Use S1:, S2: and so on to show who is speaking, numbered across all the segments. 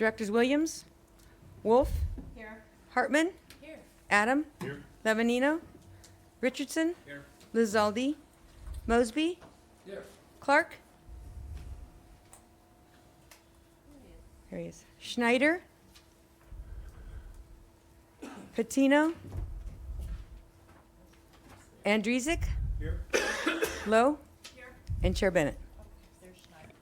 S1: Directors Williams, Wolf,
S2: Here.
S1: Hartman,
S2: Here.
S1: Adam,
S3: Here.
S1: Levanino, Richardson,
S3: Here.
S1: Lizaldi, Mosby,
S3: Here.
S1: Clark. There he is. Schneider, Patino, Andrezek,
S3: Here.
S1: Lowe,
S2: Here.
S1: and Chair Bennett.
S2: There's Schneider.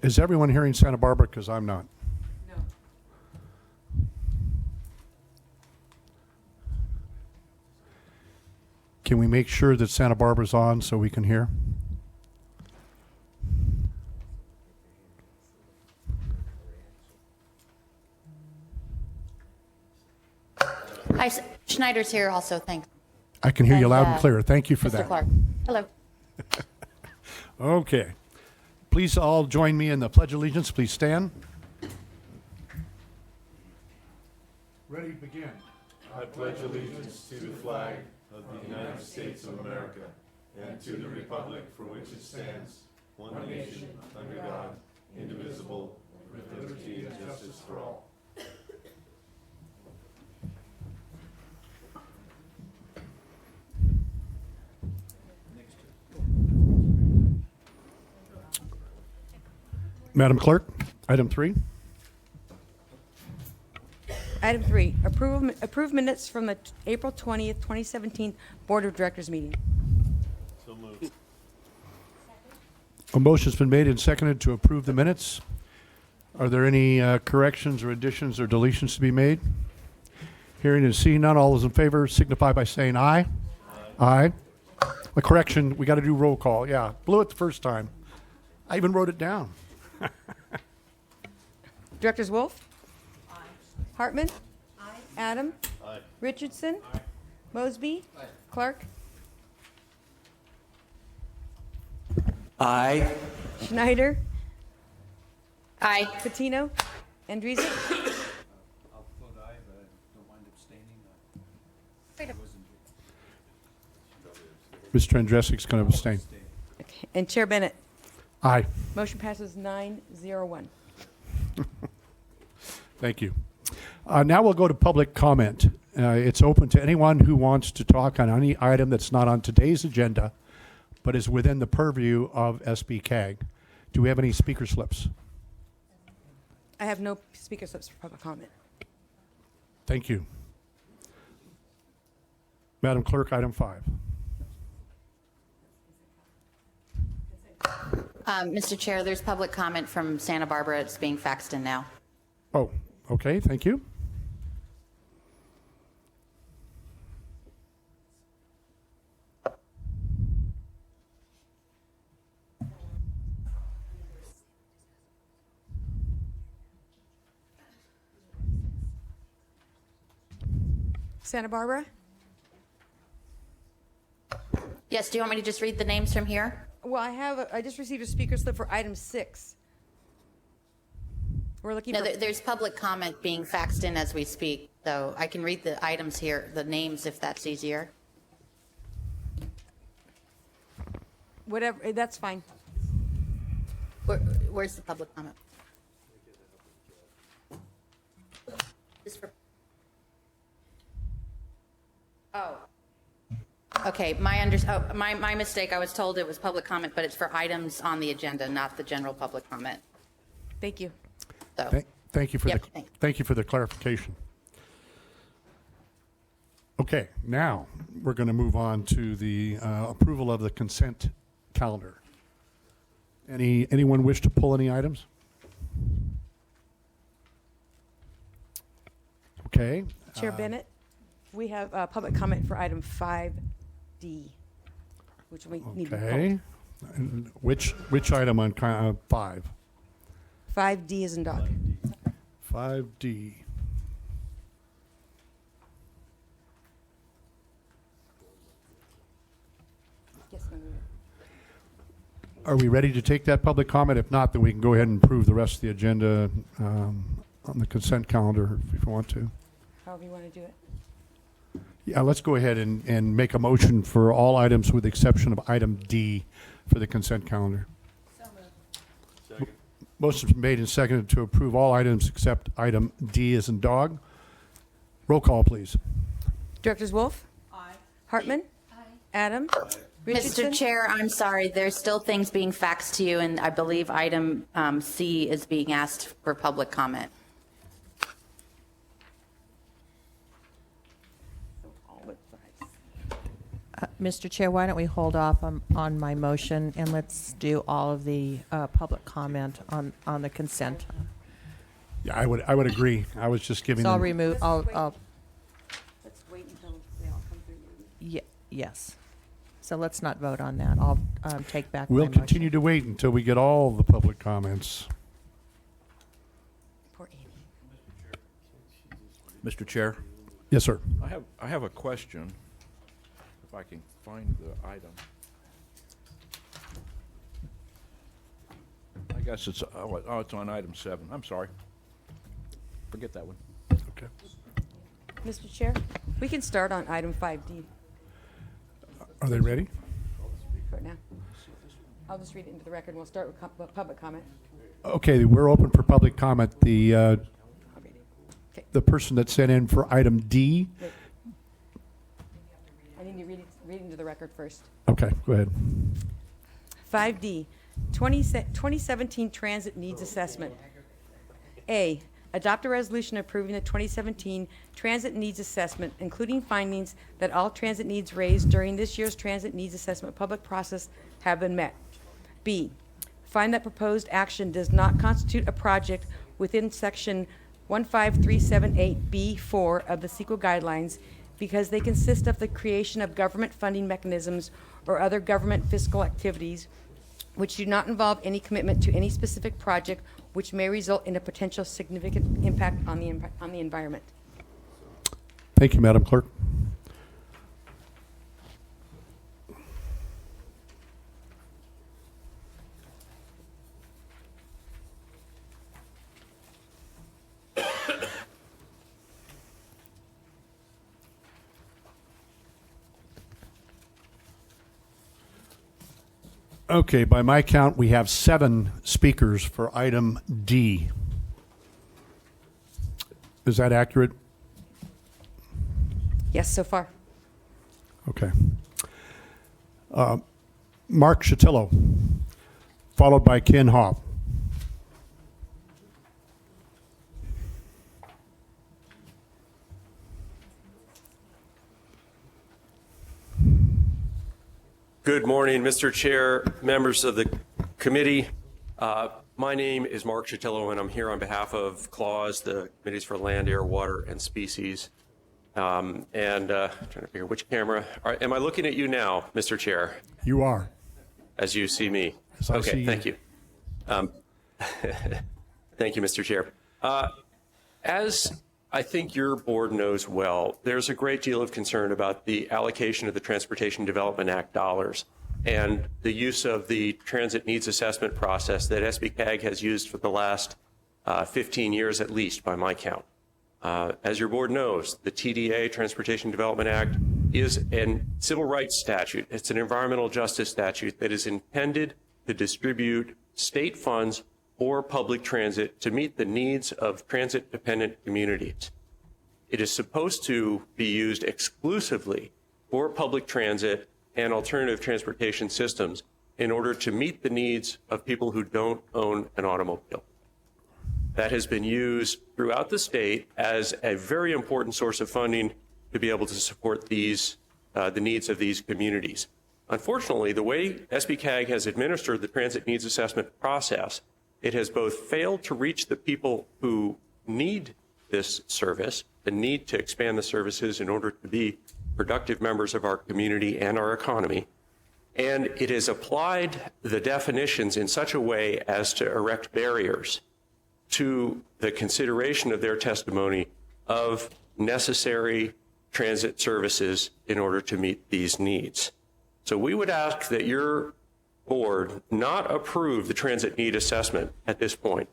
S3: Is everyone hearing Santa Barbara? Because I'm not.
S1: No.
S3: Can we make sure that Santa Barbara's on so we can hear?
S2: Hi, Schneider's here also, thanks.
S3: I can hear you
S2: And,
S3: loud and clear. Thank you for
S2: Mr.
S3: that.
S2: Clark. Hello.
S3: Okay. Please all join me in the Pledge of Allegiance. Please stand. Ready, begin.
S4: I pledge allegiance to the flag of the United States of America and to the republic for which it stands, one nation, under God, indivisible, with liberty and justice for all.
S3: Madam Clerk, item 3.
S1: Item 3, approve minutes from the April 20th, 2017 Board of Directors meeting.
S4: So moved.
S3: A motion's been made and seconded to approve the minutes. Are there any corrections or additions or deletions to be made? Hearing and seeing none, all those in favor signify by saying aye. Aye. A correction, we got to do roll call. Yeah, blew it the first time. I even wrote it down.
S1: Directors Wolf? Aye. Hartman? Aye. Adam?
S4: Aye.
S1: Richardson? Aye. Mosby? Aye. Clark?
S5: Aye.
S1: Schneider?
S2: Aye.
S1: Patino? Andrezek?
S6: I'll vote aye, but I don't mind abstaining.
S3: Mr. Andresik's going to abstain.
S1: Okay. And Chair Bennett?
S3: Aye.
S1: Motion passes 9-0-1.
S3: Thank you. Now we'll go to public comment. It's open to anyone who wants to talk on any item that's not on today's agenda, but is within the purview of SBCAG. Do we have any speaker slips?
S1: I have no speaker slips for public comment.
S3: Thank you. Madam Clerk, item 5.
S2: Mr. Chair, there's public comment from Santa Barbara. It's being faxed in now.
S3: Oh, okay, thank you.
S1: Santa Barbara?
S2: Yes, do you want me to just read the names from here?
S1: Well, I just received a speaker slip for item 6. We're looking
S2: No,
S1: for,
S2: there's public comment being faxed in as we speak, so I can read the items here, the names, if that's easier.
S1: whatever, that's fine.
S2: Where's the public comment? Just for- Oh. Okay, my mistake. I was told it was public comment, but it's for items on the agenda, not the general public comment.
S1: Thank you.
S2: So,
S3: Thank you for
S2: Yep,
S3: the
S2: thanks.
S3: thank you for the clarification. Okay, now we're going to move on to the approval of the consent calendar. Anyone wish to pull any items? Okay.
S1: Chair Bennett, we have public comment for item 5D, which we need to be
S3: Okay. And which item on 5?
S1: 5D is in dog.
S3: 5D.
S1: Yes, ma'am.
S3: Are we ready to take that public comment? If not, then we can go ahead and approve the rest of the agenda on the consent calendar if you want to.
S1: However you want to do it.
S3: Yeah, let's go ahead and make a motion for all items with the exception of item D for the consent calendar?
S4: Second.
S3: Motion's been made and seconded to approve all items except item D as in dog. Roll call, please.
S1: Directors Wolf? Aye. Hartman? Aye. Adam? Richardson?
S2: Mr. Chair, I'm sorry, there's still things being faxed to you, and I believe item C is being asked for public comment.
S5: Mr. Chair, why don't we hold off on my motion, and let's do all of the public comment on the consent.
S3: Yeah, I would agree. I was just giving
S5: So I'll
S3: them,
S5: remove, I'll,
S1: Let's wait until they all come through.
S5: yes. So let's not vote on that. I'll take back my
S3: we'll
S5: motion.
S3: continue to wait until we get all the public comments.
S1: Poor Amy.
S6: Mr. Chair,
S3: Yes, sir.
S6: I have a question, if I can find the item. I guess it's, it's on item 7. I'm sorry. Forget that one.
S3: Okay.
S1: Mr. Chair, we can start on item 5D
S3: Are they ready?
S1: right now. I'll just read it into the record, and we'll start with public comment.
S3: Okay, we're open for public comment.
S1: I'll read it.
S3: The person that sent in for item D.
S1: Wait. I need to read it into the record first.
S3: Okay, go ahead.
S1: 5D, 2017 Transit Needs Assessment. A, adopt a resolution approving the 2017 Transit Needs Assessment, including findings that all transit needs raised during this year's Transit Needs Assessment public process have been met. B, find that proposed action does not constitute a project within section 15378B4 of the CEQA guidelines because they consist of the creation of government funding mechanisms or other government fiscal activities which do not involve any commitment to any specific project which may result in a potential significant impact on the environment.
S3: Thank you, Madam Clerk. Okay, by my count, we have 7 speakers for item D. Is that accurate?
S1: Yes, so far.
S3: Okay. Mark Chatillo, followed by Ken Hobb.
S7: Good morning, Mr. Chair, members of the committee. My name is Mark Chatillo, and I'm here on behalf of CLAWS, the Committees for Land, Air, Water, and Species. Trying to figure which camera. Am I looking at you now, Mr. Chair,
S3: You are.
S7: as you see me?
S3: Yes, I see
S7: Okay,
S3: you.
S7: thank you. Thank you, Mr. Chair. As I think your board knows well, there's a great deal of concern about the allocation of the Transportation Development Act dollars and the use of the transit needs assessment process that SBCAG has used for the last 15 years at least, by my count. As your board knows, the TDA, Transportation Development Act, is a civil rights statute. It's an environmental justice statute that is intended to distribute state funds or public transit to meet the needs of transit-dependent communities. It is supposed to be used exclusively for public transit and alternative transportation systems in order to meet the needs of people who don't own an automobile. That has been used throughout the state as a very important source of funding to be able to support these, the needs of these communities. Unfortunately, the way SBCAG has administered the transit needs assessment process, it has both failed to reach the people who need this service, the need to expand the services in order to be productive members of our community and our economy, and it has applied the definitions in such a way as to erect barriers to the consideration of their testimony of necessary transit services in order to meet these needs. So we would ask that your board not approve the transit need assessment at this point,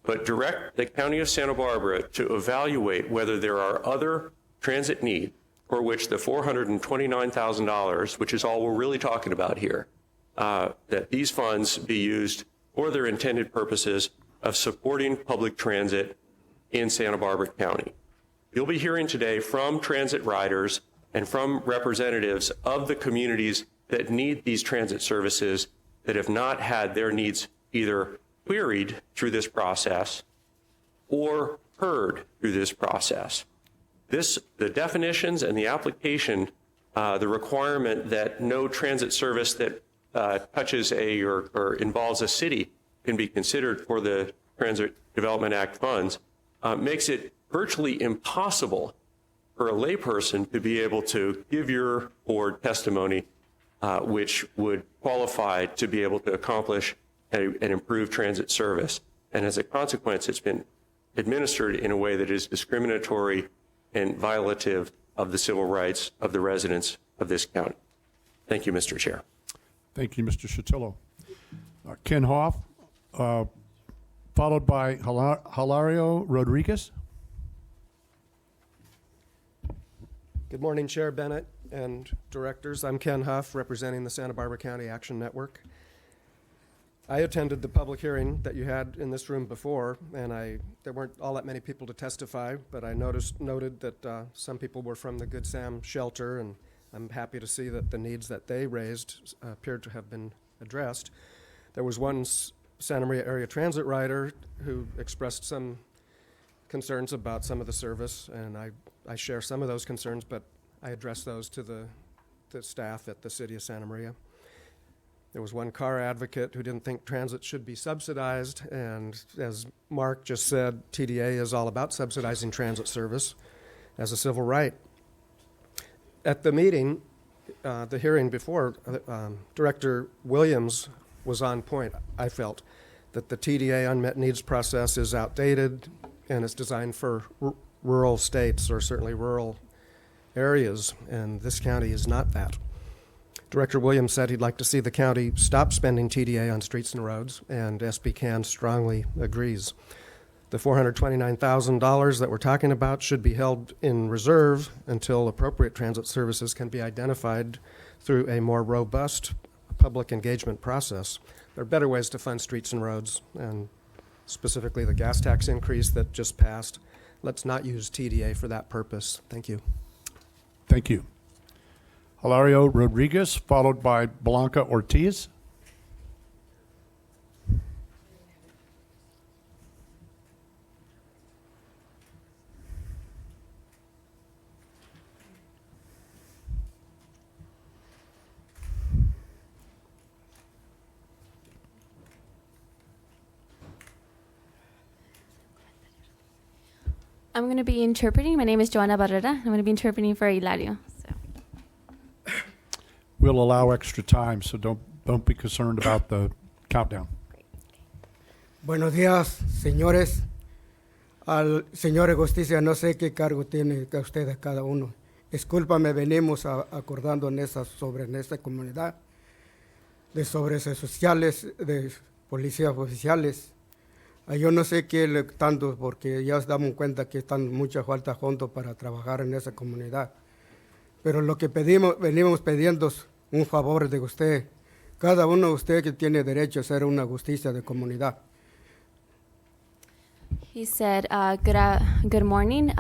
S7: but direct the County of Santa Barbara to evaluate whether there are other transit needs for which the $429,000, which is all we're really talking about here, that these funds be used for their intended purposes of supporting public transit in Santa Barbara County. You'll be hearing today from transit riders and from representatives of the communities that need these transit services that have not had their needs either queried through this process or heard through this process. The definitions and the application, the requirement that no transit service that touches or involves a city can be considered for the Transit Development Act funds, makes it virtually impossible for a layperson to be able to give your board testimony which would qualify to be able to accomplish an improved transit service. And as a consequence, it's been administered in a way that is discriminatory and violative of the civil rights of the residents of this county. Thank you, Mr. Chair.
S3: Thank you, Mr. Sotillo. Ken Hoff, followed by Hilario Rodriguez.
S8: Good morning, Chair Bennett and directors. I'm Ken Huff, representing the Santa Barbara County Action Network. I attended the public hearing that you had in this room before, and there weren't all that many people to testify, but I noted that some people were from the Good Sam shelter, and I'm happy to see that the needs that they raised appeared to have been addressed. There was one Santa Maria area transit rider who expressed some concerns about some of the service, and I share some of those concerns, but I address those to the staff at the City of Santa Maria. There was one car advocate who didn't think transit should be subsidized, and as Mark just said, TDA is all about subsidizing transit service as a civil right. At the meeting, the hearing before, Director Williams was on point. I felt that the TDA unmet needs process is outdated and it's designed for rural states or certainly rural areas, and this county is not that. Director Williams said he'd like to see the county stop spending TDA on streets and roads, and SBCAG strongly agrees. The $429,000 that we're talking about should be held in reserve until appropriate transit services can be identified through a more robust public engagement process. There are better ways to fund streets and roads, and specifically the gas tax increase that just passed. Let's not use TDA for that purpose. Thank you.
S3: Thank you. Hilario Rodriguez, followed by Blanca Ortiz.
S9: I'm going to be interpreting. My name is Joanna Barrera. I'm going to be interpreting for Hilario. So.
S3: We'll allow extra time, so don't be concerned about the countdown.
S10: Buenos días, señores. Al señor de Justicia, no sé qué cargo tiene ustedes cada uno. Discúlpame, venimos acordando sobre esta comunidad, de sobre sociales, de policías oficiales. Yo no sé qué tanto, porque ya nos damos cuenta que están mucha falta juntos para trabajar en esa comunidad. Pero lo que venimos pidiendo es un favor de usted. Cada uno de ustedes que tiene derecho a hacer una justicia de comunidad.
S9: He said, good morning,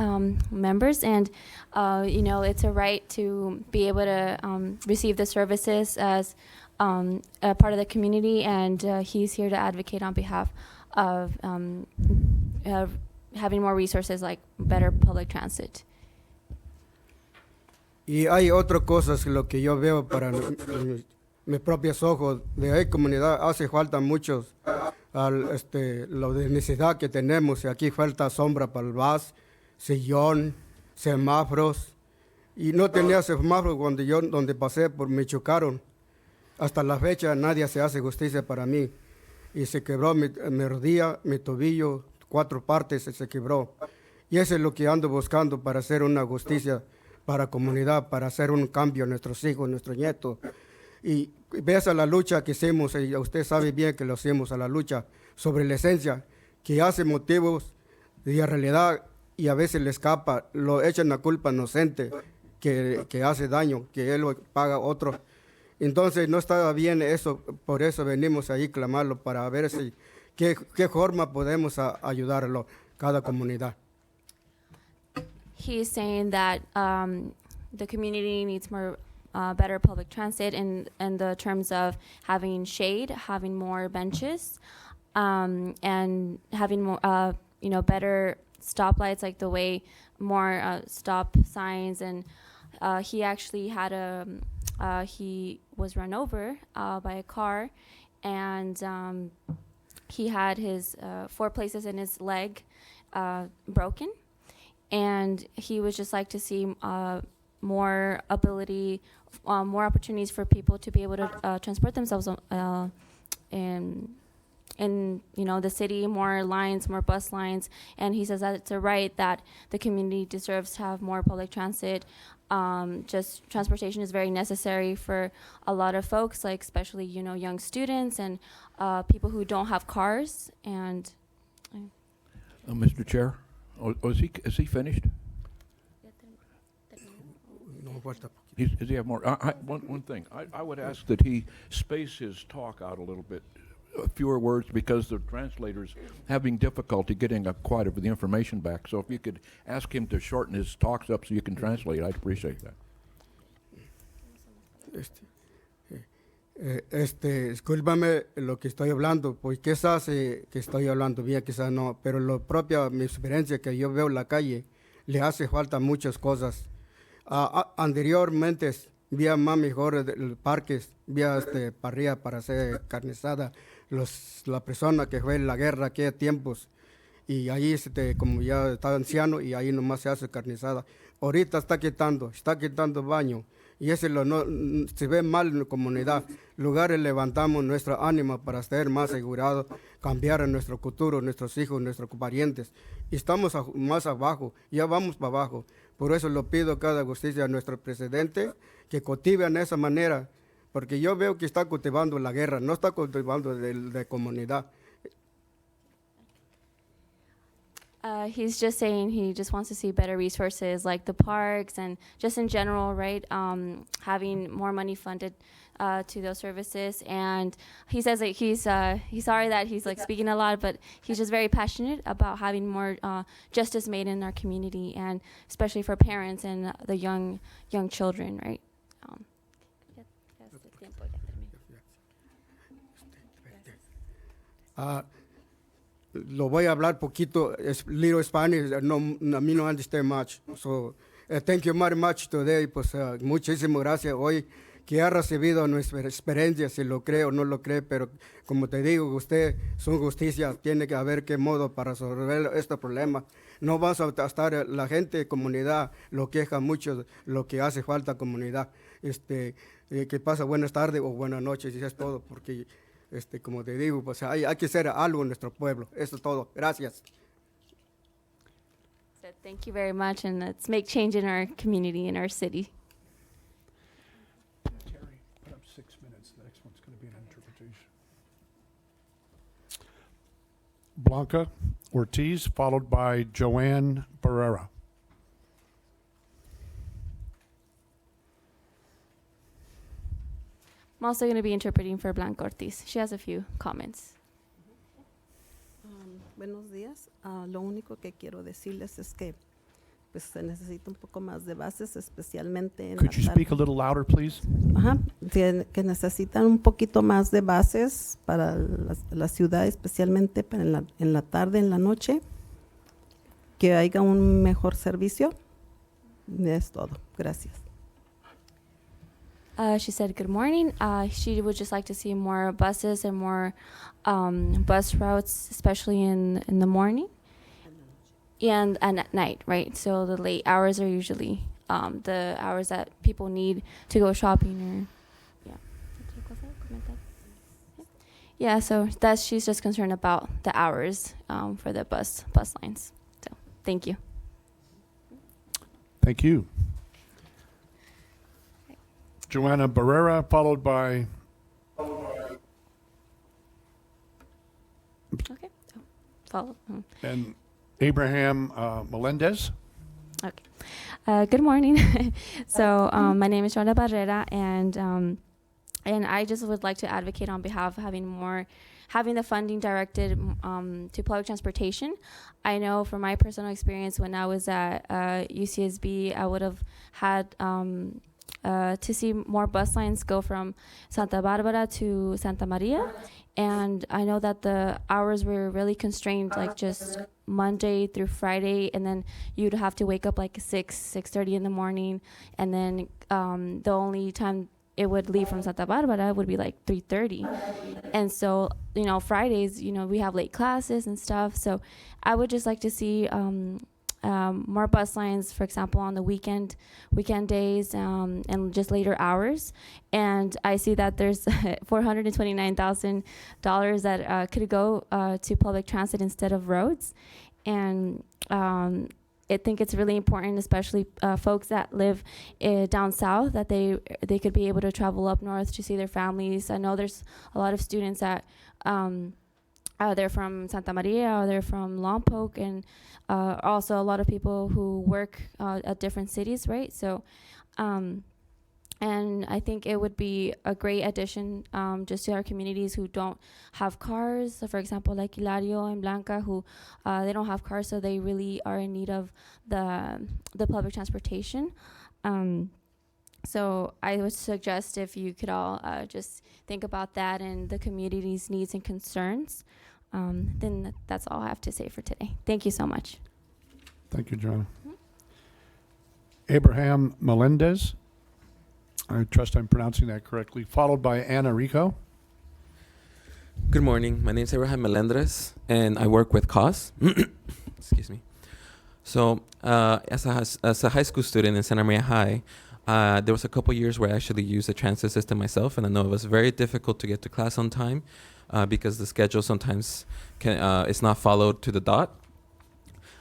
S9: members, and it's a right to be able to receive the services as a part of the community, and he's here to advocate on behalf of having more resources like better public transit.
S10: Y hay otras cosas lo que yo veo para mis propios ojos. De ahí comunidad hace falta muchos, lo de necesidad que tenemos. Y aquí falta sombra para el bus, sillón, semáforos. Y no tenía semáforos donde pasé, me chocaron. Hasta la fecha nadie se hace justicia para mí. Y se quebró mi rodilla, mi tobillo, 4 partes se quebró. Y eso es lo que ando buscando para hacer una justicia para la comunidad, para hacer un cambio a nuestros hijos, nuestros nietos. Y ves a la lucha que hicimos, y usted sabe bien que lo hacemos a la lucha sobre la esencia, que hace motivos de realidad y a veces le escapa, lo echan la culpa inocente que hace daño, que él lo paga otro. Entonces no estaba bien eso, por eso venimos ahí a clamarlo para ver si qué forma podemos ayudarlo cada comunidad.
S9: He's saying that the community needs more better public transit in the terms of having shade, having more benches, and having more, better stoplights, like the way more stop signs. And he actually had he was run over by a car, and he had his 4 places in his leg broken. And he would just like to see more ability, more opportunities for people to be able to transport themselves in the city, more lines, more bus lines. And he says that it's a right that the community deserves to have more public transit. Just transportation is very necessary for a lot of folks, like especially, young students and people who don't have cars. And
S6: Mr. Chair, is he finished? Does he have more? One thing, I would ask that he space his talk out a little bit, fewer words, because the translators having difficulty getting quite a bit of the information back. So if you could ask him to shorten his talks up so you can translate, I'd appreciate that.
S10: Discúlpame lo que estoy hablando, pues quizás que estoy hablando bien, quizás no, pero mi experiencia que yo veo en la calle, le hace falta muchas cosas. Anteriormente había más mejores parques, había parrilla para hacer carne asada, la persona que fue en la guerra aquellos tiempos, y ahí como ya está anciano y ahí nomás se hace carne asada. Ahorita está quitando baño. Y eso se ve mal en la comunidad. Lugares levantamos nuestro ánimo para estar más asegurados, cambiar en nuestro futuro, nuestros hijos, nuestros parientes. Y estamos más abajo, ya vamos para abajo. Por eso lo pido cada justicia a nuestro presidente que cultive en esa manera, porque yo veo que está cultivando la guerra, no está cultivando de comunidad.
S9: He's just saying he just wants to see better resources like the parks and just in general, right? Having more money funded to those services. And he says that he's sorry that he's like speaking a lot, but he's just very passionate about having more justice made in our community, and especially for parents and the young children, right?
S10: Lo voy a hablar poquito, little Spanish, no, a mí no understand much. So, thank you very much today, pues muchísimas gracias hoy que ha recibido nuestra experiencia, si lo cree o no lo cree, pero como te digo, usted, su justicia, tiene que haber qué modo para resolver este problema. No vamos a estar, la gente de comunidad lo queja mucho, lo que hace falta comunidad. Que pasa buenas tardes o buenas noches, y es todo, porque como te digo, pues hay que hacer algo en nuestro pueblo. Eso es todo. Gracias.
S9: So thank you very much, and let's make change in our community, in our city.
S3: Terry, put up 6 minutes. The next one's going to be an interpretation. Blanca Ortiz, followed by Joanne Barrera.
S9: I'm also going to be interpreting for Blanca Ortiz. She has a few comments.
S11: Buenos días. Lo único que quiero decirles es que pues se necesita un poco más de bases, especialmente en
S3: Could you speak a little louder, please?
S11: que necesitan un poquito más de bases para la ciudad, especialmente para en la tarde, en la noche, que haya un mejor servicio. Es todo. Gracias.
S9: She said, good morning. She would just like to see more buses and more bus routes, especially in the morning and at night, right? So the late hours are usually the hours that people need to go shopping or, yeah, so she's just concerned about the hours for the bus lines. So thank you.
S3: Thank you. Joanna Barrera, followed by...
S9: Okay. Follow.
S3: And Abraham Melendez.
S9: Okay. Good morning. So my name is Joanna Barrera, and And I just would like to advocate on behalf of having the funding directed to public transportation. I know from my personal experience when I was at UCSB, I would have had to see more bus lines go from Santa Barbara to Santa Maria. And I know that the hours were really constrained, like just Monday through Friday, and then you'd have to wake up like 6:30 in the morning, and then the only time it would leave from Santa Barbara would be like 3:30. And so, Fridays, we have late classes and stuff. So I would just like to see more bus lines, for example, on the weekend days, and just later hours. And I see that there's $429,000 that could go to public transit instead of roads. And I think it's really important, especially folks that live down south, that they could be able to travel up north to see their families. I know there's a lot of students that they're from Santa Maria or they're from Lompoc, and also a lot of people who work at different cities, right? So, and I think it would be a great addition just to our communities who don't have cars. So for example, like Hilario and Blanca, who they don't have cars, so they really are in need of the public transportation. So I would suggest if you could all just think about that and the community's needs and concerns. Then that's all I have to say for today. Thank you so much.
S3: Thank you, John. Abraham Melendez. I trust I'm pronouncing that correctly. Followed by Ana Rico.
S12: Good morning. My name is Abraham Melendres, and I work with CAUSE. Excuse me. So, as a high school student in Santa Maria High, there was a couple years where I actually used the transit system myself, and I know it was very difficult to get to class on time because the schedule sometimes is not followed to the dot.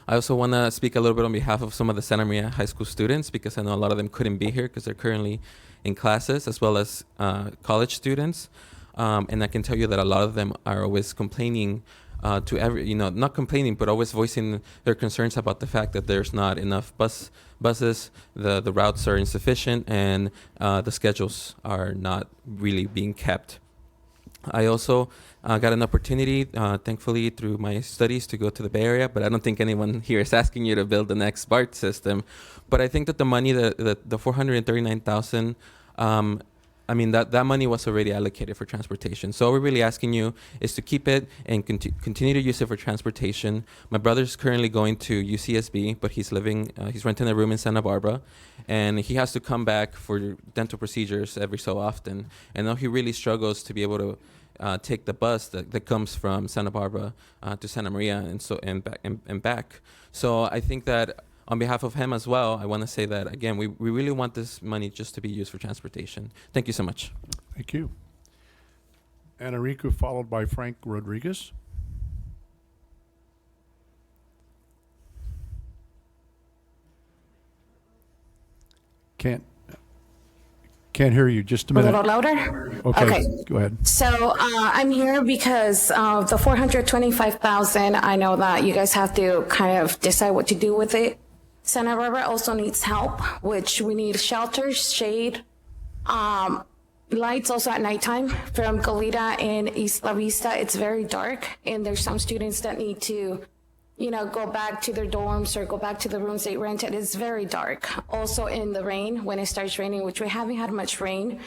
S12: I also want to speak a little bit on behalf of some of the Santa Maria High School students, because I know a lot of them couldn't be here because they're currently in classes, as well as college students. And I can tell you that a lot of them are always complaining not complaining, but always voicing their concerns about the fact that there's not enough buses, the routes are insufficient, and the schedules are not really being kept. I also got an opportunity, thankfully, through my studies to go to the Bay Area, but I don't think anyone here is asking you to build the next BART system. But I think that the money, the $439,000, that money was already allocated for transportation. So all we're really asking you is to keep it and continue to use it for transportation. My brother's currently going to UCSB, but he's renting a room in Santa Barbara, and he has to come back for dental procedures every so often. And now he really struggles to be able to take the bus that comes from Santa Barbara to Santa Maria and back. So I think that on behalf of him as well, I want to say that, again, we really want this money just to be used for transportation. Thank you so much.
S3: Thank you. Ana Rico, followed by Frank Rodriguez. Can't hear you. Just a minute.
S13: A little louder?
S3: Okay. Go ahead.
S13: So I'm here because of the $425,000. I know that you guys have to kind of decide what to do with it. Santa Barbara also needs help, which we need shelters, shade, lights also at nighttime. From Goleta and East La Vista, it's very dark, and there's some students that need to go back to their dorms or go back to the rooms they rented. It's very dark. Also in the rain, when it starts raining, which we haven't had much rain,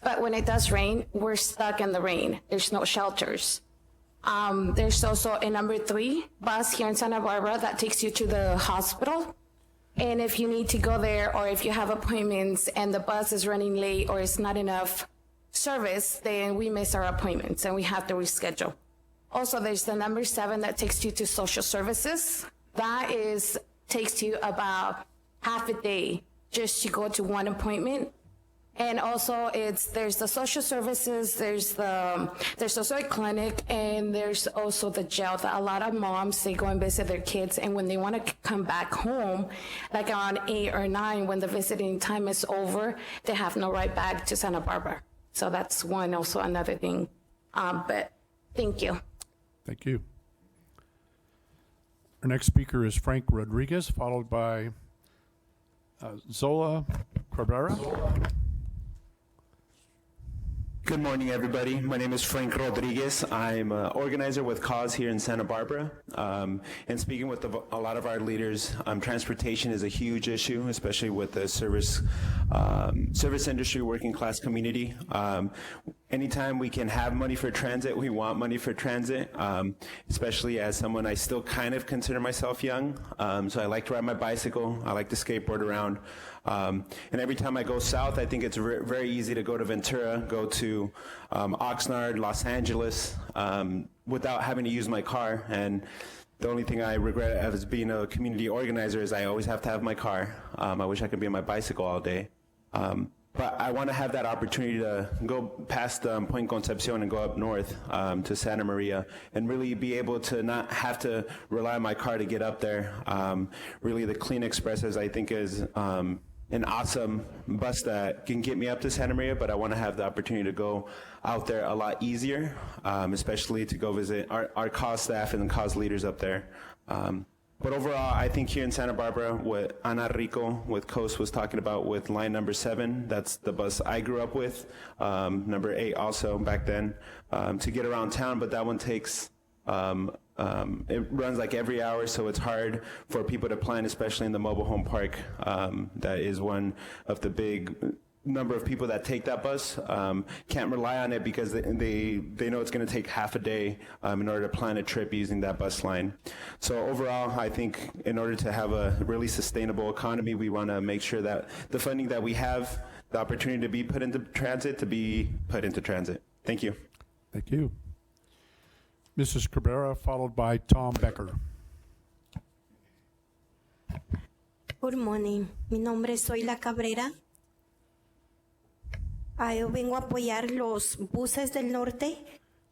S13: but when it does rain, we're stuck in the rain. There's no shelters. There's also a number 3 bus here in Santa Barbara that takes you to the hospital. And if you need to go there, or if you have appointments and the bus is running late or it's not enough service, then we miss our appointments and we have to reschedule. Also, there's the number 7 that takes you to social services. That takes you about half a day just to go to one appointment. And also there's the social services, there's also a clinic, and there's also the jail that a lot of moms, they go and visit their kids, and when they want to come back home, like on 8 or 9, when the visiting time is over, they have no right back to Santa Barbara. So that's another thing. But thank you.
S3: Thank you. Our next speaker is Frank Rodriguez, followed by Zola Cabrera.
S14: Good morning, everybody. My name is Frank Rodriguez. I'm an organizer with Cause here in Santa Barbara. And speaking with a lot of our leaders, transportation is a huge issue, especially with the service industry, working class community. Anytime we can have money for transit, we want money for transit, especially as someone, I still kind of consider myself young. So I like to ride my bicycle. I like to skateboard around. And every time I go south, I think it's very easy to go to Ventura, go to Oxnard, Los Angeles, without having to use my car. And the only thing I regret as being a community organizer is I always have to have my car. I wish I could be on my bicycle all day. But I want to have that opportunity to go past Point Concepcion and go up north to Santa Maria and really be able to not have to rely on my car to get up there. Really, the Clean Expresses, I think, is an awesome bus that can get me up to Santa Maria, but I want to have the opportunity to go out there a lot easier, especially to go visit our cause staff and the cause leaders up there. But overall, I think here in Santa Barbara, what Ana Rico with Coast was talking about with line number 7, that's the bus I grew up with, number 8 also back then, to get around town, but that one takes, it runs like every hour, so it's hard for people to plan, especially in the mobile home park. That is one of the big number of people that take that bus. Can't rely on it because they know it's going to take half a day in order to plan a trip using that bus line. So overall, I think in order to have a really sustainable economy, we want to make sure that the funding that we have, the opportunity to be put into transit, to be put into transit. Thank you.
S3: Thank you. Mrs. Cabrera, followed by Tom Becker.
S15: Good morning. Mi nombre es Zoila Cabrera. Yo vengo a apoyar los buses del norte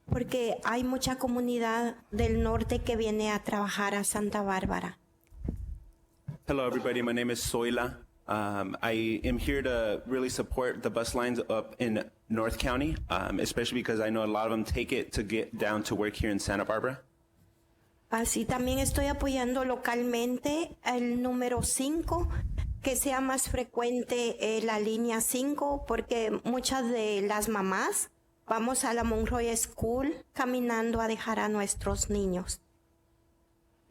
S15: porque hay mucha comunidad del norte que viene a trabajar a Santa Bárbara.
S14: Hello, everybody. My name is Zoila. I am here to really support the bus lines up in North County, especially because I know a lot of them take it to get down to work here in Santa Barbara.
S15: Así también estoy apoyando localmente el número 5, que sea más frecuente la línea 5, porque muchas de las mamás vamos a la Monroy School caminando a dejar a nuestros niños.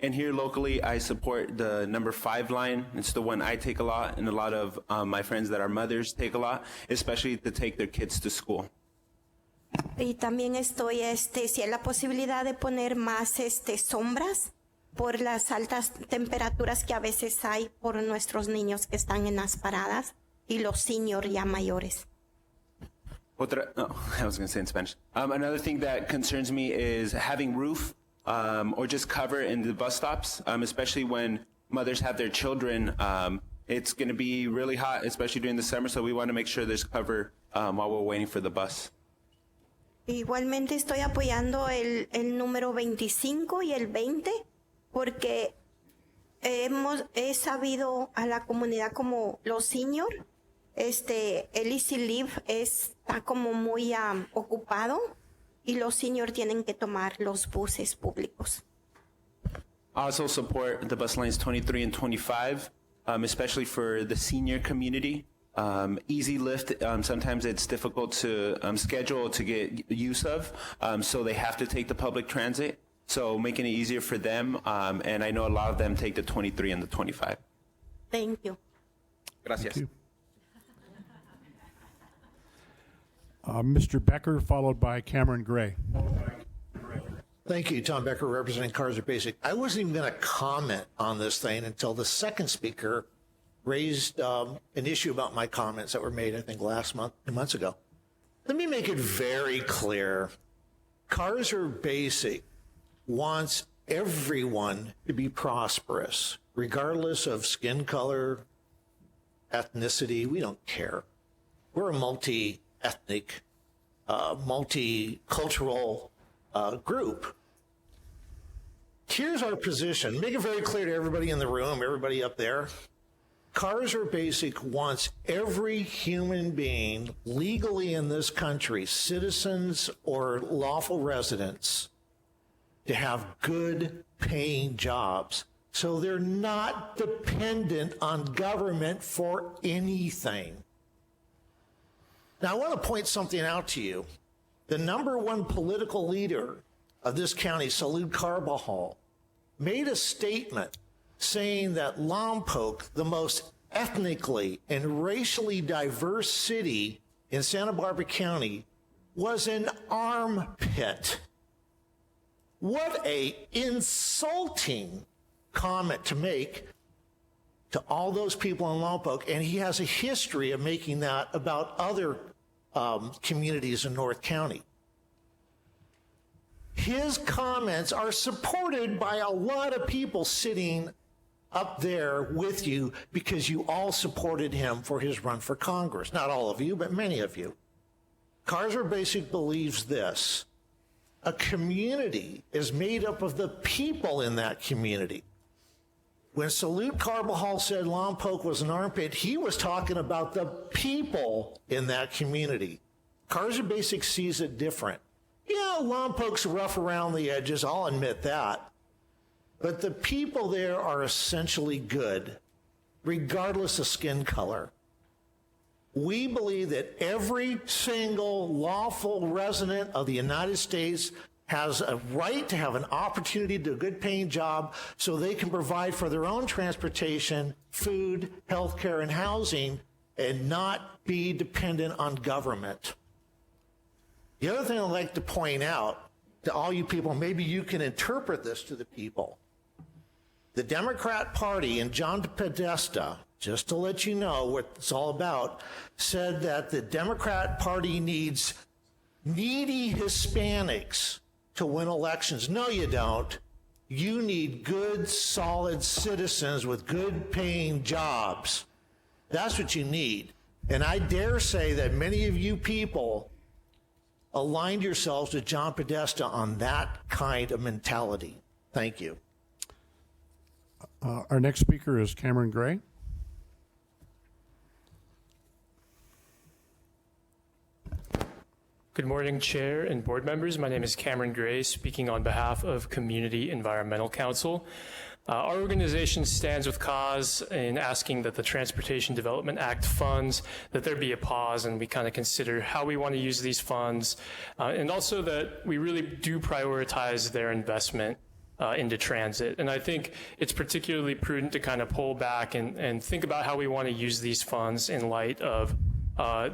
S14: And here locally, I support the number 5 line. It's the one I take a lot, and a lot of my friends that are mothers take a lot, especially to take their kids to school.
S15: Y también estoy, si hay la posibilidad de poner más sombras por las altas temperaturas que a veces hay por nuestros niños que están en las paradas y los seniors ya mayores.
S14: I was going to say in Spanish. Another thing that concerns me is having roof or just cover in the bus stops, especially when mothers have their children. It's going to be really hot, especially during the summer, so we want to make sure there's cover while we're waiting for the bus.
S15: Igualmente estoy apoyando el número 25 y el 20 porque he sabido a la comunidad como los seniors, el Easy Live está como muy ocupado y los seniors tienen que tomar los buses públicos.
S14: I also support the bus lines 23 and 25, especially for the senior community. Easy Lift, sometimes it's difficult to schedule to get use of, so they have to take the public transit. So making it easier for them, and I know a lot of them take the 23 and the 25.
S15: Thank you.
S14: Gracias.
S3: Thank you. Mr. Becker, followed by Cameron Gray.
S16: Thank you, Tom Becker, representing Cars Are Basic. I wasn't even going to comment on this thing until the second speaker raised an issue about my comments that were made, I think, last month, 2 months ago. Let me make it very clear. Cars Are Basic wants everyone to be prosperous, regardless of skin color, ethnicity. We don't care. We're a multi-ethnic, multicultural group. Here's our position. Make it very clear to everybody in the room, everybody up there. Cars Are Basic wants every human being legally in this country, citizens or lawful residents, to have good paying jobs so they're not dependent on government for anything. Now, I want to point something out to you. The number one political leader of this county, Salud Carbajal, made a statement saying that Lompoc, the most ethnically and racially diverse city in Santa Barbara County, was an armpit. What a insulting comment to make to all those people in Lompoc, and he has a history of making that about other communities in North County. His comments are supported by a lot of people sitting up there with you because you all supported him for his run for Congress. Not all of you, but many of you. Kaiser Basic believes this: a community is made up of the people in that community. When Salud Carbajal said Lompoc was an armpit, he was talking about the people in that community. Kaiser Basic sees it different. Yeah, Lompoc's rough around the edges, I'll admit that. But the people there are essentially good, regardless of skin color. We believe that every single lawful resident of the United States has a right to have an opportunity to do a good paying job so they can provide for their own transportation, food, healthcare, and housing, and not be dependent on government. The other thing I'd like to point out to all you people, maybe you can interpret this to the people. The Democrat Party and John Podesta, just to let you know what it's all about, said that the Democrat Party needs needy Hispanics to win elections. No, you don't. You need good, solid citizens with good paying jobs. That's what you need. And I dare say that many of you people aligned yourselves with John Podesta on that kind of mentality. Thank you.
S3: Our next speaker is Cameron Gray.
S17: Good morning, Chair and board members. My name is Cameron Gray, speaking on behalf of Community Environmental Council. Our organization stands with cause in asking that the Transportation Development Act funds, that there be a pause and we kind of consider how we want to use these funds, and also that we really do prioritize their investment into transit. And I think it's particularly prudent to kind of pull back and think about how we want to use these funds in light of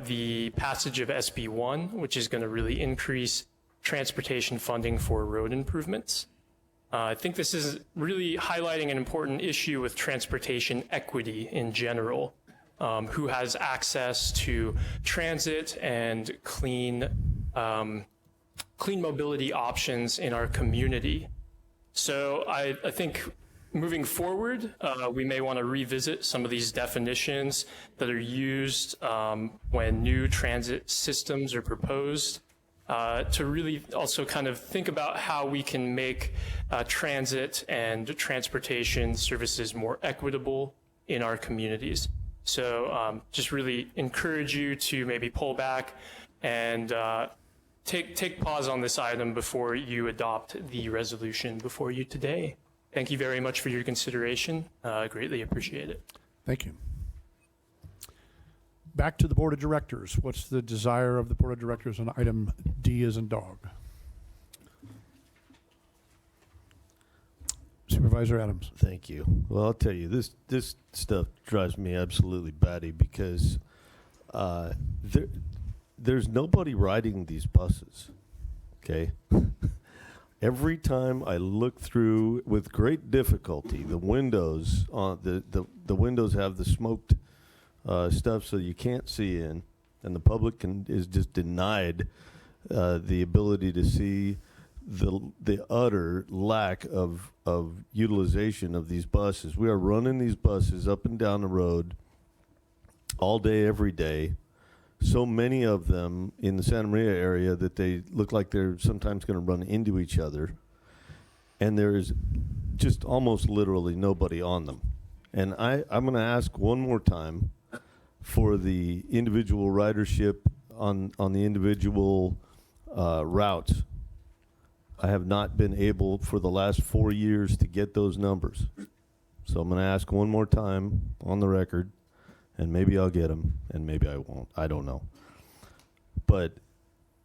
S17: the passage of SB 1, which is going to really increase transportation funding for road improvements. I think this is really highlighting an important issue with transportation equity in general. Who has access to transit and clean mobility options in our community. So I think moving forward, we may want to revisit some of these definitions that are used when new transit systems are proposed, to really also kind of think about how we can make transit and transportation services more equitable in our communities. So just really encourage you to maybe pull back and take pause on this item before you adopt the resolution before you today. Thank you very much for your consideration. Greatly appreciate it.
S3: Thank you. Back to the Board of Directors. What's the desire of the Board of Directors on item D as in dog? Supervisor Adams.
S4: Thank you. Well, I'll tell you, this stuff drives me absolutely batty because there's nobody riding these buses, okay? Every time I look through with great difficulty, the windows on the windows have the smoked stuff so you can't see in, and the public is just denied the ability to see the utter lack of utilization of these buses. We are running these buses up and down the road all day, every day. So many of them in the Santa Maria area that they look like they're sometimes going to run into each other. And there is just almost literally nobody on them. And I'm going to ask one more time for the individual ridership on the individual routes. I have not been able for the last 4 years to get those numbers. So I'm going to ask one more time on the record, and maybe I'll get them, and maybe I won't. I don't know. but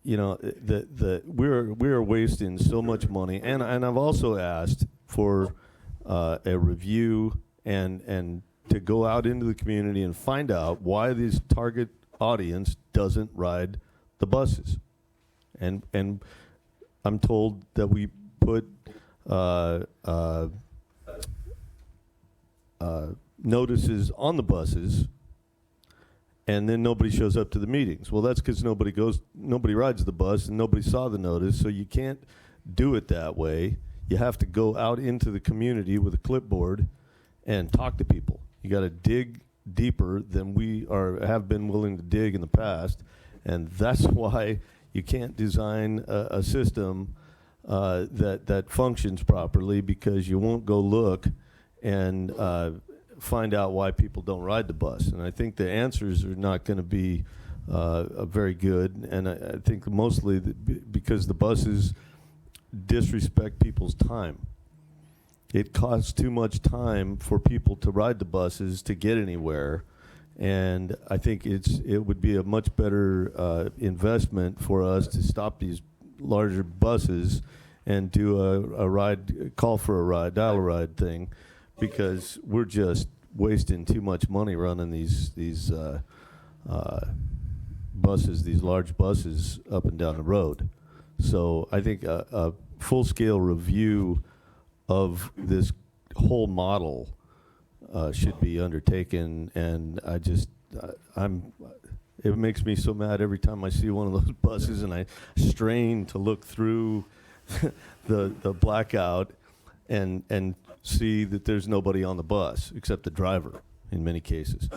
S4: we're wasting so much money, and I've also asked for a review and to go out into the community and find out why this target audience doesn't ride the buses, and I'm told that we put notices on the buses, and then nobody shows up to the meetings. Well, that's because nobody rides the bus, and nobody saw the notice, so you can't do it that way. You have to go out into the community with a clipboard and talk to people. You got to dig deeper than we have been willing to dig in the past, and that's why you can't design a system that functions properly, because you won't go look and find out why people don't ride the bus. And I think the answers are not going to be very good, and I think mostly because the buses disrespect people's time. It costs too much time for people to ride the buses to get anywhere, and I think it would be a much better investment for us to stop these larger buses and do a ride, call for a ride, dial a ride thing, because we're just wasting too much money running these buses, these large buses up and down the road. So I think a full-scale review of this whole model should be undertaken, and it makes me so mad every time I see one of those buses, and I strain to look through the blackout and see that there's nobody on the bus except the driver in many cases.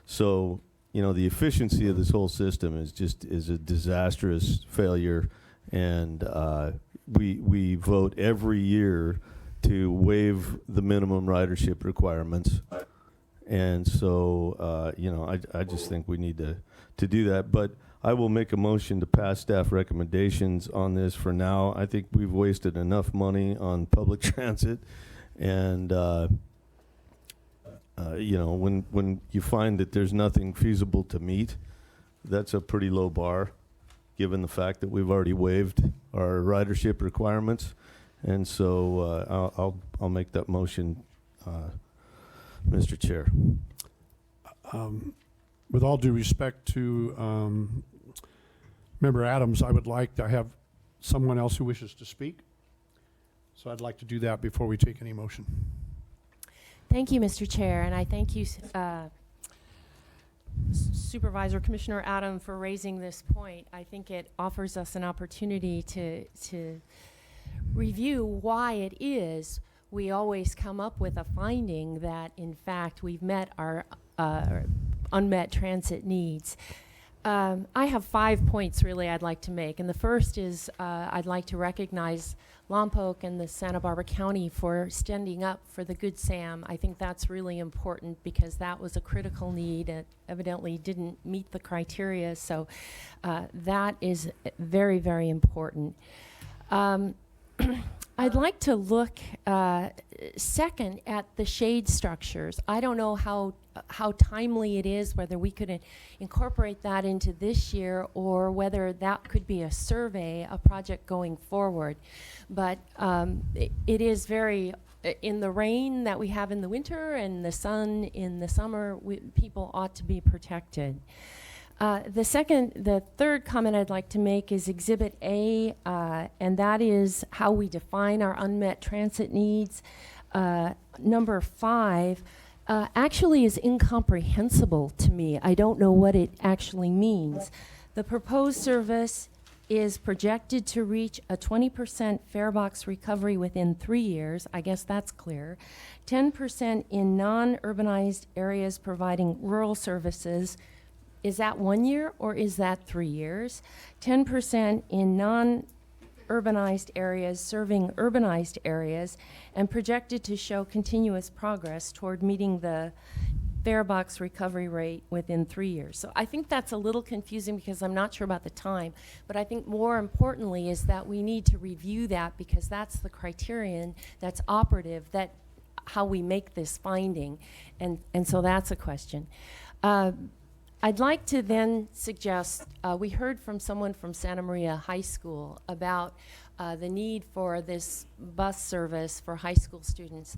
S4: So, the efficiency of this whole system is a disastrous failure, and we vote every year to waive the minimum ridership requirements, and so I just think we need to do that. But I will make a motion to pass staff recommendations on this for now. I think we've wasted enough money on public transit, and when you find that there's nothing feasible to meet, that's a pretty low bar, given the fact that we've already waived our ridership requirements. And so I'll make that motion, Mr. Chair.
S3: With all due respect to Member Adams, I would like to have someone else who wishes to speak. So I'd like to do that before we take any motion.
S5: Thank you, Mr. Chair, and I thank you, Supervisor Commissioner Adam, for raising this point. I think it offers us an opportunity to review why it is we always come up with a finding that, in fact, we've met our unmet transit needs. I have 5 points, really, I'd like to make. And the first is I'd like to recognize Lompoc and the Santa Barbara County for standing up for the Good Sam. I think that's really important, because that was a critical need and evidently didn't meet the criteria. So that is very, very important. I'd like to look second at the shade structures. I don't know how timely it is, whether we could incorporate that into this year, or whether that could be a survey, a project going forward. But it is very, in the rain that we have in the winter and the sun in the summer, people ought to be protected. The third comment I'd like to make is Exhibit A, and that is how we define our unmet transit needs. Number 5 actually is incomprehensible to me. I don't know what it actually means. The proposed service is projected to reach a 20% fare box recovery within 3 years. I guess that's clear. 10% in non-urbanized areas providing rural services. Is that 1 year or is that 3 years? 10% in non-urbanized areas serving urbanized areas, and projected to show continuous progress toward meeting the fare box recovery rate within 3 years. So I think that's a little confusing, because I'm not sure about the time, but I think more importantly is that we need to review that, because that's the criterion that's operative, that how we make this finding, and so that's a question. I'd like to then suggest, we heard from someone from Santa Maria High School about the need for this bus service for high school students.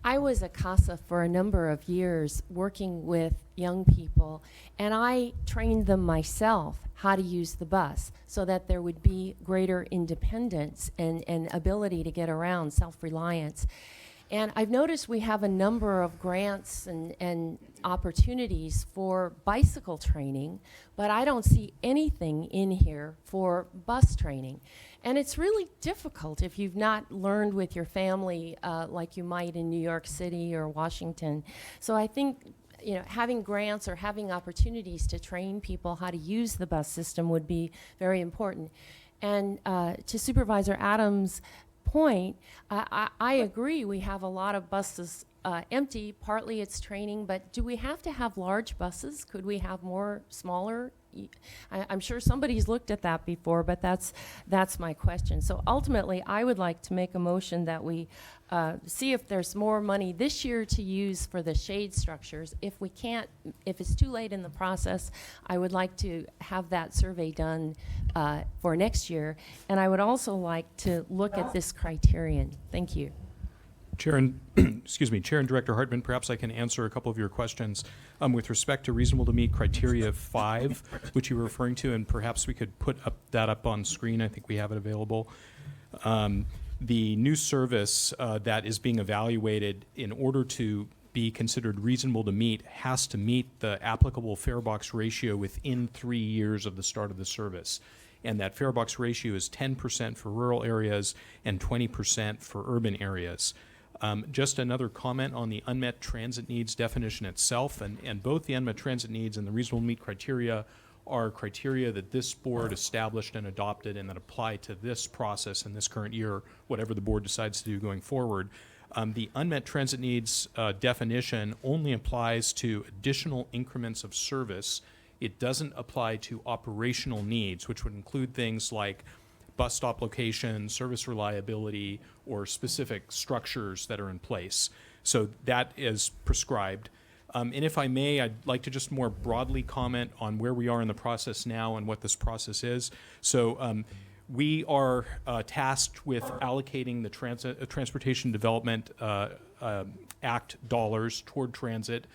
S5: I was a CASA for a number of years working with young people, and I trained them myself how to use the bus so that there would be greater independence and ability to get around, self-reliance. And I've noticed we have a number of grants and opportunities for bicycle training, but I don't see anything in here for bus training. And it's really difficult if you've not learned with your family like you might in New York City or Washington. So I think, you know, having grants or having opportunities to train people how to use the bus system would be very important. And to Supervisor Adams' point, I agree we have a lot of buses empty. Partly it's training, but do we have to have large buses? Could we have more smaller? I'm sure somebody's looked at that before, but that's my question. So ultimately, I would like to make a motion that we see if there's more money this year to use for the shade structures. If we can't, if it's too late in the process, I would like to have that survey done for next year. And I would also like to look at this criterion. Thank you.
S18: Chair and excuse me, Chair and Director Hartman, perhaps I can answer a couple of your questions with respect to reasonable to meet criteria 5, which you were referring to, and perhaps we could put that up on screen. I think we have it available. The new service that is being evaluated in order to be considered reasonable to meet has to meet the applicable fare box ratio within 3 years of the start of the service. And that fare box ratio is 10% for rural areas and 20% for urban areas. Just another comment on the unmet transit needs definition itself, and both the unmet transit needs and the reasonable meet criteria are criteria that this board established and adopted and that apply to this process in this current year, whatever the board decides to do going forward. The unmet transit needs definition only applies to additional increments of service. It doesn't apply to operational needs, which would include things like bus stop location, service reliability, or specific structures that are in place. So that is prescribed. And if I may, I'd like to just more broadly comment on where we are in the process now and what this process is. So we are tasked with allocating the Transportation Development Act dollars toward transit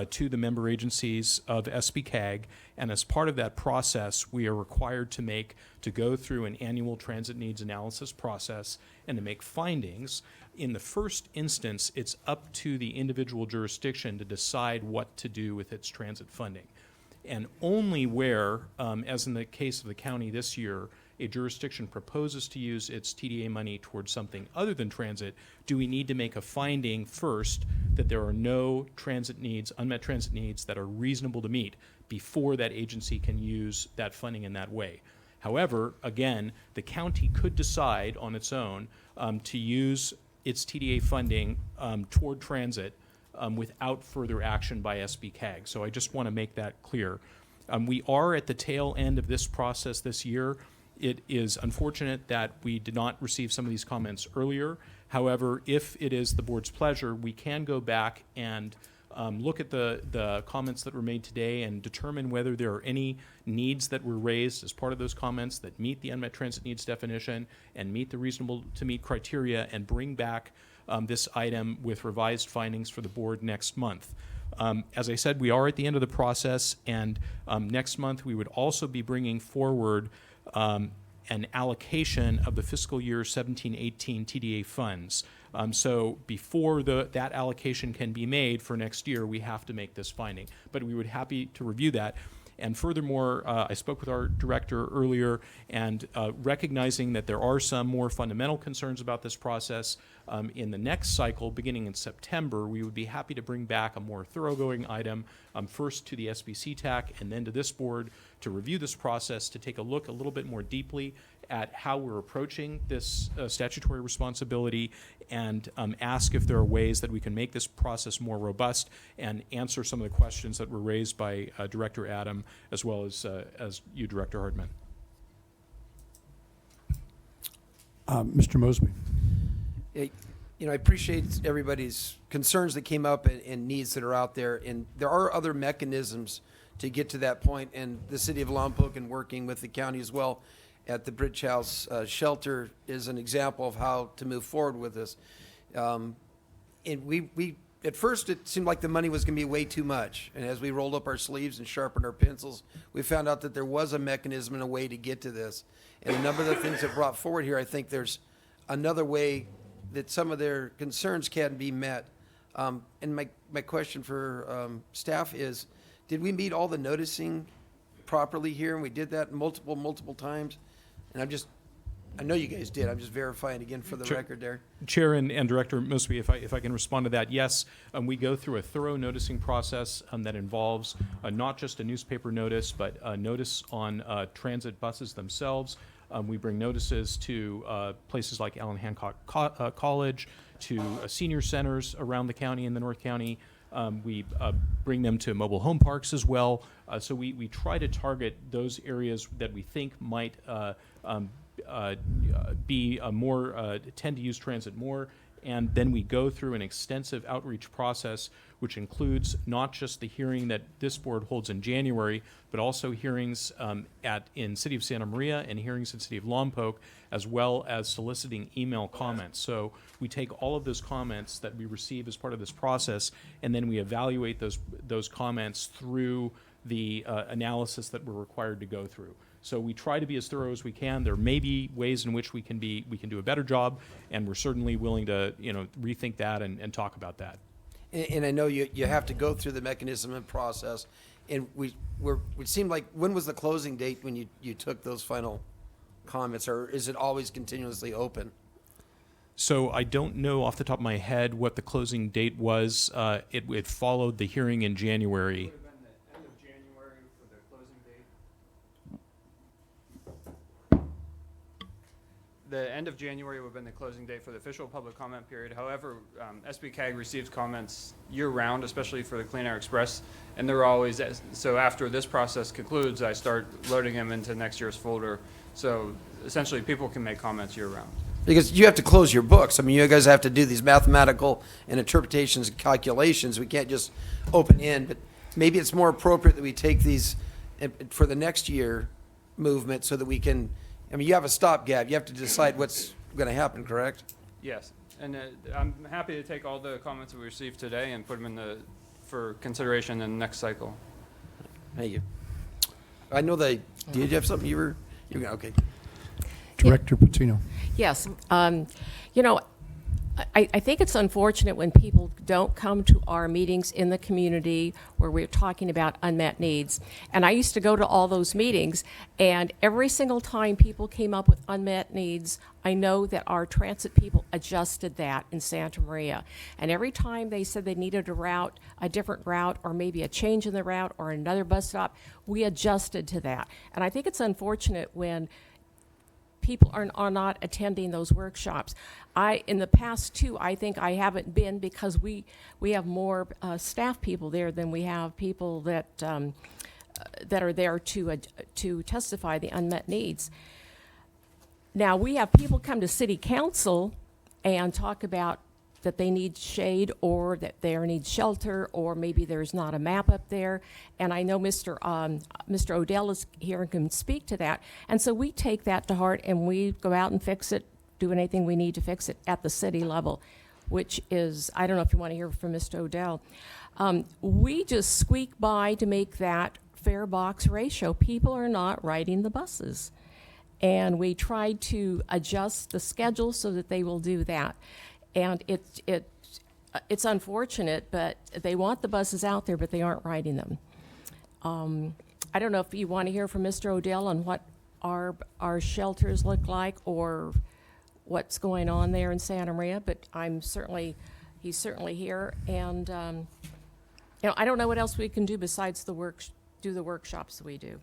S18: to the member agencies of SBCAG, and as part of that process, we are required to go through an annual transit needs analysis process and to make findings. In the first instance, it's up to the individual jurisdiction to decide what to do with its transit funding. And only where, as in the case of the county this year, a jurisdiction proposes to use its TDA money towards something other than transit, do we need to make a finding first that there are no transit needs, unmet transit needs that are reasonable to meet before that agency can use that funding in that way. However, again, the county could decide on its own to use its TDA funding toward transit without further action by SBCAG. So I just want to make that clear. We are at the tail end of this process this year. It is unfortunate that we did not receive some of these comments earlier. However, if it is the board's pleasure, we can go back and look at the comments that were made today and determine whether there are any needs that were raised as part of those comments that meet the unmet transit needs definition and meet the reasonable to meet criteria, and bring back this item with revised findings for the board next month. As I said, we are at the end of the process, and next month we would also be bringing forward an allocation of the fiscal year 17-18 TDA funds. So before that allocation can be made for next year, we have to make this finding. But we would be happy to review that. And furthermore, I spoke with our director earlier, and recognizing that there are some more fundamental concerns about this process, in the next cycle, beginning in September, we would be happy to bring back a more thoroughgoing item, first to the SBCTAC and then to this board, to review this process, to take a look a little bit more deeply at how we're approaching this statutory responsibility, and ask if there are ways that we can make this process more robust and answer some of the questions that were raised by Director Adam as well as you, Director Hardman.
S3: Mr. Mosby.
S19: I appreciate everybody's concerns that came up and needs that are out there. And there are other mechanisms to get to that point. And the city of Lompoc, and working with the county as well at the Bridge House shelter, is an example of how to move forward with this. And we at first it seemed like the money was going to be way too much. And as we rolled up our sleeves and sharpened our pencils, we found out that there was a mechanism and a way to get to this. And a number of the things that brought forward here, I think there's another way that some of their concerns can be met. And my question for staff is, did we meet all the noticing properly here? And we did that multiple times? And I know you guys did. I'm just verifying again for the record there.
S18: Chair and Director Mosby, if I can respond to that, yes, we go through a thorough noticing process that involves not just a newspaper notice, but a notice on transit buses themselves. We bring notices to places like Allen Hancock College, to senior centers around the county in the North County. We bring them to mobile home parks as well. So we try to target those areas that we think might be more tend to use transit more, and then we go through an extensive outreach process, which includes not just the hearing that this board holds in January, but also hearings in City of Santa Maria and hearings in City of Lompoc, as well as soliciting email comments. So we take all of those comments that we receive as part of this process, and then we evaluate those comments through the analysis that we're required to go through. So we try to be as thorough as we can. There may be ways in which we can do a better job, and we're certainly willing to rethink that and talk about that.
S19: And I know you have to go through the mechanism and process. And it seemed like, when was the closing date when you took those final comments, or is it always continuously open?
S18: So I don't know off the top of my head what the closing date was. It followed the hearing in January.
S20: The end of January would have been the closing date for the official public comment period. However, SBCAG receives comments year-round, especially for the Clean Air Express, and they're always, so after this process concludes, I start loading them into next year's folder. So essentially, people can make comments year-round.
S19: Because you have to close your books. I mean, you guys have to do these mathematical and interpretations and calculations. We can't just open in, but maybe it's more appropriate that we take these for the next year movement so that we can, I mean, you have a stopgap. You have to decide what's going to happen, correct?
S20: Yes, and I'm happy to take all the comments that we received today and put them for consideration in the next cycle.
S19: Thank you. I know did you have something you were okay.
S3: Director Patino.
S5: Yes. I think it's unfortunate when people don't come to our meetings in the community where we're talking about unmet needs. And I used to go to all those meetings, and every single time people came up with unmet needs, I know that our transit people adjusted that in Santa Maria. And every time they said they needed a different route, or maybe a change in the route or another bus stop, we adjusted to that. And I think it's unfortunate when people are not attending those workshops. In the past too, I think I haven't been because we have more staff people there than we have people that are there to testify the unmet needs. Now, we have people come to City Council and talk about that they need shade, or that they need shelter, or maybe there's not a map up there. And I know Mr. Odell is here and can speak to that. And so we take that to heart, and we go out and fix it, do anything we need to fix it at the city level, which is, I don't know if you want to hear from Mr. Odell. We just squeak by to make that fare box ratio. People are not riding the buses. And we try to adjust the schedule so that they will do that. And it's unfortunate, but they want the buses out there, but they aren't riding them. I don't know if you want to hear from Mr. Odell on what our shelters look like, or what's going on there in Santa Maria, but he's certainly here. And I don't know what else we can do besides do the workshops that we do.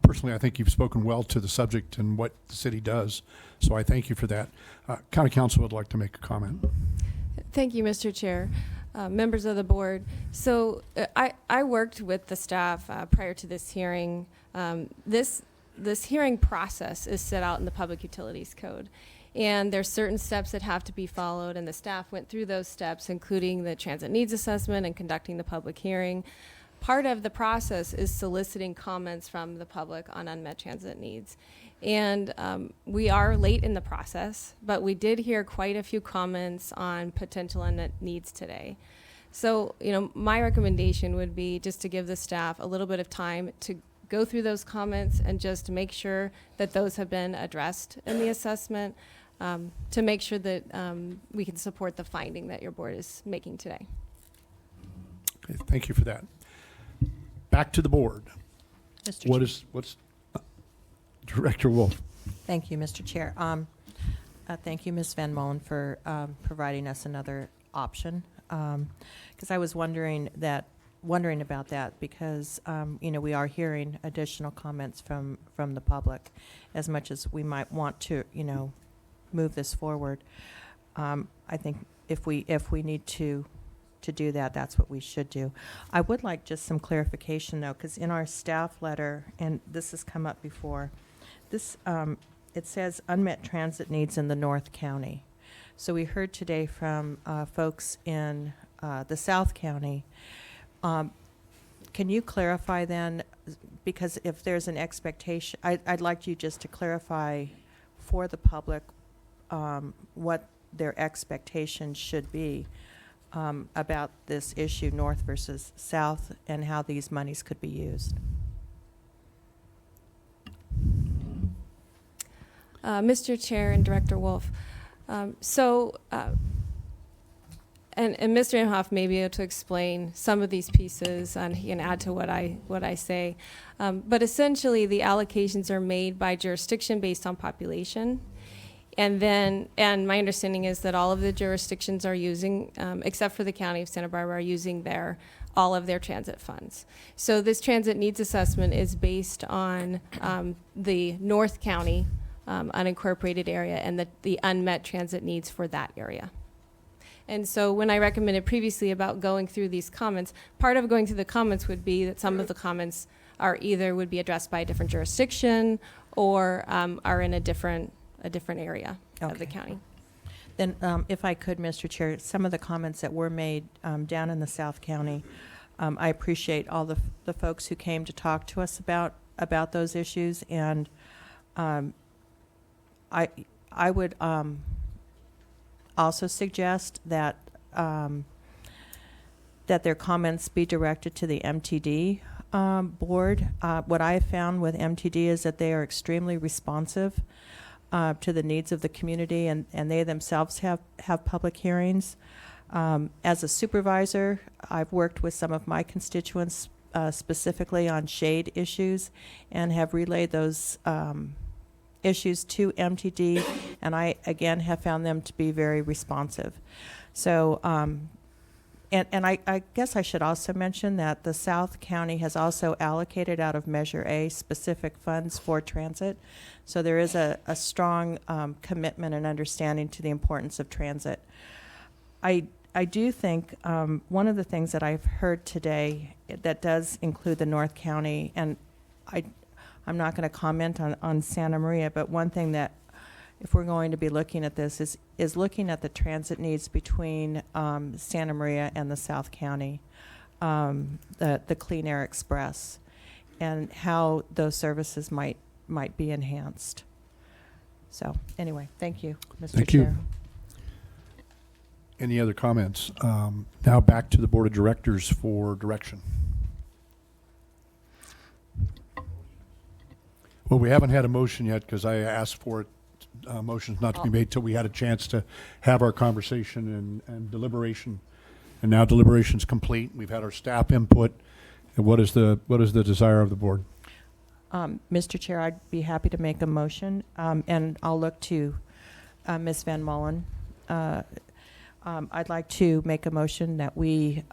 S3: Personally, I think you've spoken well to the subject and what the city does, so I thank you for that. County Council would like to make a comment.
S21: Thank you, Mr. Chair. Members of the board. So I worked with the staff prior to this hearing. This hearing process is set out in the Public Utilities Code. And there's certain steps that have to be followed, and the staff went through those steps, including the transit needs assessment and conducting the public hearing. Part of the process is soliciting comments from the public on unmet transit needs. And we are late in the process, but we did hear quite a few comments on potential unmet needs today. So, my recommendation would be just to give the staff a little bit of time to go through those comments and just make sure that those have been addressed in the assessment, to make sure that we can support the finding that your board is making today.
S3: Okay, thank you for that. Back to the board. What's Director Wolf?
S2: Thank you, Mr. Chair. Thank you, Ms. Van Molen, for providing us another option. Because I was wondering about that, because we are hearing additional comments from the public, as much as we might want to move this forward. I think if we need to do that, that's what we should do. I would like just some clarification, though, because in our staff letter, and this has come up before, this it says unmet transit needs in the North County. So we heard today from folks in the South County. Can you clarify then, because if there's an expectation, I'd like you just to clarify for the public what their expectations should be about this issue, North versus South, and how these monies could be used.
S21: Mr. Chair and Director Wolf, and Mr. Imhoff may be able to explain some of these pieces, and he can add to what I say. But essentially, the allocations are made by jurisdiction based on population. And my understanding is that all of the jurisdictions are using, except for the County of Santa Barbara, are using all of their transit funds. So this transit needs assessment is based on the North County unincorporated area and the unmet transit needs for that area. And so when I recommended previously about going through these comments, part of going through the comments would be that some of the comments would be addressed by a different jurisdiction or are in a different area of the county.
S2: Then, if I could, Mr. Chair, some of the comments that were made down in the South County, I appreciate all the folks who came to talk to us about those issues, and I would also suggest that their comments be directed to the MTD board. What I have found with MTD is that they are extremely responsive to the needs of the community, and they themselves have public hearings. As a supervisor, I've worked with some of my constituents specifically on shade issues and have relayed those issues to MTD, and I, again, have found them to be very responsive. So, and I guess I should also mention that the South County has also allocated out of Measure A specific funds for transit. So there is a strong commitment and understanding to the importance of transit. I do think one of the things that I've heard today that does include the North County, and I'm not going to comment on Santa Maria, but one thing that, if we're going to be looking at this, is looking at the transit needs between Santa Maria and the South County, the Clean Air Express, and how those services might be enhanced. So anyway, thank you, Mr.
S3: Thank
S2: Chair.
S3: you. Any other comments? Now back to the Board of Directors for direction. Well, we haven't had a motion yet because I asked for it. Motions not to be made till we had a chance to have our conversation and deliberation. And now deliberation's complete. We've had our staff input. And what is the desire of the board?
S2: Mr. Chair, I'd be happy to make a motion, and I'll look to Ms. Van Molen. I'd like to make a motion that we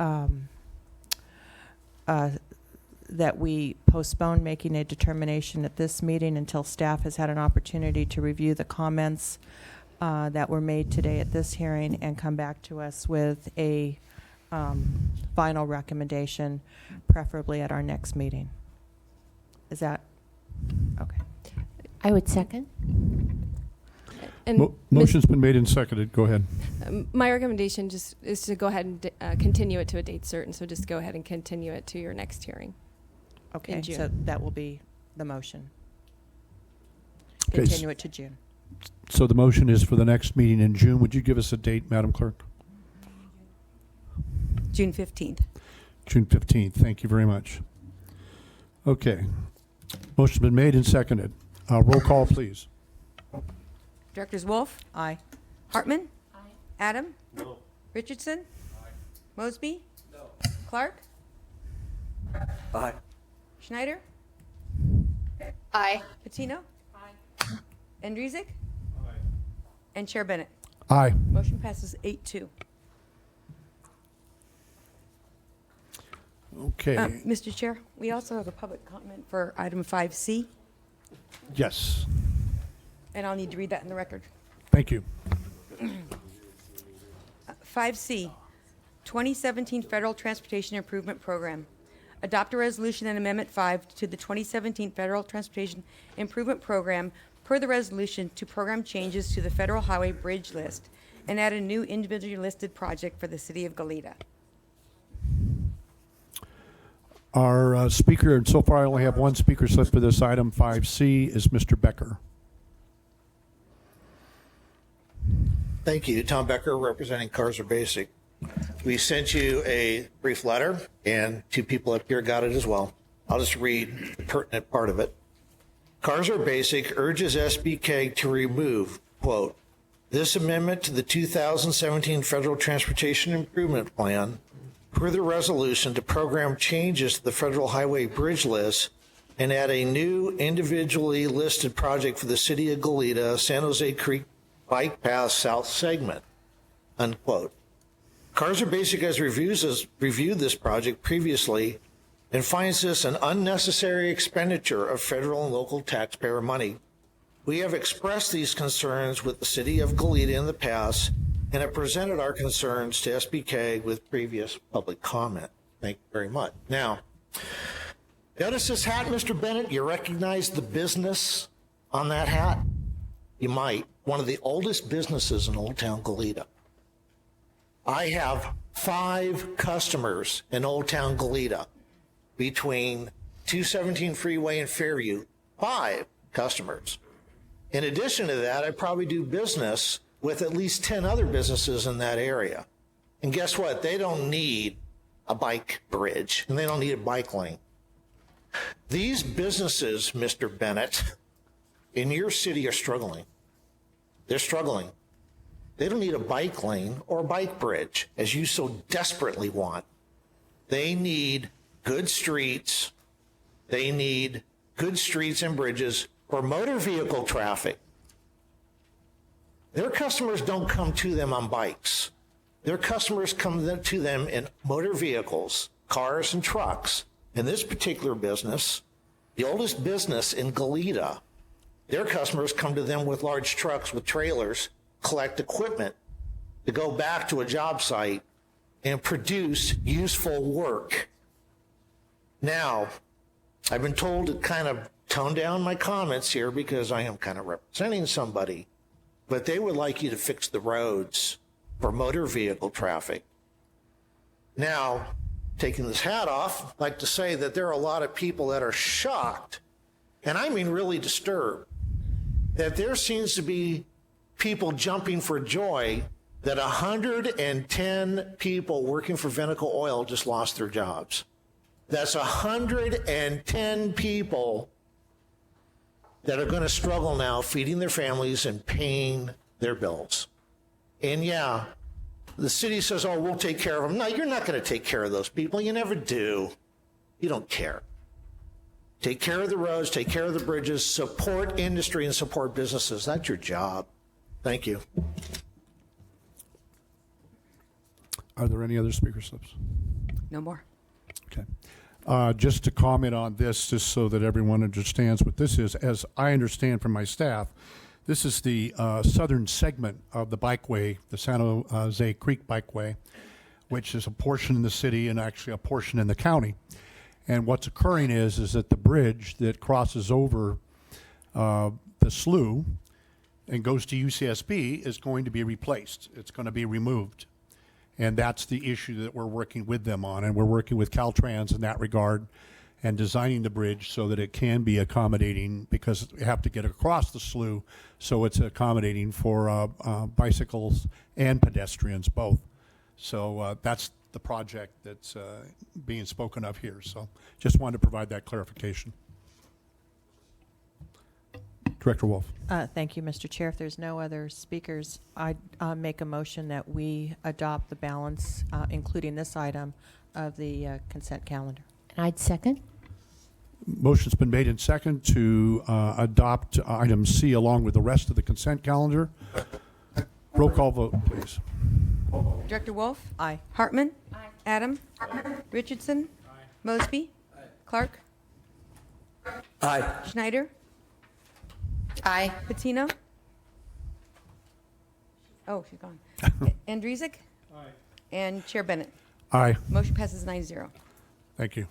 S2: postpone making a determination at this meeting until staff has had an opportunity to review the comments that were made today at this hearing and come back to us with a final recommendation, preferably at our next meeting. Is that okay?
S5: I would second.
S21: And
S3: Motion's been made and seconded. Go ahead.
S21: My recommendation just is to go ahead and continue it to a date certain. So just go ahead and continue it to your next hearing.
S2: Okay,
S21: in June.
S2: so that will be the motion.
S3: Okay,
S2: Continue it to June.
S3: So the motion is for the next meeting in June. Would you give us a date, Madam Clerk?
S1: June 15th.
S3: June 15th. Thank you very much. Okay. Motion's been made and seconded. Roll call, please.
S1: Directors Wolf?
S2: Aye.
S1: Hartman? Aye. Adam? No. Richardson? Aye. Mosby? No. Clark?
S19: Aye.
S1: Schneider?
S13: Aye.
S1: Patino? Aye. Andrezek? Aye. And Chair Bennett?
S3: Aye.
S1: Motion passes 8-2.
S3: Okay.
S1: Mr. Chair, we also have a public comment for item 5C,
S3: Yes.
S1: and I'll need to read that in the record.
S3: Thank you.
S1: 5C, 2017 Federal Transportation Improvement Program. Adopt a resolution and Amendment 5 to the 2017 Federal Transportation Improvement Program per the resolution to program changes to the Federal Highway Bridge List and add a new individually listed project for the city of Goleta.
S3: Our speaker, and so far I only have one speaker slip for this item 5C, is Mr. Becker.
S16: Thank you. Tom Becker, representing Cars Are Basic. We sent you a brief letter, and two people up here got it as well. I'll just read the pertinent part of it. Cars Are Basic urges SBCAG to remove, quote, this amendment to the 2017 Federal Transportation Improvement Plan per the resolution to program changes to the Federal Highway Bridge List and add a new individually listed project for the city of Goleta, San Jose Creek Bike Path South segment, unquote. Cars Are Basic has reviewed this project previously and finds this an unnecessary expenditure of federal and local taxpayer money. We have expressed these concerns with the city of Goleta in the past and have presented our concerns to SBCAG with previous public comment. Thank you very much. Now, notice this hat, Mr. Bennett? You recognize the business on that hat? You might. One of the oldest businesses in Old Town Goleta. I have 5 customers in Old Town Goleta between 217 Freeway and Fairview. 5 customers. In addition to that, I probably do business with at least 10 other businesses in that area. And guess what? They don't need a bike bridge, and they don't need a bike lane. These businesses, Mr. Bennett, in your city are struggling. They're struggling. They don't need a bike lane or a bike bridge, as you so desperately want. They need good streets. They need good streets and bridges for motor vehicle traffic. Their customers don't come to them on bikes. Their customers come to them in motor vehicles, cars and trucks. In this particular business, the oldest business in Goleta, their customers come to them with large trucks with trailers, collect equipment to go back to a job site and produce useful work. Now, I've been told to kind of tone down my comments here because I am kind of representing somebody, but they would like you to fix the roads for motor vehicle traffic. Now, taking this hat off, I'd like to say that there are a lot of people that are shocked, and I mean really disturbed, that there seems to be people jumping for joy that 110 people working for Venaco Oil just lost their jobs. That's 110 people that are going to struggle now feeding their families and paying their bills. And yeah, the city says, oh, we'll take care of them. No, you're not going to take care of those people. You never do. You don't care. Take care of the roads, take care of the bridges, support industry and support businesses. That's your job. Thank you.
S3: Are there any other speaker slips?
S1: No more.
S3: Okay. Just to comment on this, just so that everyone understands what this is, as I understand from my staff, this is the southern segment of the bikeway, the San Jose Creek Bikeway, which is a portion in the city and actually a portion in the county. And what's occurring is that the bridge that crosses over the slough and goes to UCSB is going to be replaced. It's going to be removed. And that's the issue that we're working with them on. And we're working with Caltrans in that regard and designing the bridge so that it can be accommodating, because we have to get across the slough so it's accommodating for bicycles and pedestrians both. So that's the project that's being spoken of here. So just wanted to provide that clarification. Director Wolf.
S2: Thank you, Mr. Chair. If there's no other speakers, I'd make a motion that we adopt the balance, including this item, of the consent calendar.
S5: I'd second.
S3: Motion's been made in second to adopt item C along with the rest of the consent calendar. Roll call vote, please.
S1: Director Wolf?
S2: Aye.
S1: Hartman? Aye. Adam? Richardson? Mosby? Clark?
S19: Aye.
S1: Schneider? Aye. Patino? Oh, she's gone. Andrezek? Aye. And Chair Bennett?
S3: Aye.
S1: Motion passes 9-0.
S3: Thank you.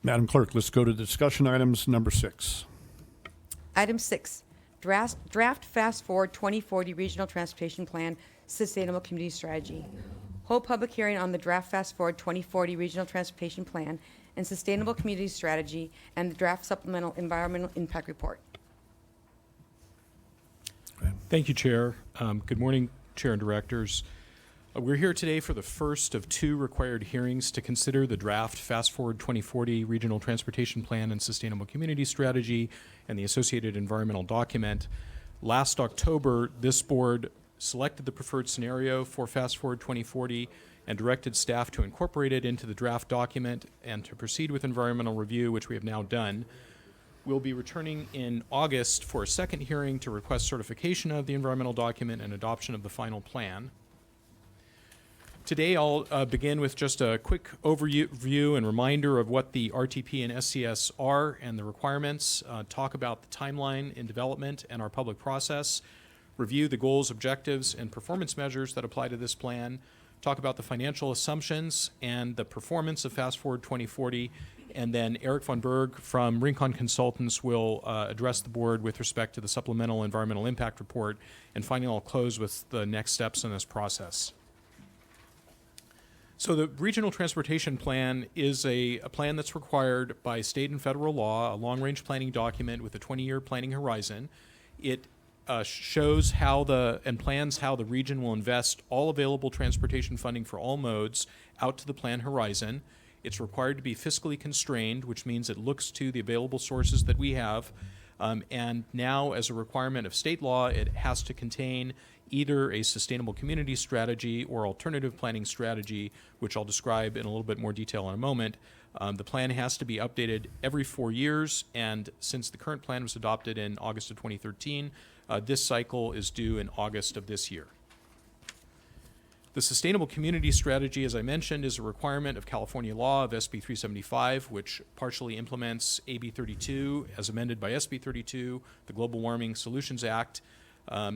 S3: Madam Clerk, let's go to discussion items number 6.
S1: Item 6, draft Fast Forward 2040 Regional Transportation Plan Sustainable Community Strategy. Hold public hearing on the draft Fast Forward 2040 Regional Transportation Plan and Sustainable Community Strategy and the draft Supplemental Environmental Impact Report.
S18: Thank you, Chair. Good morning, Chair and Directors. We're here today for the first of 2 required hearings to consider the draft Fast Forward 2040 Regional Transportation Plan and Sustainable Community Strategy and the associated environmental document. Last October, this board selected the preferred scenario for Fast Forward 2040 and directed staff to incorporate it into the draft document and to proceed with environmental review, which we have now done. We'll be returning in August for a second hearing to request certification of the environmental document and adoption of the final plan. Today, I'll begin with just a quick overview and reminder of what the RTP and SCS are and the requirements, talk about the timeline in development and our public process, review the goals, objectives, and performance measures that apply to this plan, talk about the financial assumptions and the performance of Fast Forward 2040, and then Eric von Berg from Rincon Consultants will address the board with respect to the Supplemental Environmental Impact Report, and finally I'll close with the next steps in this process. So the Regional Transportation Plan is a plan that's required by state and federal law, a long-range planning document with a 20-year planning horizon. It shows and plans how the region will invest all available transportation funding for all modes out to the plan horizon. It's required to be fiscally constrained, which means it looks to the available sources that we have. And now, as a requirement of state law, it has to contain either a sustainable community strategy or alternative planning strategy, which I'll describe in a little bit more detail in a moment. The plan has to be updated every 4 years, and since the current plan was adopted in August of 2013, this cycle is due in August of this year. The Sustainable Community Strategy, as I mentioned, is a requirement of California law of SB 375, which partially implements AB 32 as amended by SB 32, the Global Warming Solutions Act.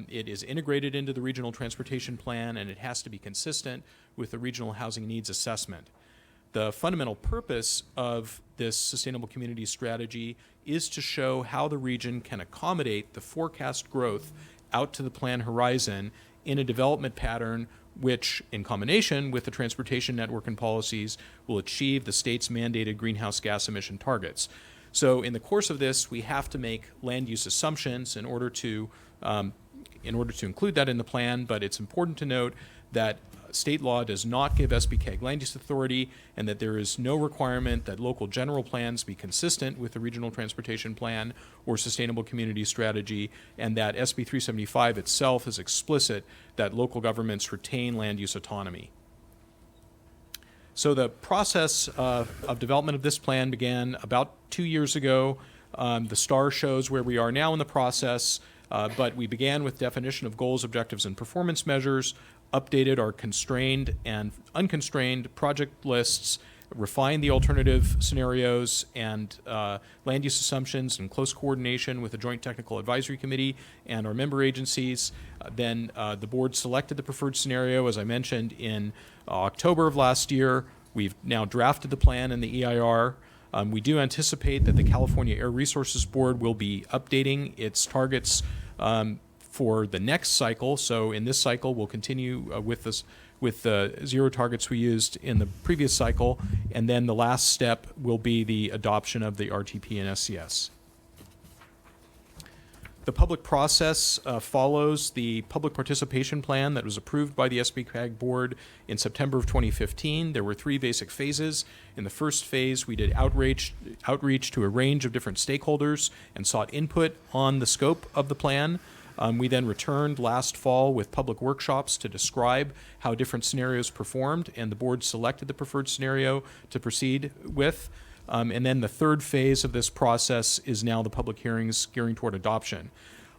S18: It is integrated into the Regional Transportation Plan, and it has to be consistent with the Regional Housing Needs Assessment. The fundamental purpose of this Sustainable Community Strategy is to show how the region can accommodate the forecast growth out to the plan horizon in a development pattern which, in combination with the transportation network and policies, will achieve the state's mandated greenhouse gas emission targets. So in the course of this, we have to make land use assumptions in order to include that in the plan, but it's important to note that state law does not give SBCAG land use authority, and that there is no requirement that local general plans be consistent with the Regional Transportation Plan or Sustainable Community Strategy, and that SB 375 itself is explicit that local governments retain land use autonomy. So the process of development of this plan began about 2 years ago. The star shows where we are now in the process, but we began with definition of goals, objectives, and performance measures, updated our constrained and unconstrained project lists, refined the alternative scenarios and land use assumptions in close coordination with the Joint Technical Advisory Committee and our member agencies. Then the board selected the preferred scenario, as I mentioned, in October of last year. We've now drafted the plan in the EIR. We do anticipate that the California Air Resources Board will be updating its targets for the next cycle. So in this cycle, we'll continue with the zero targets we used in the previous cycle, and then the last step will be the adoption of the RTP and SCS. The public process follows the public participation plan that was approved by the SBCAG board in September of 2015. There were 3 basic phases. In the first phase, we did outreach to a range of different stakeholders and sought input on the scope of the plan. We then returned last fall with public workshops to describe how different scenarios performed, and the board selected the preferred scenario to proceed with. And then the third phase of this process is now the public hearings gearing toward adoption.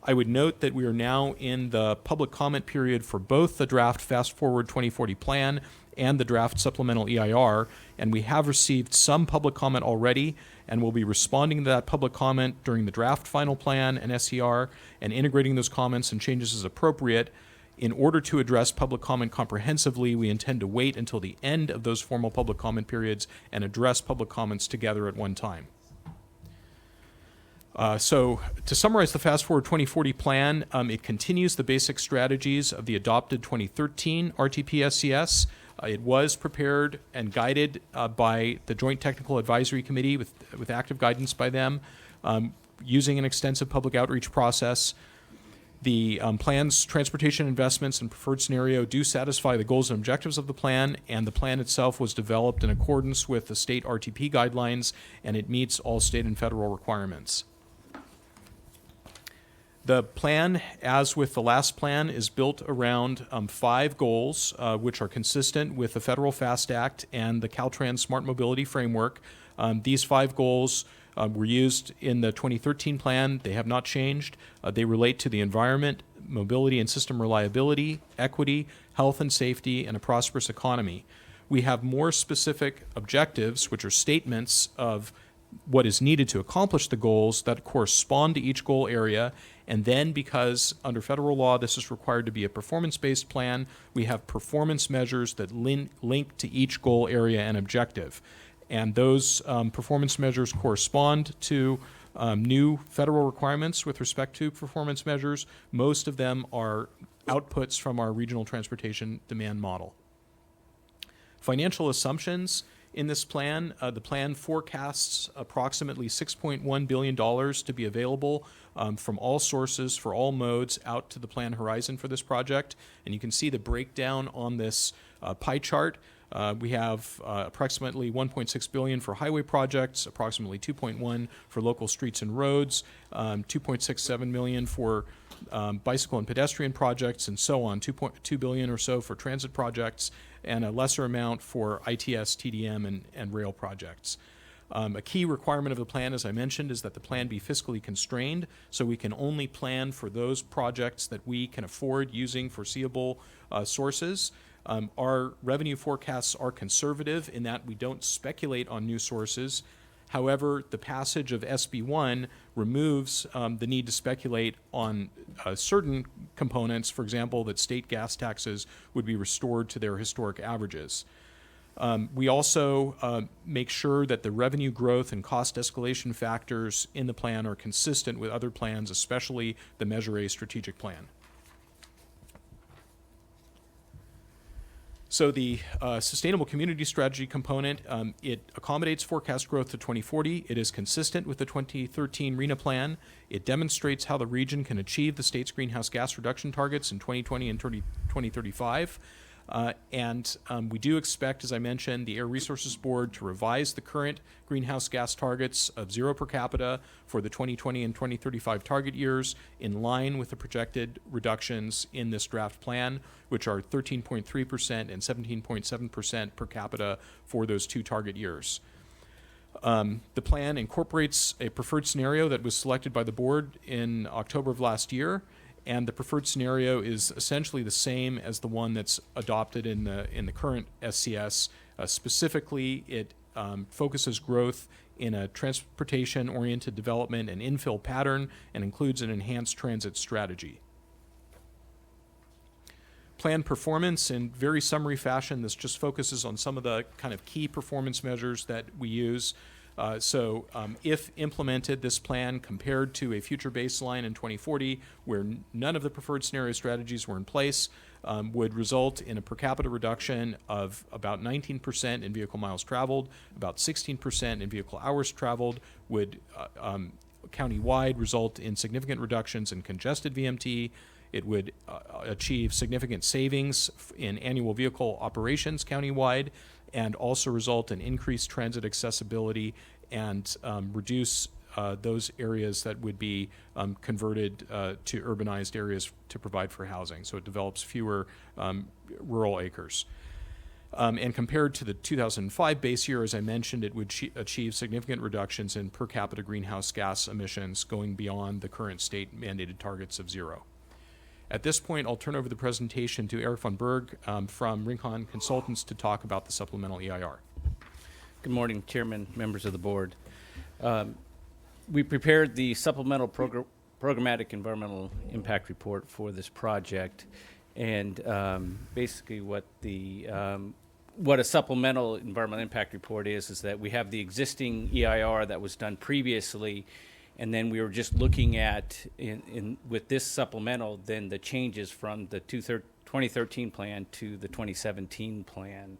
S18: I would note that we are now in the public comment period for both the draft Fast Forward 2040 plan and the draft Supplemental EIR, and we have received some public comment already, and we'll be responding to that public comment during the draft final plan and SER and integrating those comments and changes as appropriate. In order to address public comment comprehensively, we intend to wait until the end of those formal public comment periods and address public comments together at one time. So to summarize the Fast Forward 2040 plan, it continues the basic strategies of the adopted 2013 RTP-SCS. It was prepared and guided by the Joint Technical Advisory Committee with active guidance by them, using an extensive public outreach process. The plan's transportation investments and preferred scenario do satisfy the goals and objectives of the plan, and the plan itself was developed in accordance with the state RTP guidelines, and it meets all state and federal requirements. The plan, as with the last plan, is built around 5 goals, which are consistent with the Federal FAST Act and the Caltrans Smart Mobility Framework. These 5 goals were used in the 2013 plan. They have not changed. They relate to the environment, mobility and system reliability, equity, health and safety, and a prosperous economy. We have more specific objectives, which are statements of what is needed to accomplish the goals that correspond to each goal area. And then, because under federal law this is required to be a performance-based plan, we have performance measures that link to each goal area and objective. And those performance measures correspond to new federal requirements with respect to performance measures. Most of them are outputs from our regional transportation demand model. Financial assumptions in this plan, the plan forecasts approximately $6.1 billion to be available from all sources for all modes out to the plan horizon for this project. And you can see the breakdown on this pie chart. We have approximately $1.6 billion for highway projects, approximately $2.1 for local streets and roads, $2.67 million for bicycle and pedestrian projects, and so on, $2.2 billion or so for transit projects, and a lesser amount for ITS, TDM, and rail projects. A key requirement of the plan, as I mentioned, is that the plan be fiscally constrained, so we can only plan for those projects that we can afford using foreseeable sources. Our revenue forecasts are conservative in that we don't speculate on new sources. However, the passage of SB1 removes the need to speculate on certain components, for example, that state gas taxes would be restored to their historic averages. We also make sure that the revenue growth and cost escalation factors in the plan are consistent with other plans, especially the Measure A strategic plan. So the Sustainable Community Strategy component, it accommodates forecast growth to 2040. It is consistent with the 2013 RENA plan. It demonstrates how the region can achieve the state's greenhouse gas reduction targets in 2020 and 2035. And we do expect, as I mentioned, the Air Resources Board to revise the current greenhouse gas targets of 0 per capita for the 2020 and 2035 target years, in line with the projected reductions in this draft plan, which are 13.3% and 17.7% per capita for those 2 target years. The plan incorporates a preferred scenario that was selected by the board in October of last year, and the preferred scenario is essentially the same as the one that's adopted in the current SCS. Specifically, it focuses growth in a transportation-oriented development and infill pattern and includes an enhanced transit strategy. Plan performance, in very summary fashion, this just focuses on some of the kind of key performance measures that we use. If implemented, this plan compared to a future baseline in 2040, where none of the preferred scenario strategies were in place, would result in a per capita reduction of about 19% in vehicle miles traveled, about 16% in vehicle hours traveled, would county-wide result in significant reductions in congested VMT. It would achieve significant savings in annual vehicle operations countywide, and also result in increased transit accessibility and reduce those areas that would be converted to urbanized areas to provide for housing. So it develops fewer rural acres. And compared to the 2005 base year, as I mentioned, it would achieve significant reductions in per capita greenhouse gas emissions, going beyond the current state mandated targets of 0. At this point, I'll turn over the presentation to Eric von Berg from Rincon Consultants to talk about the supplemental EIR.
S7: Good morning, Chairman, members of the board. We prepared the supplemental programmatic environmental impact report for this project, and basically what a supplemental environmental impact report is that we have the existing EIR that was done previously, and then we were just looking at with this supplemental then the changes from the 2013 plan to the 2017 plan.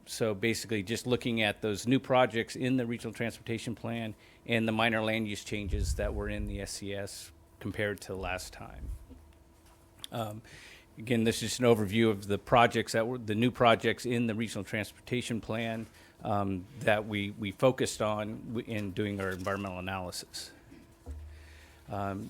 S7: So basically just looking at those new projects in the regional transportation plan and the minor land use changes that were in the SCS compared to last time. Again, this is an overview of the projects that were the new projects in the regional transportation plan that we focused on in doing our environmental analysis.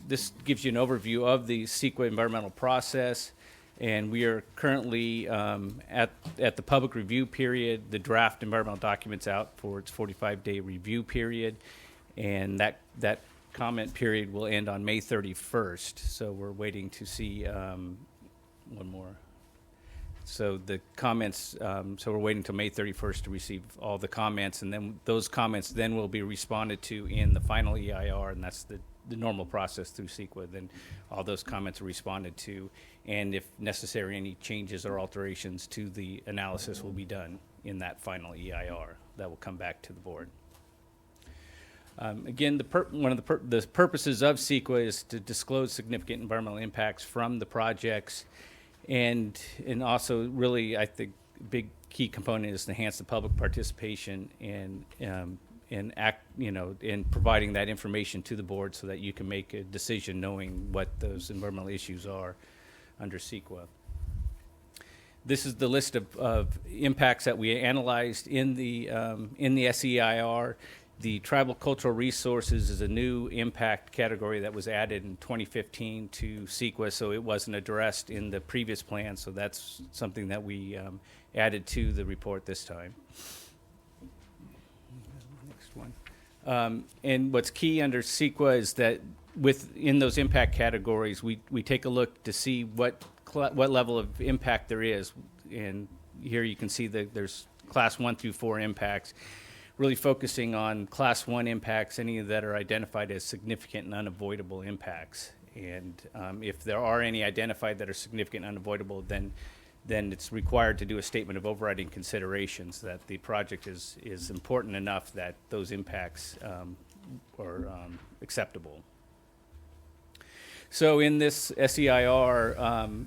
S7: This gives you an overview of the CEQA environmental process, and we are currently at the public review period. The draft environmental document's out for its 45-day review period, and that comment period will end on May 31st. So we're waiting to see one more. So the comments, so we're waiting till May 31st to receive all the comments, and then those comments then will be responded to in the final EIR, and that's the normal process through CEQA. Then all those comments are responded to, and if necessary, any changes or alterations to the analysis will be done in that final EIR that will come back to the board. Again, one of the purposes of CEQA is to disclose significant environmental impacts from the projects, and also really, I think, a big key component is to enhance the public participation and in providing that information to the board so that you can make a decision knowing what those environmental issues are under CEQA. This is the list of impacts that we analyzed in the SEIR. The tribal cultural resources is a new impact category that was added in 2015 to CEQA, so it wasn't addressed in the previous plan, so that's something that we added to the report this time. Next one. And what's key under CEQA is that within those impact categories, we take a look to see what level of impact there is. And here you can see that there's class 1 through 4 impacts, really focusing on class 1 impacts, any that are identified as significant and unavoidable impacts. And if there are any identified that are significant and unavoidable, then it's required to do a statement of overriding considerations that the project is important enough that those impacts are acceptable. So in this SEIR,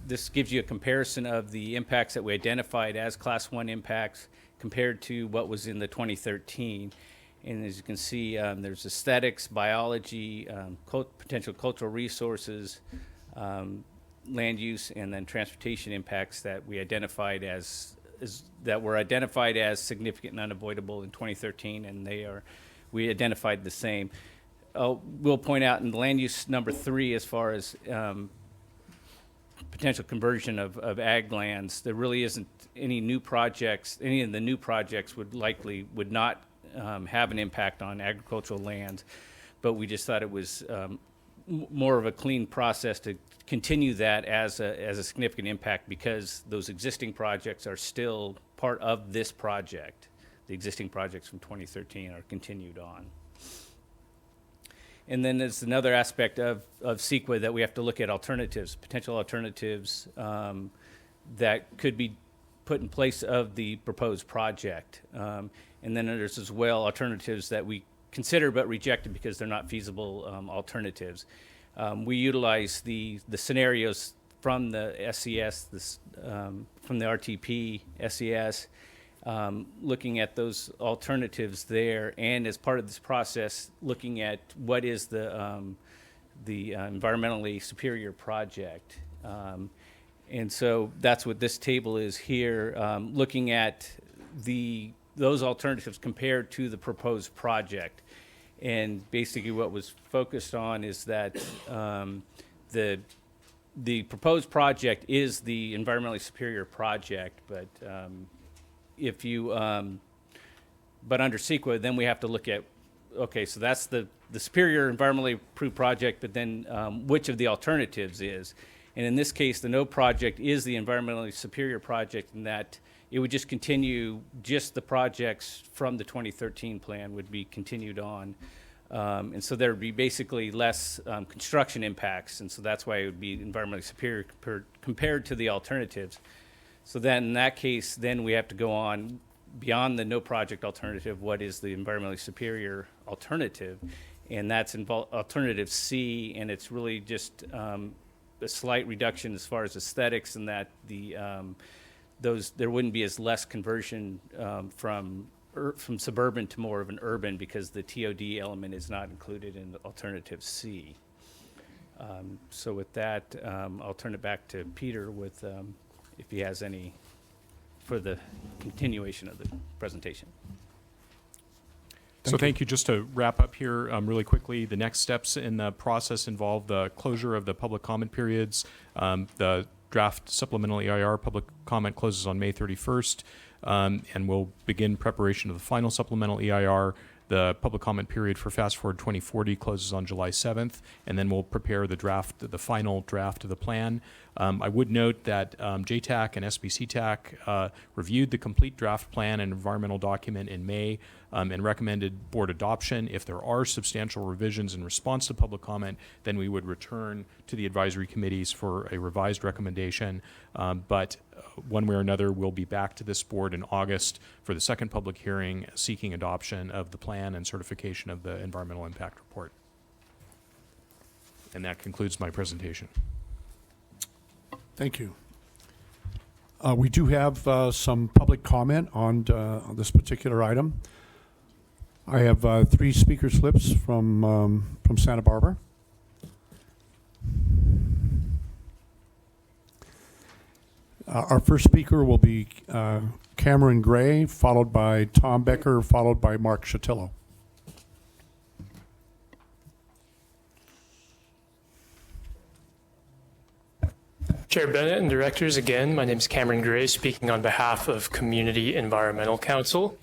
S7: this gives you a comparison of the impacts that we identified as class 1 impacts compared to what was in the 2013. And as you can see, there's aesthetics, biology, potential cultural resources, land use, and then transportation impacts that we identified that were identified as significant and unavoidable in 2013, and we identified the same. We'll point out in land use number 3, as far as potential conversion of ag lands, there really isn't any new projects. Any of the new projects would not have an impact on agricultural land, but we just thought it was more of a clean process to continue that as a significant impact, because those existing projects are still part of this project. The existing projects from 2013 are continued on. And then there's another aspect of CEQA that we have to look at alternatives, potential alternatives that could be put in place of the proposed project. And then there's as well alternatives that we consider but rejected because they're not feasible alternatives. We utilize the scenarios from the SES, from the RTP, SES, looking at those alternatives there, and as part of this process, looking at what is the environmentally superior project. And so that's what this table is here, looking at those alternatives compared to the proposed project. And basically what was focused on is that the proposed project is the environmentally superior project, but if you, but under CEQA, then we have to look at, okay, so that's the superior environmentally approved project, but then which of the alternatives is. And in this case, the no project is the environmentally superior project in that it would just continue, just the projects from the 2013 plan would be continued on. And so there would be basically less construction impacts, and so that's why it would be environmentally superior compared to the alternatives. So then in that case, then we have to go on beyond the no project alternative, what is the environmentally superior alternative? And that's alternative C, and it's really just a slight reduction as far as aesthetics, and that there wouldn't be as less conversion from suburban to more of an urban because the TOD element is not included in alternative C. So with that, I'll turn it back to Peter with if he has any for the continuation of the presentation.
S18: So thank you. Just to wrap up here really quickly, the next steps in the process involve the closure of the public comment periods. The draft supplemental EIR public comment closes on May 31st, and we'll begin preparation of the final supplemental EIR. The public comment period for Fast Forward 2040 closes on July 7th, and then we'll prepare the final draft of the plan. I would note that JTAC and SBCTAC reviewed the complete draft plan and environmental document in May and recommended board adoption. If there are substantial revisions in response to public comment, then we would return to the advisory committees for a revised recommendation. But one way or another, we'll be back to this board in August for the second public hearing seeking adoption of the plan and certification of the environmental impact report. And that concludes my presentation.
S3: Thank you. We do have some public comment on this particular item. I have 3 speaker slips from Santa Barbara. Our first speaker will be Cameron Gray, followed by Tom Becker, followed by Mark Shatillo.
S17: Chair Bennett and directors, again, my name is Cameron Gray, speaking on behalf of Community Environmental Council.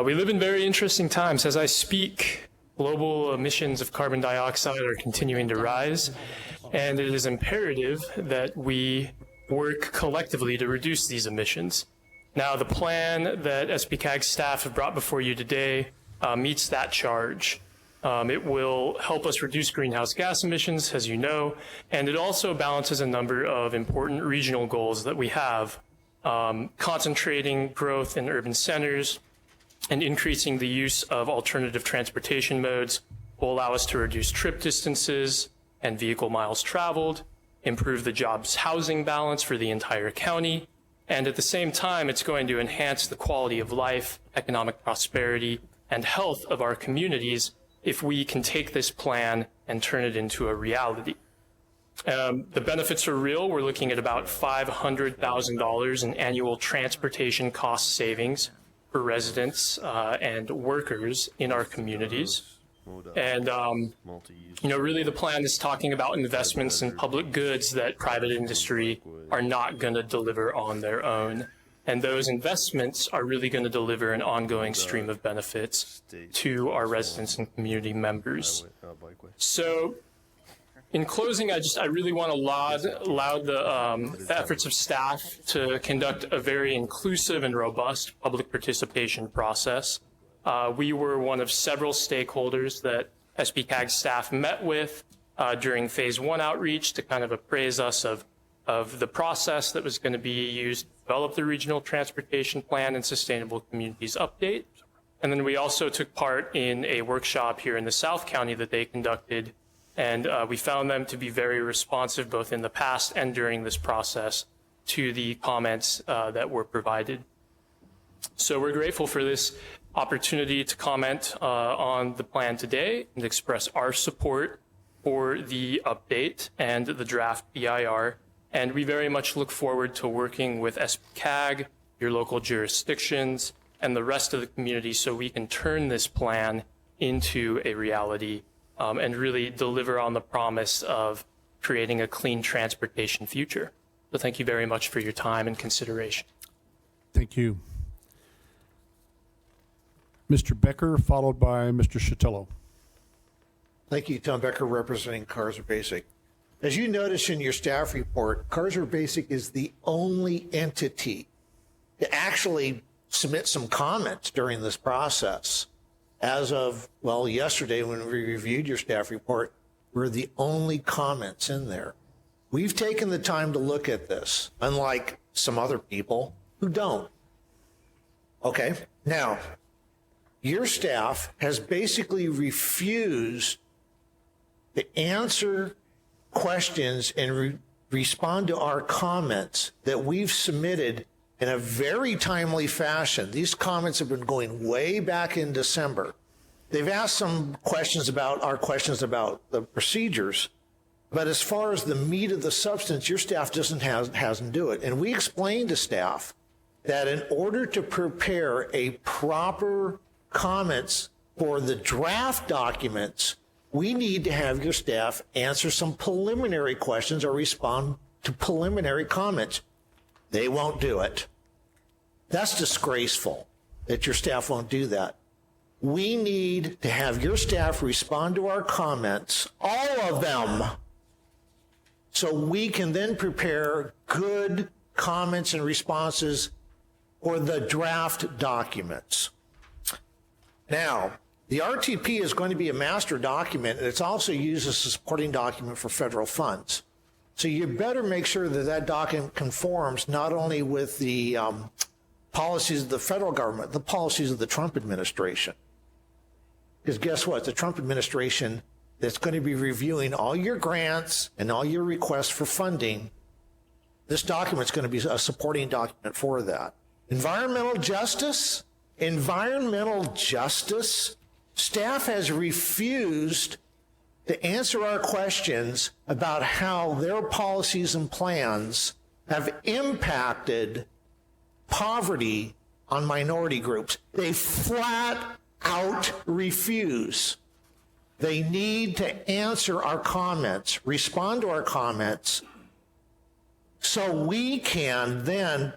S17: We live in very interesting times. As I speak, global emissions of carbon dioxide are continuing to rise, and it is imperative that we work collectively to reduce these emissions. Now, the plan that SBCAG staff have brought before you today meets that charge. It will help us reduce greenhouse gas emissions, as you know, and it also balances a number of important regional goals that we have, concentrating growth in urban centers and increasing the use of alternative transportation modes will allow us to reduce trip distances and vehicle miles traveled, improve the jobs housing balance for the entire county, and at the same time, it's going to enhance the quality of life, economic prosperity, and health of our communities if we can take this plan and turn it into a reality. The benefits are real. We're looking at about $500,000 in annual transportation cost savings for residents and workers in our communities. And, really the plan is talking about investments in public goods that private industry are not going to deliver on their own. And those investments are really going to deliver an ongoing stream of benefits to our residents and community members. So in closing, I really want to laud the efforts of staff to conduct a very inclusive and robust public participation process. We were one of several stakeholders that SBCAG staff met with during phase 1 outreach to kind of appraise us of of the process that was going to be used to develop the regional transportation plan and sustainable communities update. And then we also took part in a workshop here in the South County that they conducted, and we found them to be very responsive both in the past and during this process to the comments that were provided. So we're grateful for this opportunity to comment on the plan today and express our support for the update and the draft BIR. And we very much look forward to working with SBCAG, your local jurisdictions, and the rest of the community so we can turn this plan into a reality and really deliver on the promise of creating a clean transportation future. So thank you very much for your time and consideration.
S3: Thank you. Mr. Becker, followed by Mr. Chatillo.
S16: Thank you, Tom Becker, representing Cars Are Basic. As you notice in your staff report, Cars Are Basic is the only entity to actually submit some comments during this process. As of, well, yesterday when we reviewed your staff report, we're the only comments in there. We've taken the time to look at this, unlike some other people who don't. Okay, now, your staff has basically refused to answer questions and respond to our comments that we've submitted in a very timely fashion. These comments have been going way back in December. They've asked some questions about our questions about the procedures, but as far as the meat of the substance, your staff hasn't do it. And we explained to staff that in order to prepare a proper comments for the draft documents, we need to have your staff answer some preliminary questions or respond to preliminary comments. They won't do it. That's disgraceful that your staff won't do that. We need to have your staff respond to our comments, all of them, so we can then prepare good comments and responses for the draft documents. Now, the RTP is going to be a master document, and it's also used as a supporting document for federal funds. So you better make sure that that document conforms not only with the policies of the federal government, the policies of the Trump administration. Because guess what? The Trump administration that's going to be reviewing all your grants and all your requests for funding, this document's going to be a supporting document for that. Environmental justice, staff has refused to answer our questions about how their policies and plans have impacted poverty on minority groups. They flat out refuse. They need to answer our comments, respond to our comments, so we can then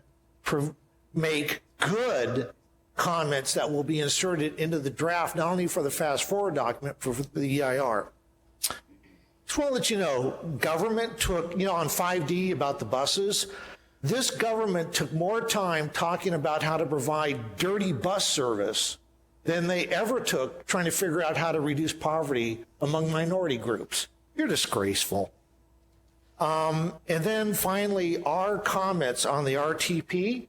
S16: make good comments that will be inserted into the draft, not only for the fast forward document, but for the EIR. Just want to let you know, government took, on 5D about the buses, this government took more time talking about how to provide dirty bus service than they ever took trying to figure out how to reduce poverty among minority groups. You're disgraceful. And then finally, our comments on the RTP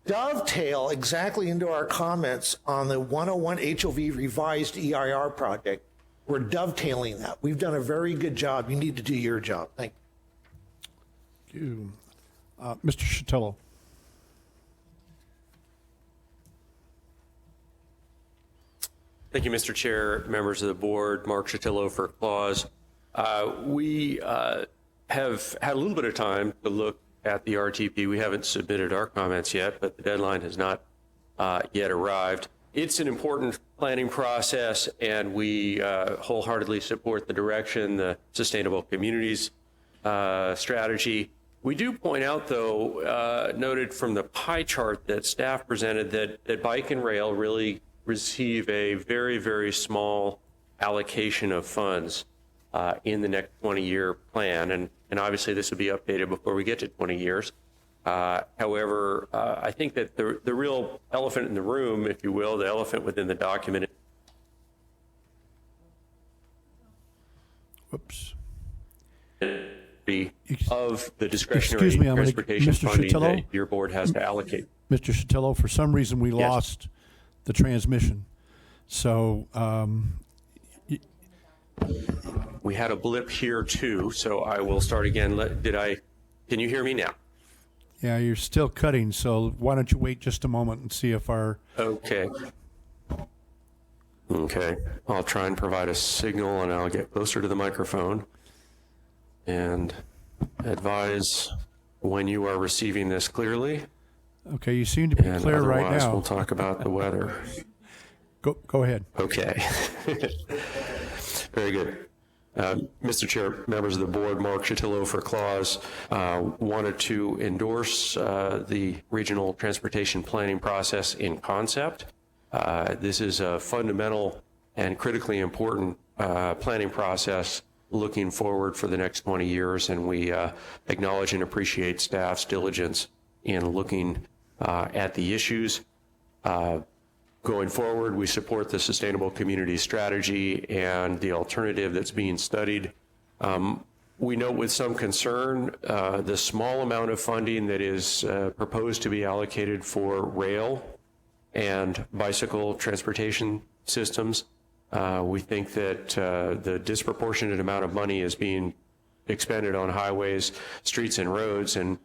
S16: dovetail exactly into our comments on the 101 HOV revised EIR project. We're dovetailing that. We've done a very good job. You need to do your job. Thank
S3: you. Mr. Chatillo.
S8: Thank you, Mr. Chair, members of the board, Mark Chatillo for Clause. We have had a little bit of time to look at the RTP. We haven't submitted our comments yet, but the deadline has not yet arrived. It's an important planning process, and we wholeheartedly support the direction, the sustainable communities strategy. We do point out, though, noted from the pie chart that staff presented that bike and rail really receive a very, very small allocation of funds in the next 20-year plan. And obviously this will be updated before we get to 20 years. However, I think that the real elephant in the room, if you will, the elephant within the document.
S3: Whoops.
S8: majority of the discretionary
S3: Excuse me, I'm gonna-
S8: transportation
S3: Mr.
S8: funding
S3: Chatillo?
S8: that your board has to allocate.
S3: Mr. Chatillo, for some reason, we
S8: Yes.
S3: lost the transmission. So,
S8: We had a blip here too, so I will start again. Can you hear me now?
S3: yeah, you're still cutting, so why don't you wait just a moment and see if our,
S8: Okay. Okay, I'll try and provide a signal and I'll get closer to the microphone and advise when you are receiving this clearly.
S3: okay, you seem to be
S8: And
S3: clear right
S8: otherwise,
S3: now.
S8: we'll talk about the weather.
S3: Go ahead.
S8: Okay. Very good. Mr. Chair, members of the board, Mark Chatillo for Claus, wanted to endorse the regional transportation planning process in concept. This is a fundamental and critically important planning process looking forward for the next 20 years, and we acknowledge and appreciate staff's diligence in looking at the issues. Going forward, we support the sustainable community strategy and the alternative that's being studied. We note with some concern the small amount of funding that is proposed to be allocated for rail and bicycle transportation systems. We think that the disproportionate amount of money is being expended on highways, streets, and roads, and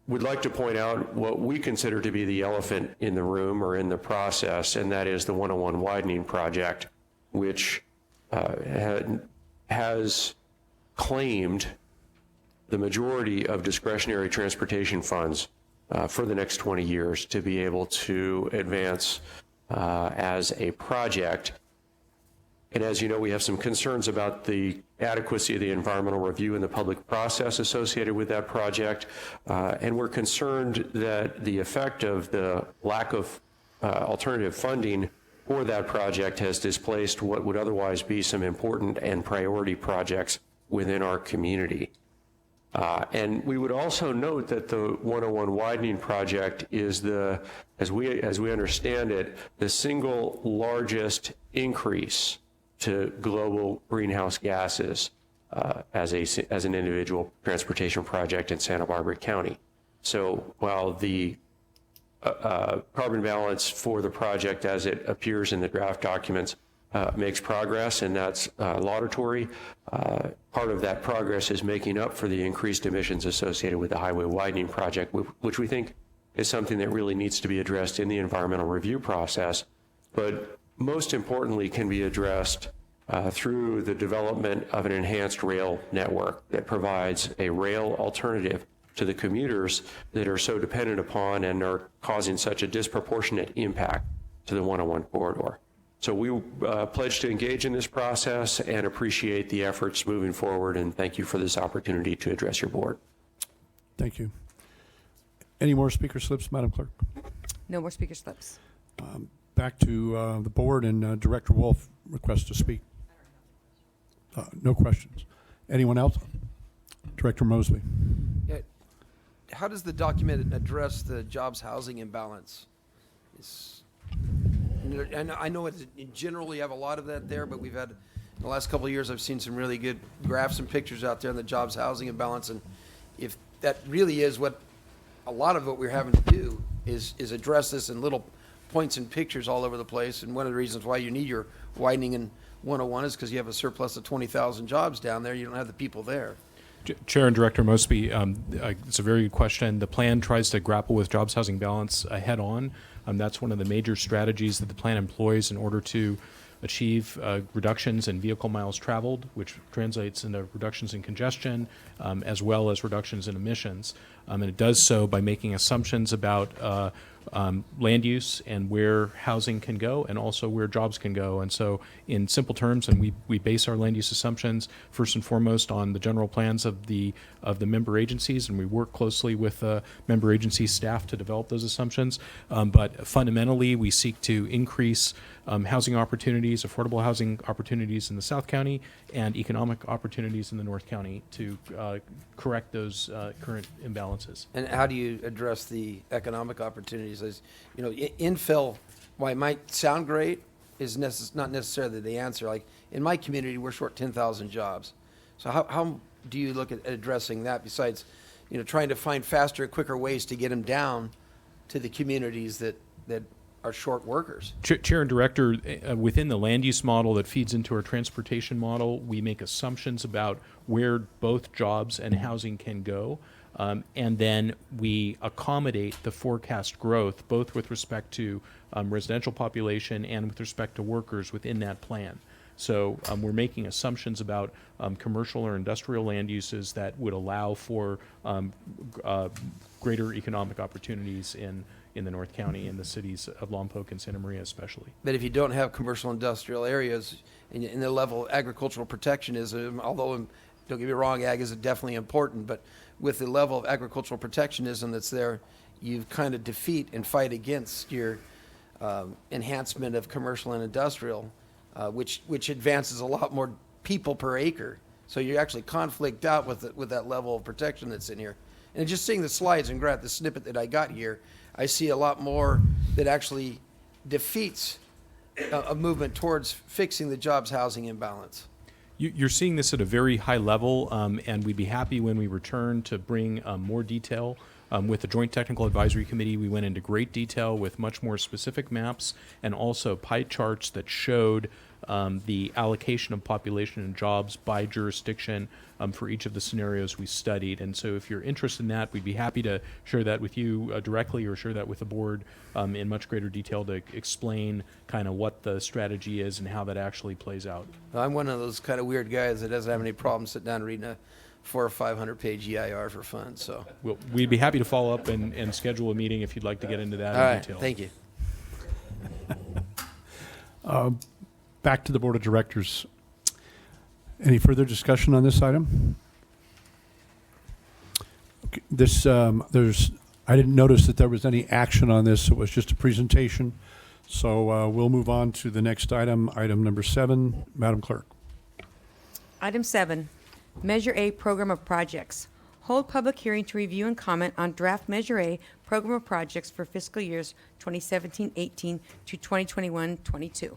S8: we'd like to point out what we consider to be the elephant in the room or in the process, and that is the 101 widening project, which has claimed the majority of discretionary transportation funds for the next 20 years to be able to advance as a project. And as you know, we have some concerns about the adequacy of the environmental review and the public process associated with that project. And we're concerned that the effect of the lack of alternative funding for that project has displaced what would otherwise be some important and priority projects within our community. And we would also note that the 101 widening project is as we understand it, the single largest increase to global greenhouse gases as an individual transportation project in Santa Barbara County. So while the carbon balance for the project as it appears in the draft documents makes progress, and that's laudatory, part of that progress is making up for the increased emissions associated with the highway widening project, which we think is something that really needs to be addressed in the environmental review process, but most importantly can be addressed through the development of an enhanced rail network that provides a rail alternative to the commuters that are so dependent upon and are causing such a disproportionate impact to the 101 corridor. So we pledge to engage in this process and appreciate the efforts moving forward, and thank you for this opportunity to address your board.
S3: Thank you. Any more speaker slips, Madam Clerk?
S1: No more speaker slips.
S3: Back to the board, and Director Wolf requests to speak. No questions. Anyone else? Director Mosley.
S19: Yeah. How does the document address the jobs housing imbalance? And I know it's in general you have a lot of that there, but we've had, in the last couple of years, I've seen some really good graphs and pictures out there on the jobs housing imbalance. And if that really is what a lot of what we're having to do is address this in little points and pictures all over the place. And one of the reasons why you need your widening in 101 is because you have a surplus of 20,000 jobs down there. You don't have the people there.
S18: Chair and Director Mosby, it's a very good question. The plan tries to grapple with jobs housing balance head on. That's one of the major strategies that the plan employs in order to achieve reductions in vehicle miles traveled, which translates into reductions in congestion, as well as reductions in emissions. And it does so by making assumptions about land use and where housing can go and also where jobs can go. And so in simple terms, and we base our land use assumptions first and foremost on the general plans of the member agencies, and we work closely with member agency staff to develop those assumptions. But fundamentally, we seek to increase housing opportunities, affordable housing opportunities in the South County and economic opportunities in the North County to correct those current imbalances.
S19: And how do you address the economic opportunities? As you know, infill, while it might sound great, is not necessarily the answer. Like in my community, we're short 10,000 jobs. So do you look at addressing that besides, trying to find faster, quicker ways to get them down to the communities that are short workers?
S18: Chair and Director, within the land use model that feeds into our transportation model, we make assumptions about where both jobs and housing can go. And then we accommodate the forecast growth, both with respect to residential population and with respect to workers within that plan. So we're making assumptions about commercial or industrial land uses that would allow for greater economic opportunities in the North County, in the cities of Lompoc and Santa Maria especially.
S19: But if you don't have commercial industrial areas in the level of agricultural protectionism, although, don't get me wrong, ag is definitely important, but with the level of agricultural protectionism that's there, you kind of defeat and fight against your enhancement of commercial and industrial, which advances a lot more people per acre. So you actually conflict out with that level of protection that's in here. And just seeing the slides and the snippet that I got here, I see a lot more that actually defeats a movement towards fixing the jobs housing imbalance.
S18: You're seeing this at a very high level, and we'd be happy when we return to bring more detail. With the Joint Technical Advisory Committee, we went into great detail with much more specific maps and also pie charts that showed the allocation of population and jobs by jurisdiction for each of the scenarios we studied. And so if you're interested in that, we'd be happy to share that with you directly or share that with the board in much greater detail to explain kind of what the strategy is and how that actually plays out.
S19: I'm one of those kind of weird guys that doesn't have any problem sitting down and reading a 400 or 500 page EIR for fun. So
S18: we'd be happy to follow up and schedule a meeting if you'd like to get into that
S19: in
S18: detail.
S19: Thank you.
S3: Back to the Board of Directors. Any further discussion on this item? Okay, I didn't notice that there was any action on this. It was just a presentation. So we'll move on to the next item, item number 7. Madam Clerk.
S1: Item 7, Measure A Program of Projects. Hold public hearing to review and comment on draft Measure A Program of Projects for fiscal years 2017-18 to 2021-22.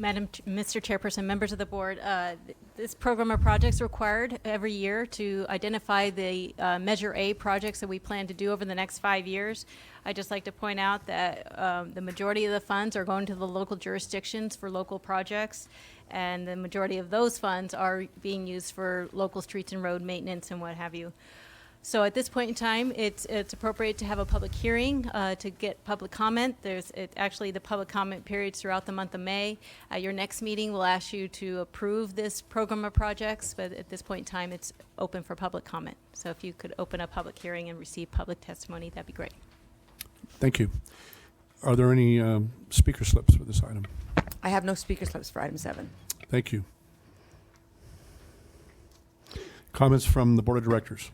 S6: Mr. Chairperson, members of the board, this program of projects required every year to identify the Measure A projects that we plan to do over the next 5 years. I'd just like to point out that the majority of the funds are going to the local jurisdictions for local projects, and the majority of those funds are being used for local streets and road maintenance and what have you. So at this point in time, it's appropriate to have a public hearing to get public comment. Actually the public comment periods throughout the month of May. At your next meeting, we'll ask you to approve this program of projects, but at this point in time, it's open for public comment. So if you could open a public hearing and receive public testimony, that'd be great.
S3: Thank you. Are there any speaker slips for this item?
S1: I have no speaker slips for item 7.
S3: Thank you. Comments from the Board of Directors?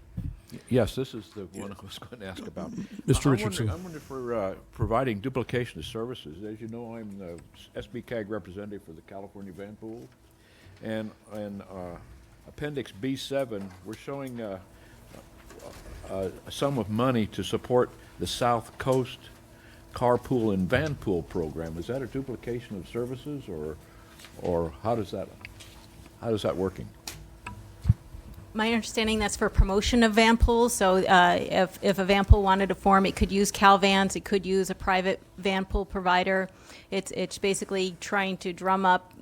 S22: Yes, this is the one I was going to ask about.
S3: Mr. Richardson.
S22: I wonder for providing duplication of services. As you know, I'm the SBCAG representative for the California Van Pool. And Appendix B7, we're showing a sum of money to support the South Coast Carpool and Van Pool program. Is that a duplication of services, or how does that working?
S6: My understanding that's for promotion of van pools. So if a van pool wanted to form, it could use Cal Vans, it could use a private van pool provider. It's basically trying to drum up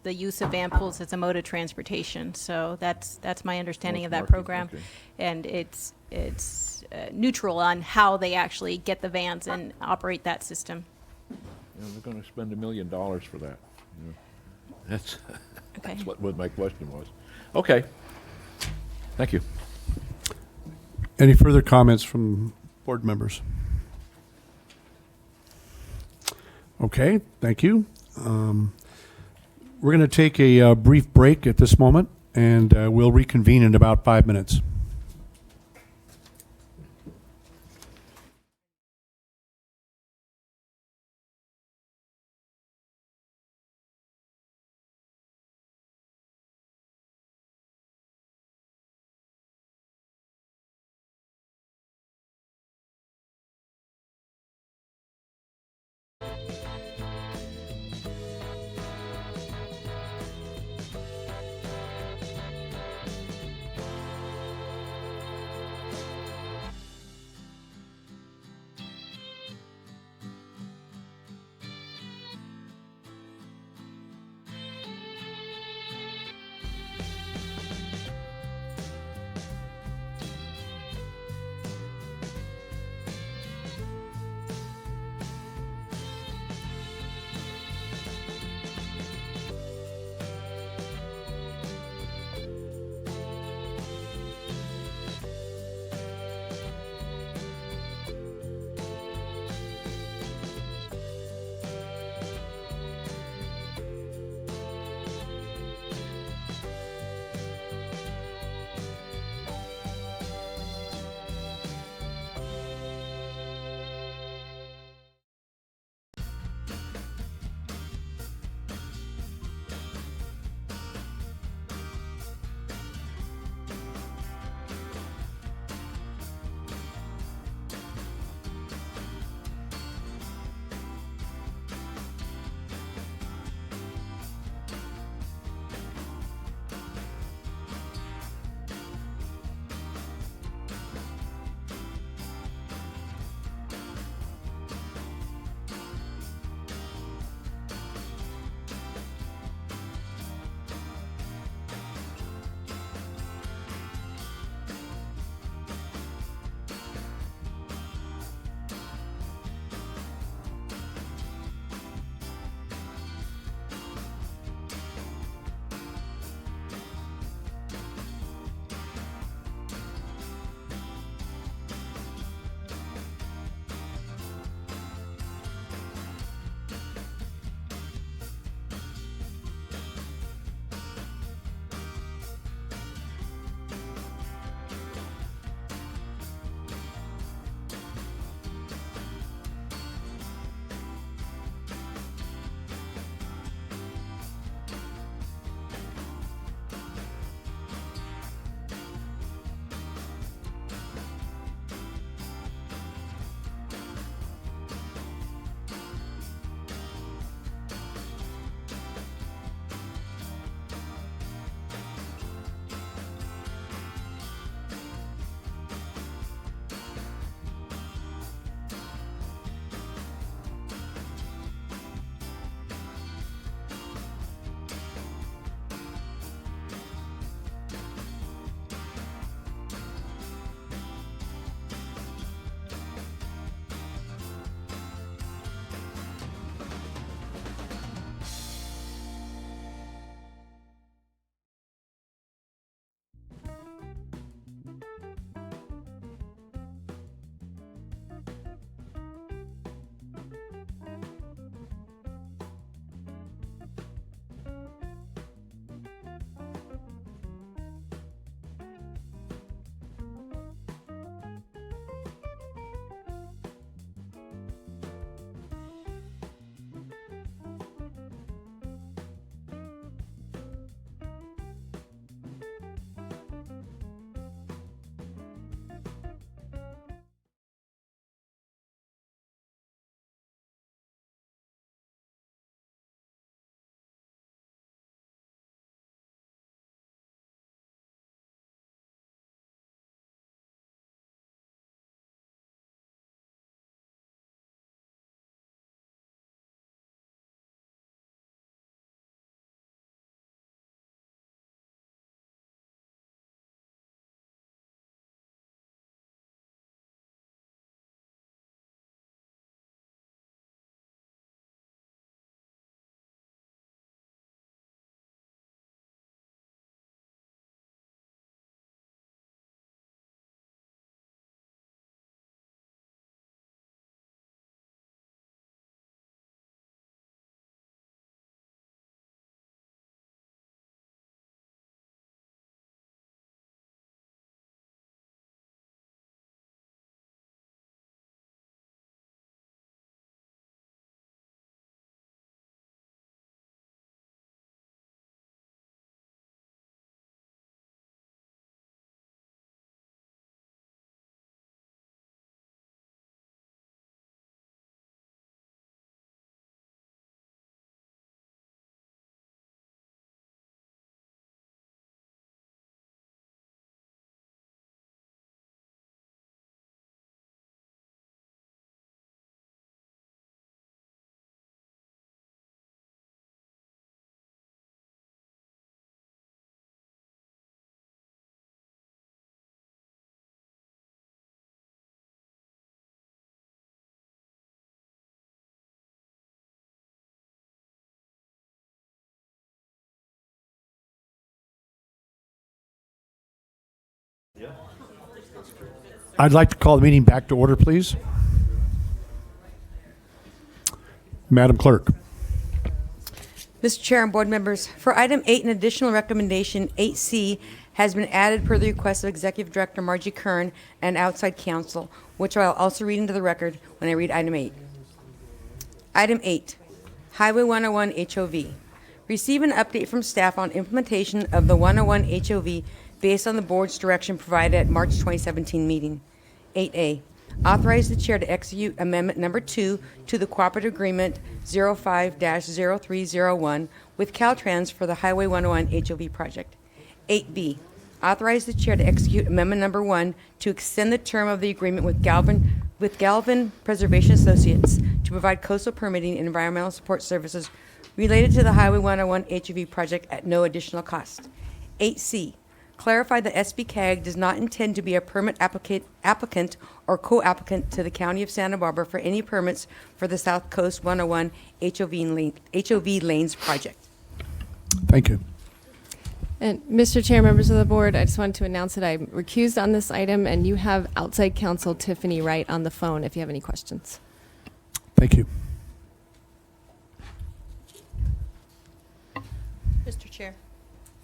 S6: the use of van pools as a mode of transportation. So that's my understanding of that program, okay. And it's neutral on how they actually get the vans and operate that system.
S22: Yeah, we're going to spend $1 million for that. Yeah. That's
S6: okay.
S22: That's what my question was. Okay. Thank you.
S3: Any further comments from board members? Okay, thank you. We're going to take a brief break at this moment, and we'll reconvene in about 5 minutes. I'd like to call the meeting back to order, please. Madam Clerk.
S1: Mr. Chair and board members, for item 8, an additional recommendation, 8C, has been added per the request of Executive Director Margie Kern and outside counsel, which I'll also read into the record when I read item 8. Item 8, Highway 101 HOV. Receive an update from staff on implementation of the 101 HOV based on the board's direction provided at March 2017 meeting. 8A, authorize the chair to execute amendment number 2 to the cooperative agreement 05-0301 with Caltrans for the Highway 101 HOV project. 8B, authorize the chair to execute amendment number 1 to extend the term of the agreement with Galvin Preservation Associates to provide coastal permitting and environmental support services related to the Highway 101 HOV project at no additional cost. 8C, clarify that SBCAG does not intend to be a permit applicant or co-applicant to the County of Santa Barbara for any permits for the South Coast 101 HOV lanes project.
S3: Thank you.
S21: And Mr. Chair, members of the board, I just wanted to announce that I'm recused on this item, and you have outside counsel Tiffany Wright on the phone if you have any questions.
S3: Thank you.
S2: Mr. Chair,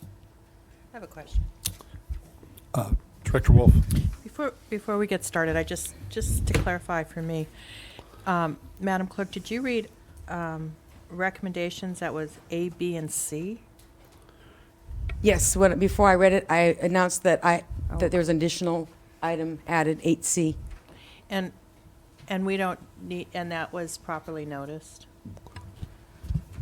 S2: I have a question.
S3: Director Wolf.
S2: Before we get started, I just to clarify for me, Madam Clerk, did you read recommendations that was A, B, and C?
S1: Yes, before I read it, I announced that that there was an additional item added, 8C.
S2: And we don't need, and that was properly noticed?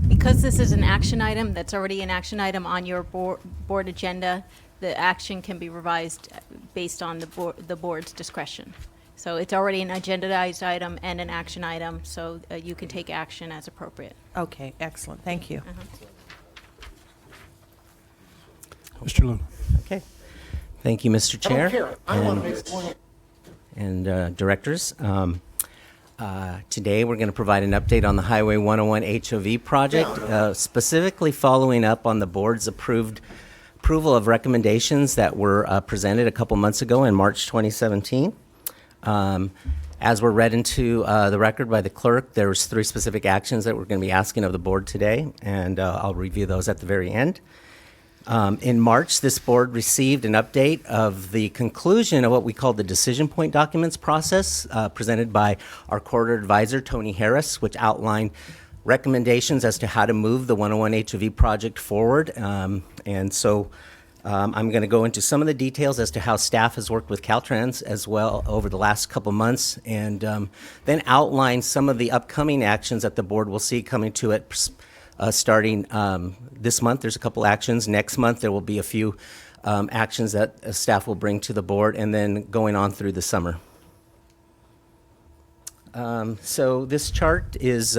S6: Because this is an action item that's already an action item on your board agenda, the action can be revised based on the board's discretion. So it's already an agendized item and an action item, so you can take action as appropriate.
S2: Okay, excellent. Thank you.
S3: Mr. Luna.
S10: Okay. Thank you, Mr. Chair.
S16: I don't care. I want to make a point.
S10: And directors. Today, we're going to provide an update on the Highway 101 HOV project, specifically following up on the board's approval of recommendations that were presented a couple months ago in March 2017. As were read into the record by the clerk, there was 3 specific actions that we're going to be asking of the board today, and I'll review those at the very end. In March, this board received an update of the conclusion of what we call the decision point documents process presented by our corridor advisor, Tony Harris, which outlined recommendations as to how to move the 101 HOV project forward. And so I'm going to go into some of the details as to how staff has worked with Caltrans as well over the last couple months, and then outline some of the upcoming actions that the board will see coming to it starting this month. There's a couple actions. Next month, there will be a few actions that staff will bring to the board, and then going on through the summer. So this chart is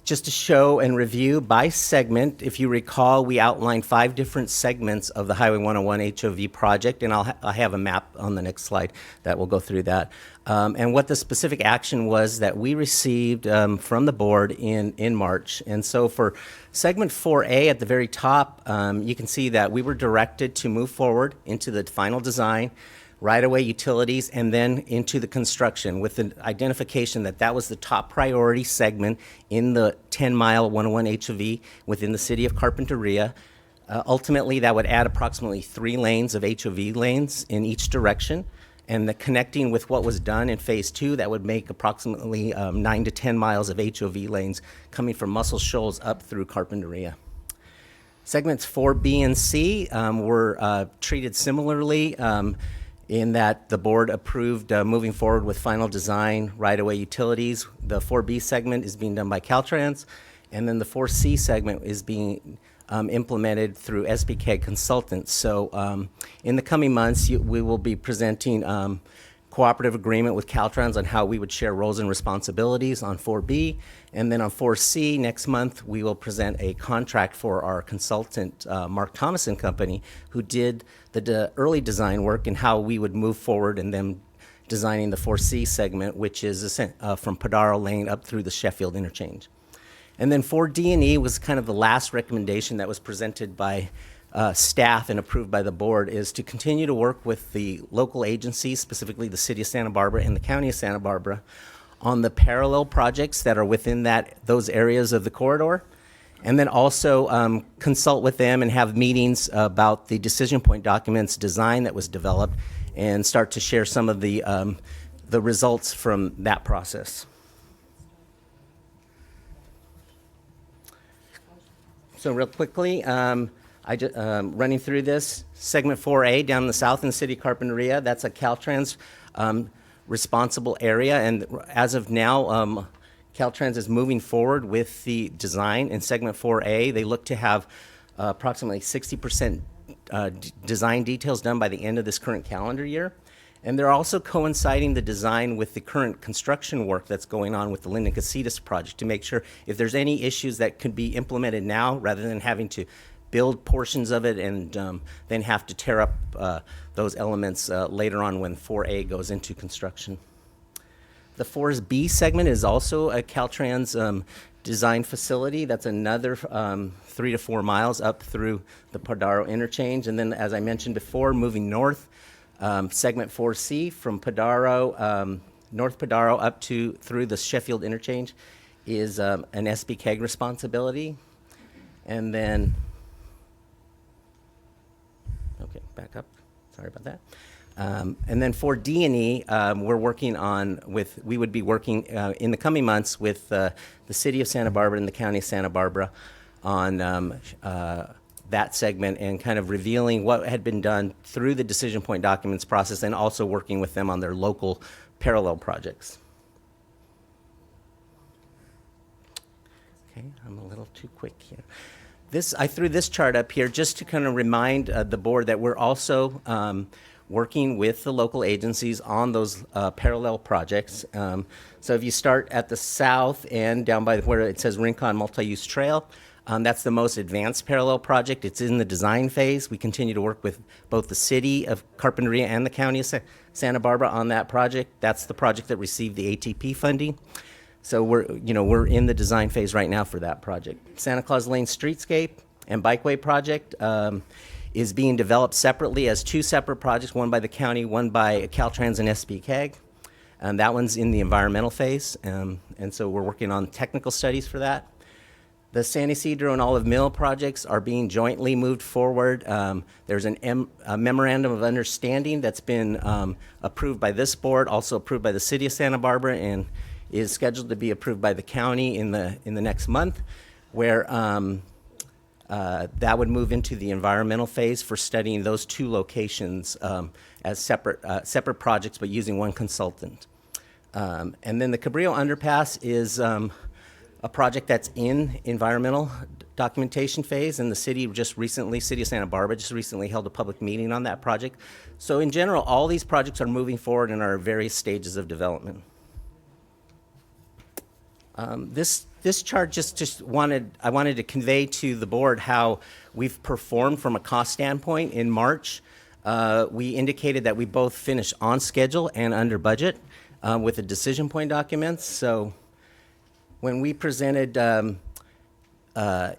S10: just to show and review by segment. If you recall, we outlined 5 different segments of the Highway 101 HOV project, and I have a map on the next slide that will go through that. And what the specific action was that we received from the board in March. And so for segment 4A at the very top, you can see that we were directed to move forward into the final design, right-of-way utilities, and then into the construction with the identification that that was the top priority segment in the 10-mile 101 HOV within the city of Carpinteria. Ultimately, that would add approximately 3 lanes of HOV lanes in each direction, and the connecting with what was done in Phase 2, that would make approximately 9 to 10 miles of HOV lanes coming from Muscle Shoals up through Carpinteria. Segments 4B and C were treated similarly in that the board approved moving forward with final design, right-of-way utilities. The 4B segment is being done by Caltrans, and then the 4C segment is being implemented through SBCAG consultants. So in the coming months, we will be presenting cooperative agreement with Caltrans on how we would share roles and responsibilities on 4B. And then on 4C next month, we will present a contract for our consultant, Mark Thomas and Company, who did the early design work and how we would move forward and then designing the 4C segment, which is from Padaro Lane up through the Sheffield interchange. And then 4D and E was kind of the last recommendation that was presented by staff and approved by the board is to continue to work with the local agencies, specifically the City of Santa Barbara and the County of Santa Barbara, on the parallel projects that are within those areas of the corridor, and then also consult with them and have meetings about the decision point documents design that was developed, and start to share some of the results from that process. So real quickly, running through this, segment 4A down in the south in the city of Carpinteria, that's a Caltrans responsible area, and as of now, Caltrans is moving forward with the design in segment 4A. They look to have approximately 60% design details done by the end of this current calendar year. And they're also coinciding the design with the current construction work that's going on with the Linden Casitas project to make sure if there's any issues that could be implemented now rather than having to build portions of it and then have to tear up those elements later on when 4A goes into construction. The 4B segment is also a Caltrans design facility. That's another 3 to 4 miles up through the Padaro interchange. And then, as I mentioned before, moving north, segment 4C from Padaro, North Padaro up through the Sheffield interchange is an SBCAG responsibility. And then, okay, back up. Sorry about that. And then for D&E, we're working on we would be working in the coming months with the City of Santa Barbara and the County of Santa Barbara on that segment and kind of revealing what had been done through the decision point documents process and also working with them on their local parallel projects. Okay, I'm a little too quick here. I threw this chart up here just to kind of remind the board that we're also working with the local agencies on those parallel projects. So if you start at the south end down by where it says Rincon Multi-Use Trail, that's the most advanced parallel project. It's in the design phase. We continue to work with both the City of Carpinteria and the County of Santa Barbara on that project. That's the project that received the ATP funding. So we're in the design phase right now for that project. Santa Claus Lane Streetscape and Bikeway project is being developed separately as two separate projects, one by the county, one by Caltrans and SBCAG. And that one's in the environmental phase, and so we're working on technical studies for that. The San Isidro and Olive Mill projects are being jointly moved forward. There's a memorandum of understanding that's been approved by this board, also approved by the City of Santa Barbara, and is scheduled to be approved by the county in the next month, where that would move into the environmental phase for studying those two locations as separate projects, but using one consultant. And then the Cabrillo Underpass is a project that's in environmental documentation phase, and the City of Santa Barbara just recently held a public meeting on that project. So in general, all these projects are moving forward and are at various stages of development. This chart I wanted to convey to the board how we've performed from a cost standpoint. In March, we indicated that we both finished on schedule and under budget with the decision point documents. So when we presented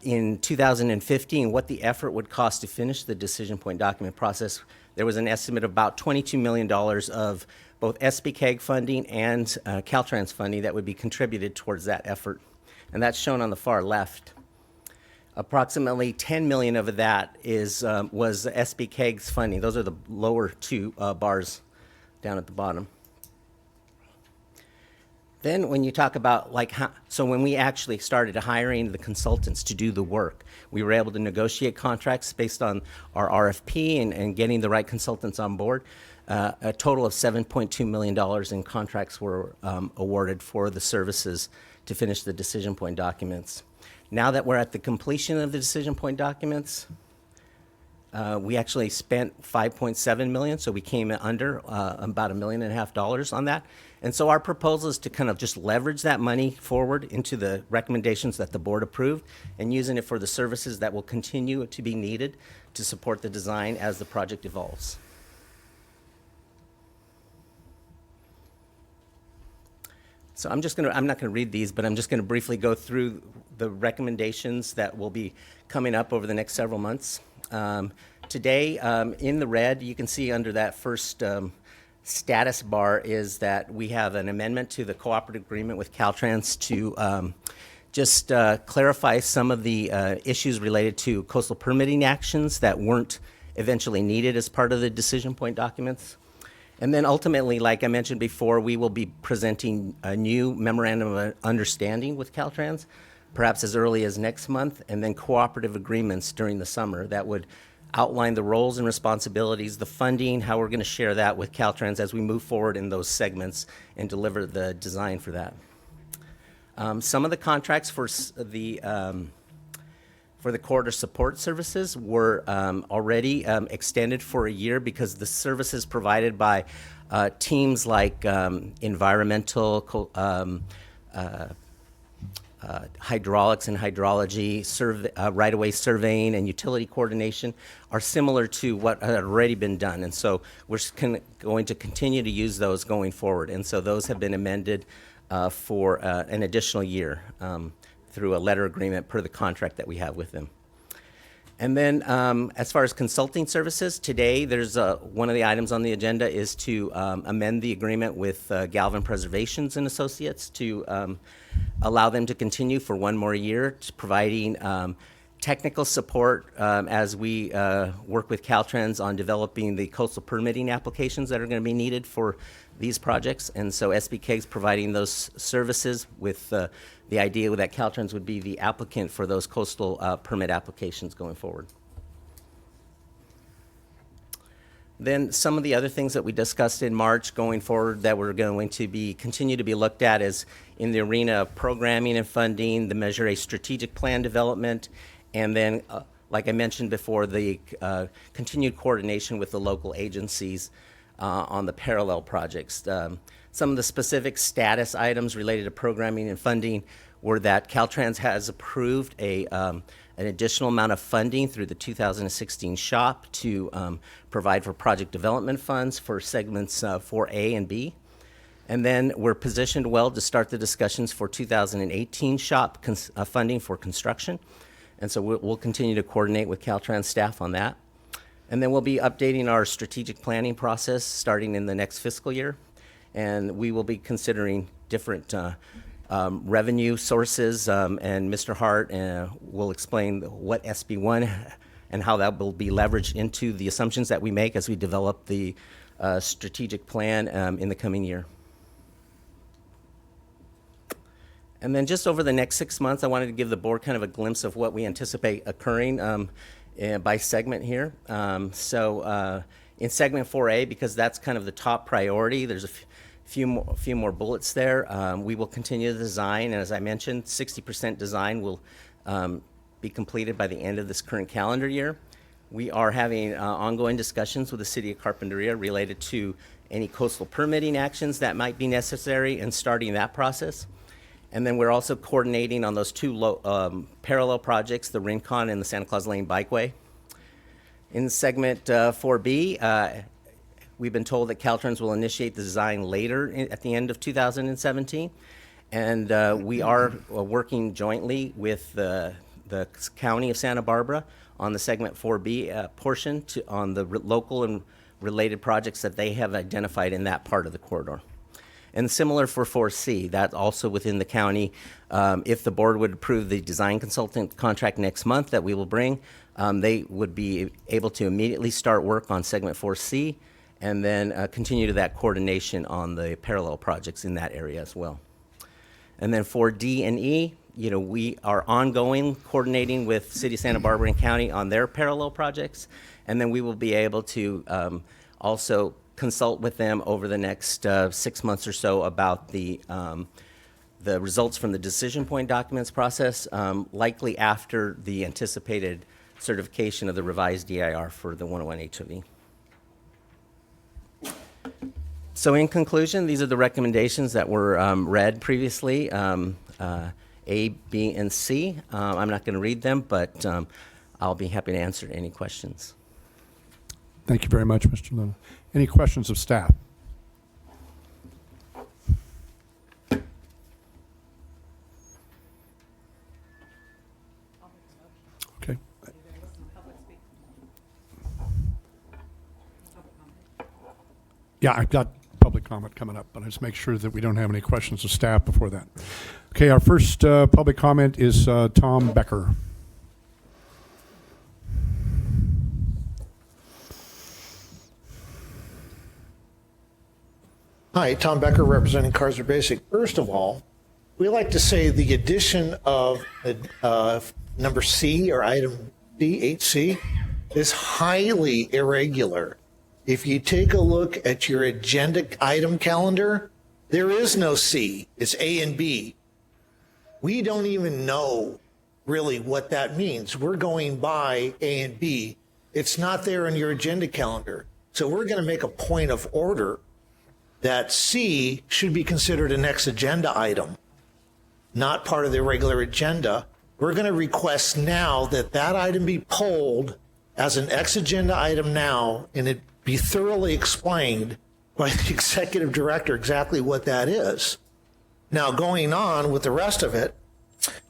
S10: in 2015 what the effort would cost to finish the decision point document process, there was an estimate of about $22 million of both SBCAG funding and Caltrans funding that would be contributed towards that effort. And that's shown on the far left. Approximately $10 million of that was SBCAG's funding. Those are the lower two bars down at the bottom. Then when you talk about so when we actually started hiring the consultants to do the work, we were able to negotiate contracts based on our RFP and getting the right consultants on board. A total of $7.2 million in contracts were awarded for the services to finish the decision point documents. Now that we're at the completion of the decision point documents, we actually spent $5.7 million, so we came under about $1.5 million on that. And so our proposal is to kind of just leverage that money forward into the recommendations that the board approved and using it for the services that will continue to be needed to support the design as the project evolves. So I'm not gonna read these, but I'm just gonna briefly go through the recommendations that will be coming up over the next several months. Today, in the red, you can see under that first status bar is that we have an amendment to the cooperative agreement with Caltrans to just clarify some of the issues related to coastal permitting actions that weren't eventually needed as part of the decision point documents. And then ultimately, like I mentioned before, we will be presenting a new memorandum of understanding with Caltrans, perhaps as early as next month, and then cooperative agreements during the summer that would outline the roles and responsibilities, the funding, how we're going to share that with Caltrans as we move forward in those segments and deliver the design for that. Some of the contracts for the corridor support services were already extended for a year because the services provided by teams like environmental, hydraulics and hydrology, right-of-way surveying and utility coordination are similar to what had already been done. And so we're going to continue to use those going forward. And so those have been amended for an additional year through a letter agreement per the contract that we have with them. And then as far as consulting services, today there's one of the items on the agenda is to amend the agreement with Galvin Preservations and Associates to allow them to continue for one more year, to providing technical support as we work with Caltrans on developing the coastal permitting applications that are going to be needed for these projects. And so SBCAG is providing those services with the idea that Caltrans would be the applicant for those coastal permit applications going forward. Then some of the other things that we discussed in March going forward that we're going to be continue to be looked at is in the arena of programming and funding, the Measure A strategic plan development, and then, like I mentioned before, the continued coordination with the local agencies on the parallel projects. Some of the specific status items related to programming and funding were that Caltrans has approved an additional amount of funding through the 2016 SHOP to provide for project development funds for segments 4A and B. And then we're positioned well to start the discussions for 2018 SHOP funding for construction. And so we'll continue to coordinate with Caltrans staff on that. And then we'll be updating our strategic planning process starting in the next fiscal year. And we will be considering different revenue sources, and Mr. Hart will explain what SB1 and how that will be leveraged into the assumptions that we make as we develop the strategic plan in the coming year. And then just over the next 6 months, I wanted to give the board kind of a glimpse of what we anticipate occurring by segment here. In segment 4A, because that's kind of the top priority, there's a few more bullets there. We will continue the design, and as I mentioned, 60% design will be completed by the end of this current calendar year. We are having ongoing discussions with the City of Carpinteria related to any coastal permitting actions that might be necessary and starting that process. And then we're also coordinating on those two parallel projects, the Rincon and the Santa Claus Lane Bikeway. In segment 4B, we've been told that Caltrans will initiate the design later at the end of 2017. And we are working jointly with the County of Santa Barbara on the segment 4B portion on the local and related projects that they have identified in that part of the corridor. And similar for 4C, that also within the county, if the board would approve the design consultant contract next month that we will bring, they would be able to immediately start work on segment 4C and then continue to that coordination on the parallel projects in that area as well. And then for D and E, we are ongoing coordinating with City of Santa Barbara and County on their parallel projects, and then we will be able to also consult with them over the next 6 months or so about the results from the decision point documents process, likely after the anticipated certification of the revised DIR for the 101 HOV. So in conclusion, these are the recommendations that were read previously, A, B, and C. I'm not going to read them, but I'll be happy to answer any questions.
S3: Thank you very much, Mr. Luna. Any questions of staff? Okay. Yeah, I've got public comment coming up, but let's make sure that we don't have any questions of staff before that. Okay, our first public comment is Tom Becker.
S16: Hi, Tom Becker, representing Cars Are Basic. First of all, we like to say the addition of number C, or item D, 8C, is highly irregular. If you take a look at your agenda item calendar, there is no C. It's A and B. We don't even know really what that means. We're going by A and B. It's not there in your agenda calendar. So we're going to make a point of order that C should be considered a next agenda item, not part of the regular agenda. We're going to request now that that item be polled as an ex agenda item now, and it be thoroughly explained by the executive director exactly what that is. Now, going on with the rest of it,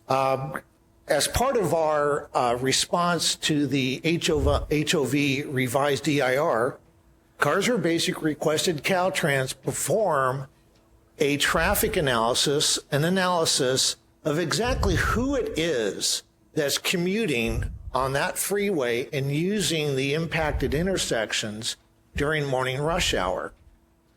S16: as part of our response to the HOV revised DIR, Cars Are Basic requested Caltrans perform a traffic analysis, an analysis of exactly who it is that's commuting on that freeway and using the impacted intersections during morning rush hour.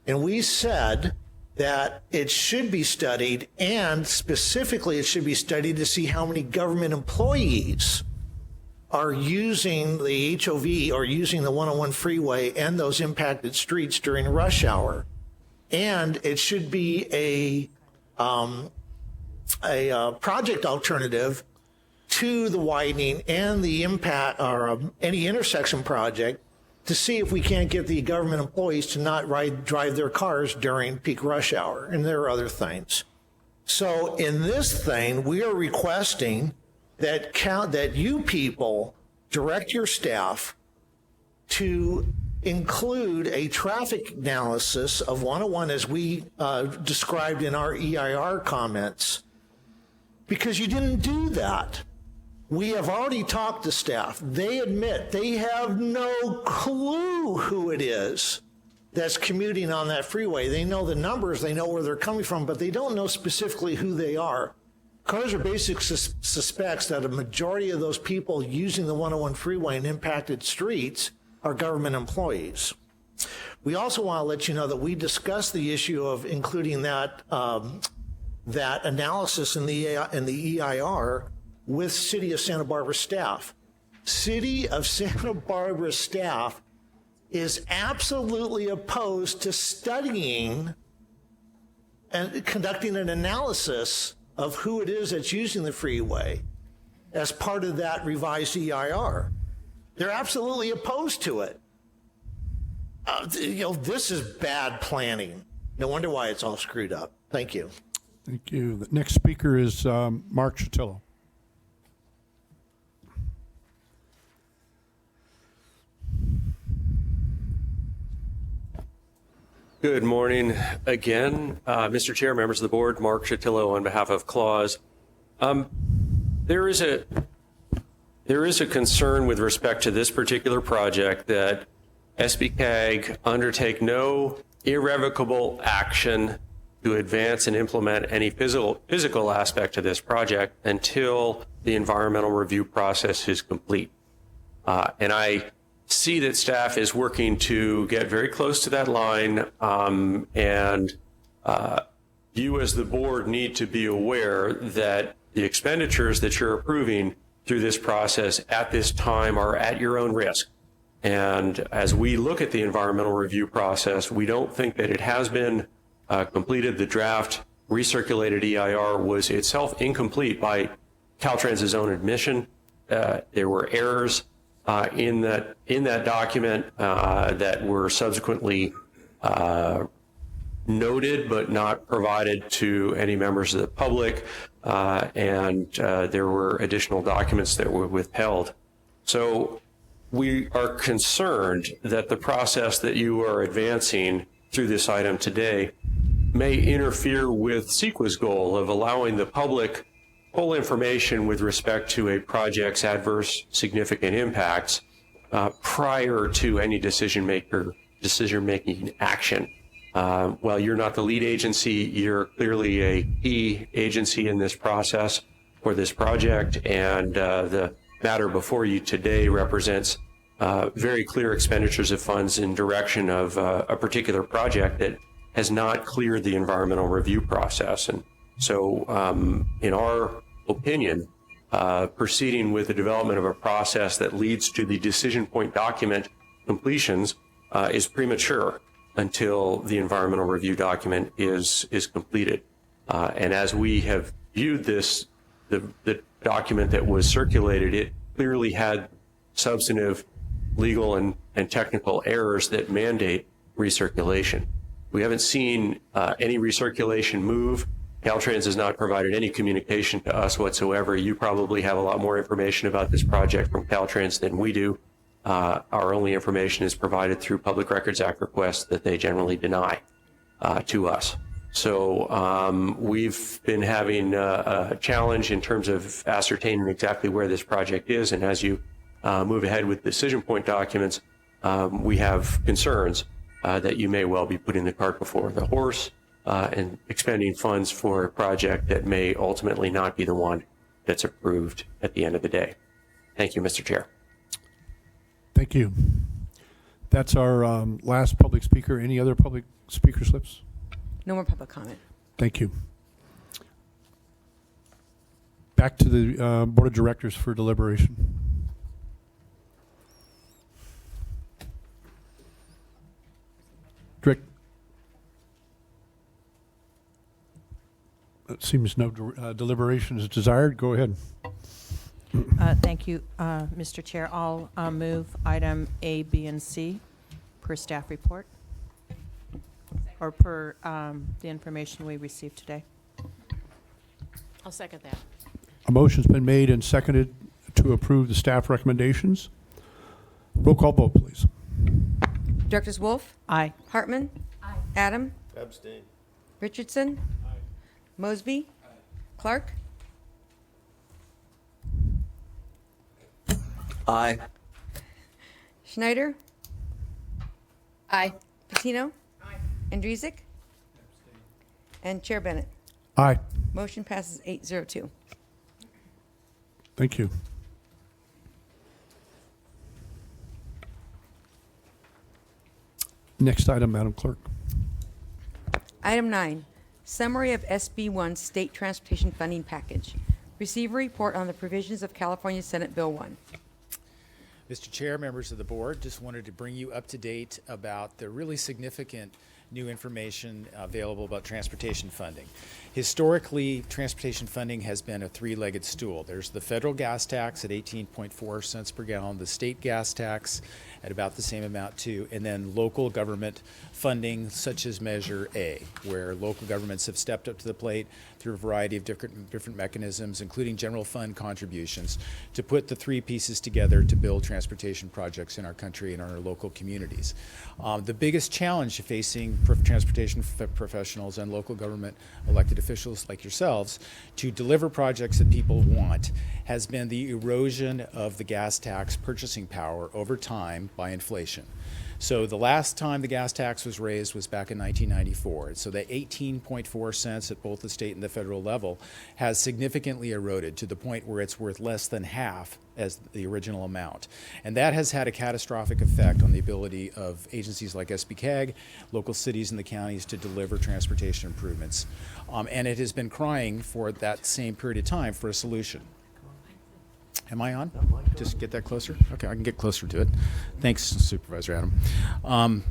S16: And we said that it should be studied, and specifically it should be studied to see how many government employees are using the HOV or using the 101 freeway and those impacted streets during rush hour. And it should be a project alternative to the widening and the impact, or any intersection project, to see if we can't get the government employees to not drive their cars during peak rush hour. And there are other things. So in this thing, we are requesting that you people direct your staff to include a traffic analysis of 101 as we described in our EIR comments, because you didn't do that. We have already talked to staff. They admit they have no clue who it is that's commuting on that freeway. They know the numbers, they know where they're coming from, but they don't know specifically who they are. Cars Are Basic suspects that a majority of those people using the 101 freeway in impacted streets are government employees. We also want to let you know that we discussed the issue of including that that analysis in the EIR with City of Santa Barbara staff. City of Santa Barbara staff is absolutely opposed to studying and conducting an analysis of who it is that's using the freeway as part of that revised EIR. They're absolutely opposed to it. This is bad planning. No wonder why it's all screwed up. Thank you.
S3: Thank you. The next speaker is Mark Chatillo.
S8: Good morning again, Mr. Chair, members of the board. Mark Chatillo on behalf of CLAWS. There is a concern with respect to this particular project that SBCAG undertake no irrevocable action to advance and implement any physical aspect to this project until the environmental review process is complete. And I see that staff is working to get very close to that line, and you as the board need to be aware that the expenditures that you're approving through this process at this time are at your own risk. And as we look at the environmental review process, we don't think that it has been completed. The draft recirculated EIR was itself incomplete by Caltrans's own admission. There were errors in that document that were subsequently noted but not provided to any members of the public, and there were additional documents that were withheld. So we are concerned that the process that you are advancing through this item today may interfere with CEQA's goal of allowing the public full information with respect to a project's adverse significant impacts prior to any decision maker decision-making action. While you're not the lead agency, you're clearly a key agency in this process for this project, and the matter before you today represents very clear expenditures of funds in direction of a particular project that has not cleared the environmental review process. And so, in our opinion, proceeding with the development of a process that leads to the decision point document completions is premature until the environmental review document is completed. And as we have viewed this, the document that was circulated, it clearly had substantive legal and technical errors that mandate recirculation. We haven't seen any recirculation move. Caltrans has not provided any communication to us whatsoever. You probably have a lot more information about this project from Caltrans than we do. Our only information is provided through Public Records Act requests that they generally deny to us. So we've been having a challenge in terms of ascertaining exactly where this project is. And as you move ahead with decision point documents, we have concerns that you may well be putting the cart before the horse and expending funds for a project that may ultimately not be the one that's approved at the end of the day. Thank you, Mr. Chair.
S3: Thank you. That's our last public speaker. Any other public speaker slips?
S1: No more public comment.
S3: Thank you. Back to the Board of Directors for deliberation. Direct. It seems no deliberation is desired. Go ahead.
S2: Thank you, Mr. Chair. I'll move item A, B, and C per staff report, or per the information we received today.
S5: I'll second that.
S3: A motion's been made and seconded to approve the staff recommendations. Roll call vote, please.
S1: Directors Wolf?
S2: Aye.
S1: Hartman? Aye. Adam?
S4: Abstain.
S1: Richardson? Aye. Mosby? Aye. Clark?
S10: Aye.
S1: Schneider?
S5: Aye.
S1: Patino? Aye. Andrezek? And Chair Bennett.
S3: Aye.
S1: Motion passes 802.
S3: Thank you. Next item, Madam Clerk.
S1: Item 9, summary of SB1 State Transportation Funding Package. Receive a report on the provisions of California Senate Bill 1.
S9: Mr. Chair, members of the board, just wanted to bring you up to date about the really significant new information available about transportation funding. Historically, transportation funding has been a three-legged stool. There's the federal gas tax at 18.4 cents per gallon, the state gas tax at about the same amount too, and then local government funding such as Measure A, where local governments have stepped up to the plate through a variety of different mechanisms, including general fund contributions, to put the three pieces together to build transportation projects in our country and in our local communities. The biggest challenge facing transportation professionals and local government elected officials like yourselves to deliver projects that people want has been the erosion of the gas tax purchasing power over time by inflation. So the last time the gas tax was raised was back in 1994. So the 18.4 cents at both the state and the federal level has significantly eroded to the point where it's worth less than half as the original amount. And that has had a catastrophic effect on the ability of agencies like SBCAG, local cities and the counties to deliver transportation improvements. And it has been crying for that same period of time for a solution. Am I on? Just get that closer? Okay, I can get closer to it. Thanks, Supervisor Adam.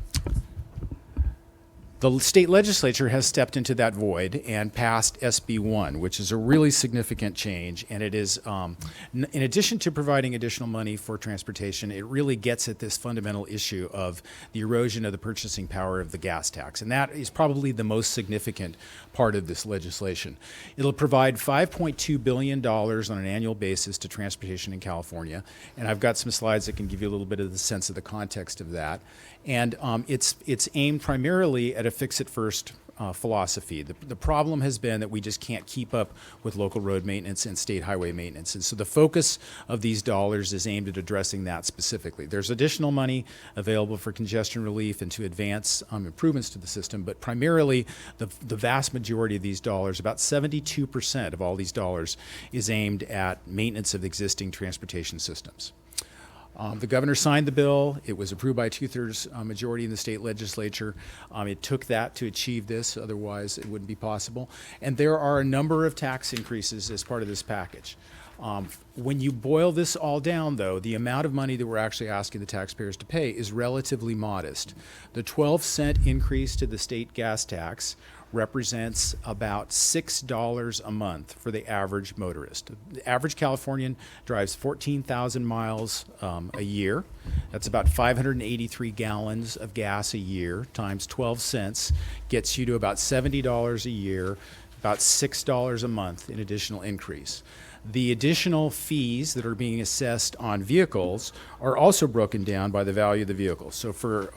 S9: The state legislature has stepped into that void and passed SB1, which is a really significant change. And it is, in addition to providing additional money for transportation, it really gets at this fundamental issue of the erosion of the purchasing power of the gas tax. And that is probably the most significant part of this legislation. It'll provide $5.2 billion on an annual basis to transportation in California. And I've got some slides that can give you a little bit of the sense of the context of that. And it's aimed primarily at a fix-it-first philosophy. The problem has been that we just can't keep up with local road maintenance and state highway maintenance. And so the focus of these dollars is aimed at addressing that specifically. There's additional money available for congestion relief and to advance improvements to the system, but primarily the vast majority of these dollars, about 72% of all these dollars, is aimed at maintenance of existing transportation systems. The governor signed the bill. It was approved by a 2/3 majority in the state legislature. It took that to achieve this, otherwise it wouldn't be possible. And there are a number of tax increases as part of this package. When you boil this all down, though, the amount of money that we're actually asking the taxpayers to pay is relatively modest. The 12-cent increase to the state gas tax represents about $6 a month for the average motorist. The average Californian drives 14,000 miles a year. That's about 583 gallons of gas a year times 12 cents gets you to about $70 a year, about $6 a month in additional increase. The additional fees that are being assessed on vehicles are also broken down by the value of the vehicle. So for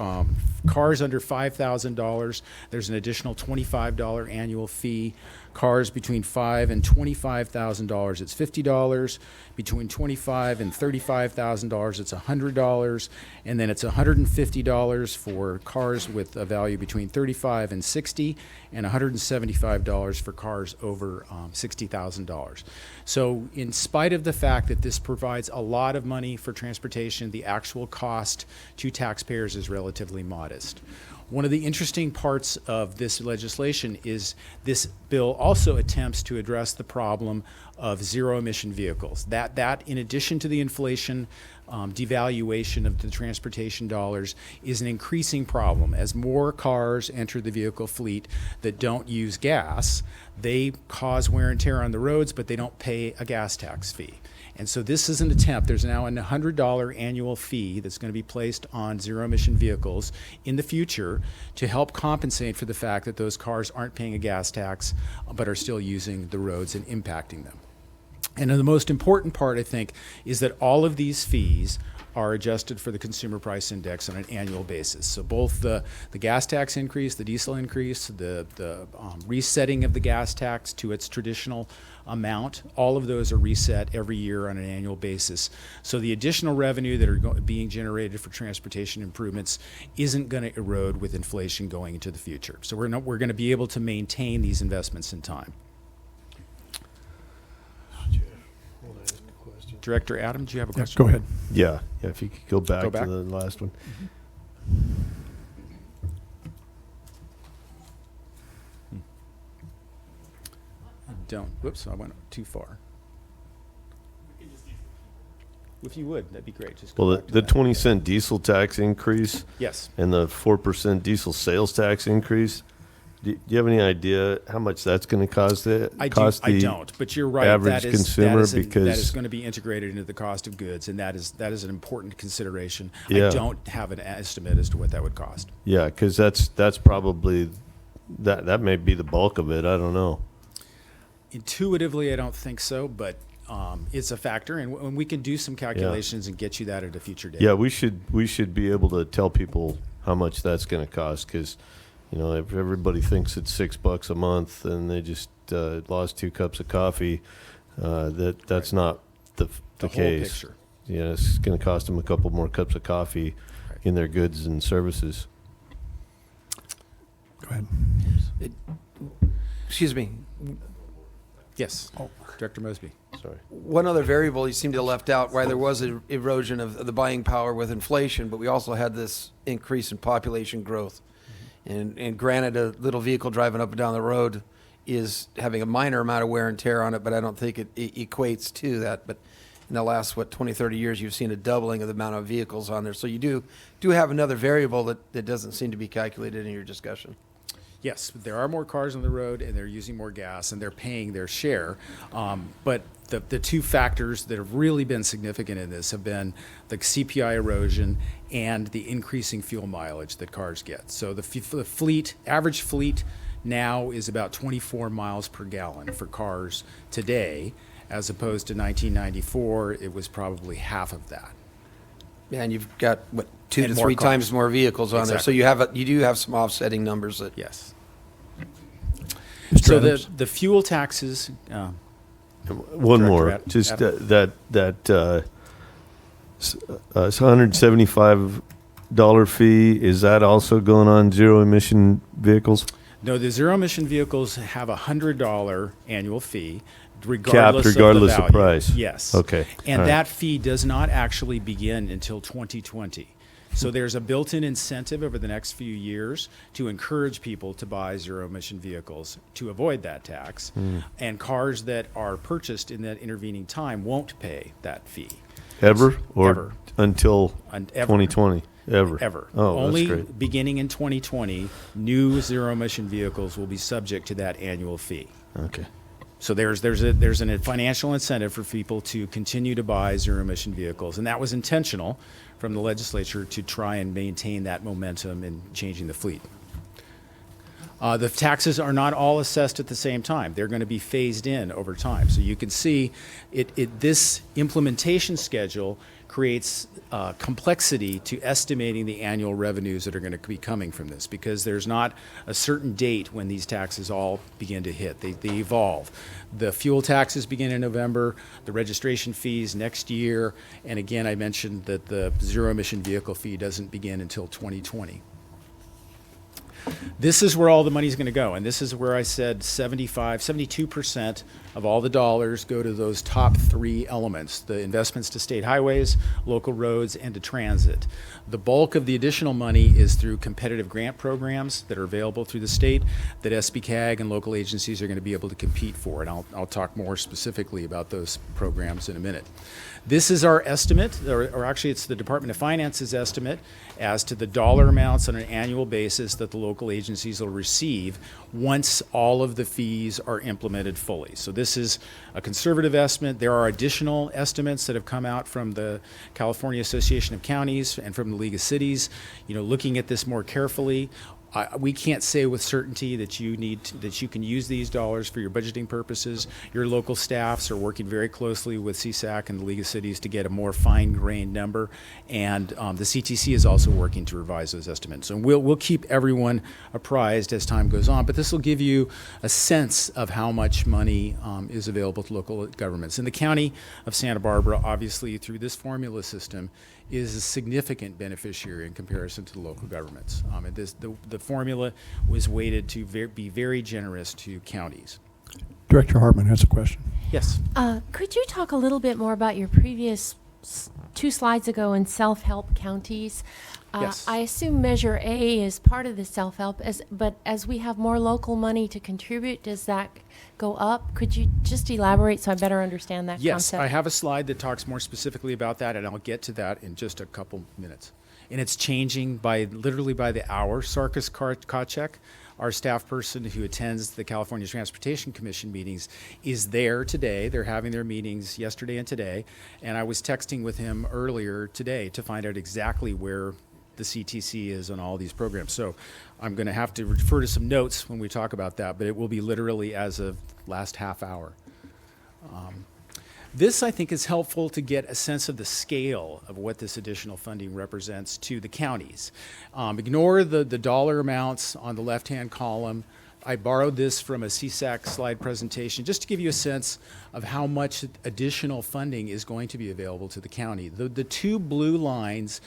S9: cars under $5,000, there's an additional $25 annual fee. Cars between $5,000 and $25,000, it's $50. Between $25,000 and $35,000, it's $100. And then it's $150 for cars with a value between $35,000 and $60,000, and $175 for cars over $60,000. So in spite of the fact that this provides a lot of money for transportation, the actual cost to taxpayers is relatively modest. One of the interesting parts of this legislation is this bill also attempts to address the problem of zero-emission vehicles. That, in addition to the inflation devaluation of the transportation dollars, is an increasing problem. As more cars enter the vehicle fleet that don't use gas, they cause wear and tear on the roads, but they don't pay a gas tax fee. And so this is an attempt. There's now a $100 annual fee that's going to be placed on zero-emission vehicles in the future to help compensate for the fact that those cars aren't paying a gas tax but are still using the roads and impacting them. And the most important part, I think, is that all of these fees are adjusted for the consumer price index on an annual basis. So both the gas tax increase, the diesel increase, the resetting of the gas tax to its traditional amount, all of those are reset every year on an annual basis. So the additional revenue that are being generated for transportation improvements isn't going to erode with inflation going into the future. So we're going to be able to maintain these investments in time. Director Adam, do you have a question?
S3: Go ahead.
S4: Yeah, if you could go back
S9: back.
S4: to the last one.
S9: Whoops, I went too far. If you would, that'd be great. Just
S4: Well,
S9: go back to
S4: the
S9: that.
S4: 20-cent diesel tax increase.
S9: Yes.
S4: And the 4% diesel sales tax increase. Do you have any idea how much that's going to cost?
S9: I don't, but you're right.
S4: Average consumer,
S9: that
S4: because
S9: is going to be integrated into the cost of goods, and that is an important consideration.
S4: Yeah.
S9: I don't have an estimate as to what that would cost.
S4: Yeah, because that's probably that may be the bulk of it. I don't know.
S9: Intuitively, I don't think so, but it's a factor, and we can do some calculations and get you that at a future date.
S4: Yeah, we should be able to tell people how much that's going to cost, because if everybody thinks it's $6 a month and they just lost 2 cups of coffee, that's not the
S9: whole
S4: case.
S9: picture.
S4: Yeah, it's going to cost them a couple more cups of coffee in their goods and services.
S3: Go ahead.
S19: Excuse me.
S9: Yes. Director Mosby.
S4: Sorry.
S19: One other variable you seem to have left out, why there was an erosion of the buying power with inflation, but we also had this increase in population growth. And granted, a little vehicle driving up and down the road is having a minor amount of wear and tear on it, but I don't think it equates to that. But in the last, 20, 30 years, you've seen a doubling of the amount of vehicles on there. So you do have another variable that doesn't seem to be calculated in your discussion.
S9: Yes, there are more cars on the road, and they're using more gas, and they're paying their share. But the two factors that have really been significant in this have been the CPI erosion and the increasing fuel mileage that cars get. So the average fleet now is about 24 miles per gallon for cars today, as opposed to 1994, it was probably half of that.
S19: And you've got, 2 to
S9: And more
S19: 3
S9: cars.
S19: times more vehicles on there. So
S9: Exactly.
S19: you do have some offsetting numbers that.
S9: Yes.
S3: Mr.
S9: So
S3: Adams?
S9: the fuel taxes.
S4: One
S9: Director
S4: more,
S9: Ad-
S4: just
S9: Adam.
S4: it's $175 fee, is that also going on zero emission vehicles?
S9: No, the zero emission vehicles have a $100 annual fee, regardless
S4: regardless
S9: of the
S4: of
S9: value.
S4: price.
S9: Yes.
S4: Okay,
S9: And
S4: all right.
S9: that fee does not actually begin until 2020. So there's a built-in incentive over the next few years to encourage people to buy zero emission vehicles to avoid that tax. And cars that are purchased in that intervening time won't pay that fee.
S4: Ever, or
S9: Ever.
S4: until
S9: Ever.
S4: 2020? Ever?
S9: Ever.
S4: Oh,
S9: Only
S4: that's great.
S9: beginning in 2020, new zero emission vehicles will be subject to that annual fee.
S4: Okay.
S9: So there's a financial incentive for people to continue to buy zero emission vehicles, and that was intentional from the legislature to try and maintain that momentum in changing the fleet. The taxes are not all assessed at the same time. They're going to be phased in over time. So you can see this implementation schedule creates complexity to estimating the annual revenues that are going to be coming from this, because there's not a certain date when these taxes all begin to hit. They evolve. The fuel taxes begin in November, the registration fees next year, and again, I mentioned that the zero emission vehicle fee doesn't begin until 2020. This is where all the money's going to go, and this is where I said 72% of all the dollars go to those top 3 elements: the investments to state highways, local roads, and to transit. The bulk of the additional money is through competitive grant programs that are available through the state that SBCAG and local agencies are going to be able to compete for, and I'll talk more specifically about those programs in a minute. This is our estimate, or actually it's the Department of Finance's estimate as to the dollar amounts on an annual basis that the local agencies will receive once all of the fees are implemented fully. So this is a conservative estimate. There are additional estimates that have come out from the California Association of Counties and from the League of Cities, looking at this more carefully. We can't say with certainty that you can use these dollars for your budgeting purposes. Your local staffs are working very closely with CSAC and the League of Cities to get a more fine-grained number, and the CTC is also working to revise those estimates. And we'll keep everyone apprised as time goes on, but this will give you a sense of how much money is available to local governments. And the County of Santa Barbara, obviously, through this formula system, is a significant beneficiary in comparison to the local governments. The formula was weighted to be very generous to counties.
S3: Director Hartman has a question.
S9: Yes.
S5: Could you talk a little bit more about your previous 2 slides ago in self-help counties?
S9: Yes.
S5: I assume Measure A is part of the self-help, but as we have more local money to contribute, does that go up? Could you just elaborate so I better understand that
S9: Yes,
S5: concept?
S9: I have a slide that talks more specifically about that, and I'll get to that in just a couple minutes. And it's changing literally by the hour. Sarkis Kacek, our staff person who attends the California Transportation Commission meetings, is there today. They're having their meetings yesterday and today, and I was texting with him earlier today to find out exactly where the CTC is on all these programs. So I'm going to have to refer to some notes when we talk about that, but it will be literally as of last half hour. This, I think, is helpful to get a sense of the scale of what this additional funding represents to the counties. Ignore the dollar amounts on the left-hand column. I borrowed this from a CSAC slide presentation just to give you a sense of how much additional funding is going to be available to the county. The 2 blue lines,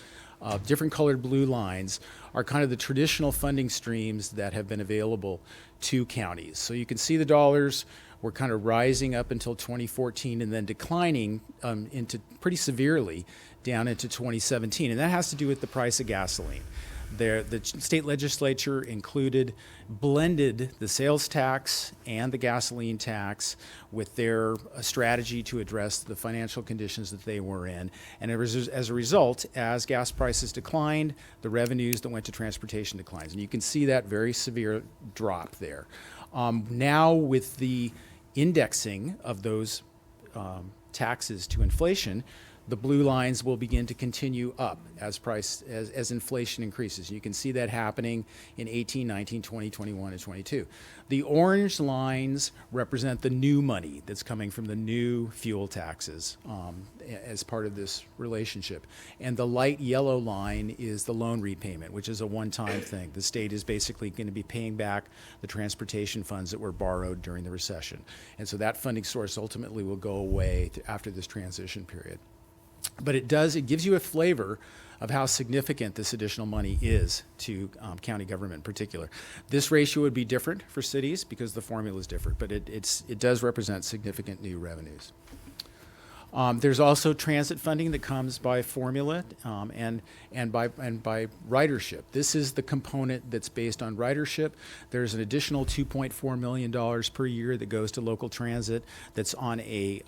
S9: different colored blue lines, are kind of the traditional funding streams that have been available to counties. So you can see the dollars were kind of rising up until 2014 and then declining into pretty severely down into 2017. And that has to do with the price of gasoline. The state legislature blended the sales tax and the gasoline tax with their strategy to address the financial conditions that they were in. And as a result, as gas prices declined, the revenues that went to transportation declines. And you can see that very severe drop there. Now with the indexing of those taxes to inflation, The blue lines will begin to continue up as inflation increases. You can see that happening in 18, 19, 20, 21, and 22. The orange lines represent the new money that's coming from the new fuel taxes as part of this relationship. And the light yellow line is the loan repayment, which is a one-time thing. The state is basically going to be paying back the transportation funds that were borrowed during the recession. And so that funding source ultimately will go away after this transition period. But it gives you a flavor of how significant this additional money is to county government in particular. This ratio would be different for cities because the formula is different, but it does represent significant new revenues. There's also transit funding that comes by formula and by ridership. This is the component that's based on ridership. There's an additional $2.4 million per year that goes to local transit that's on a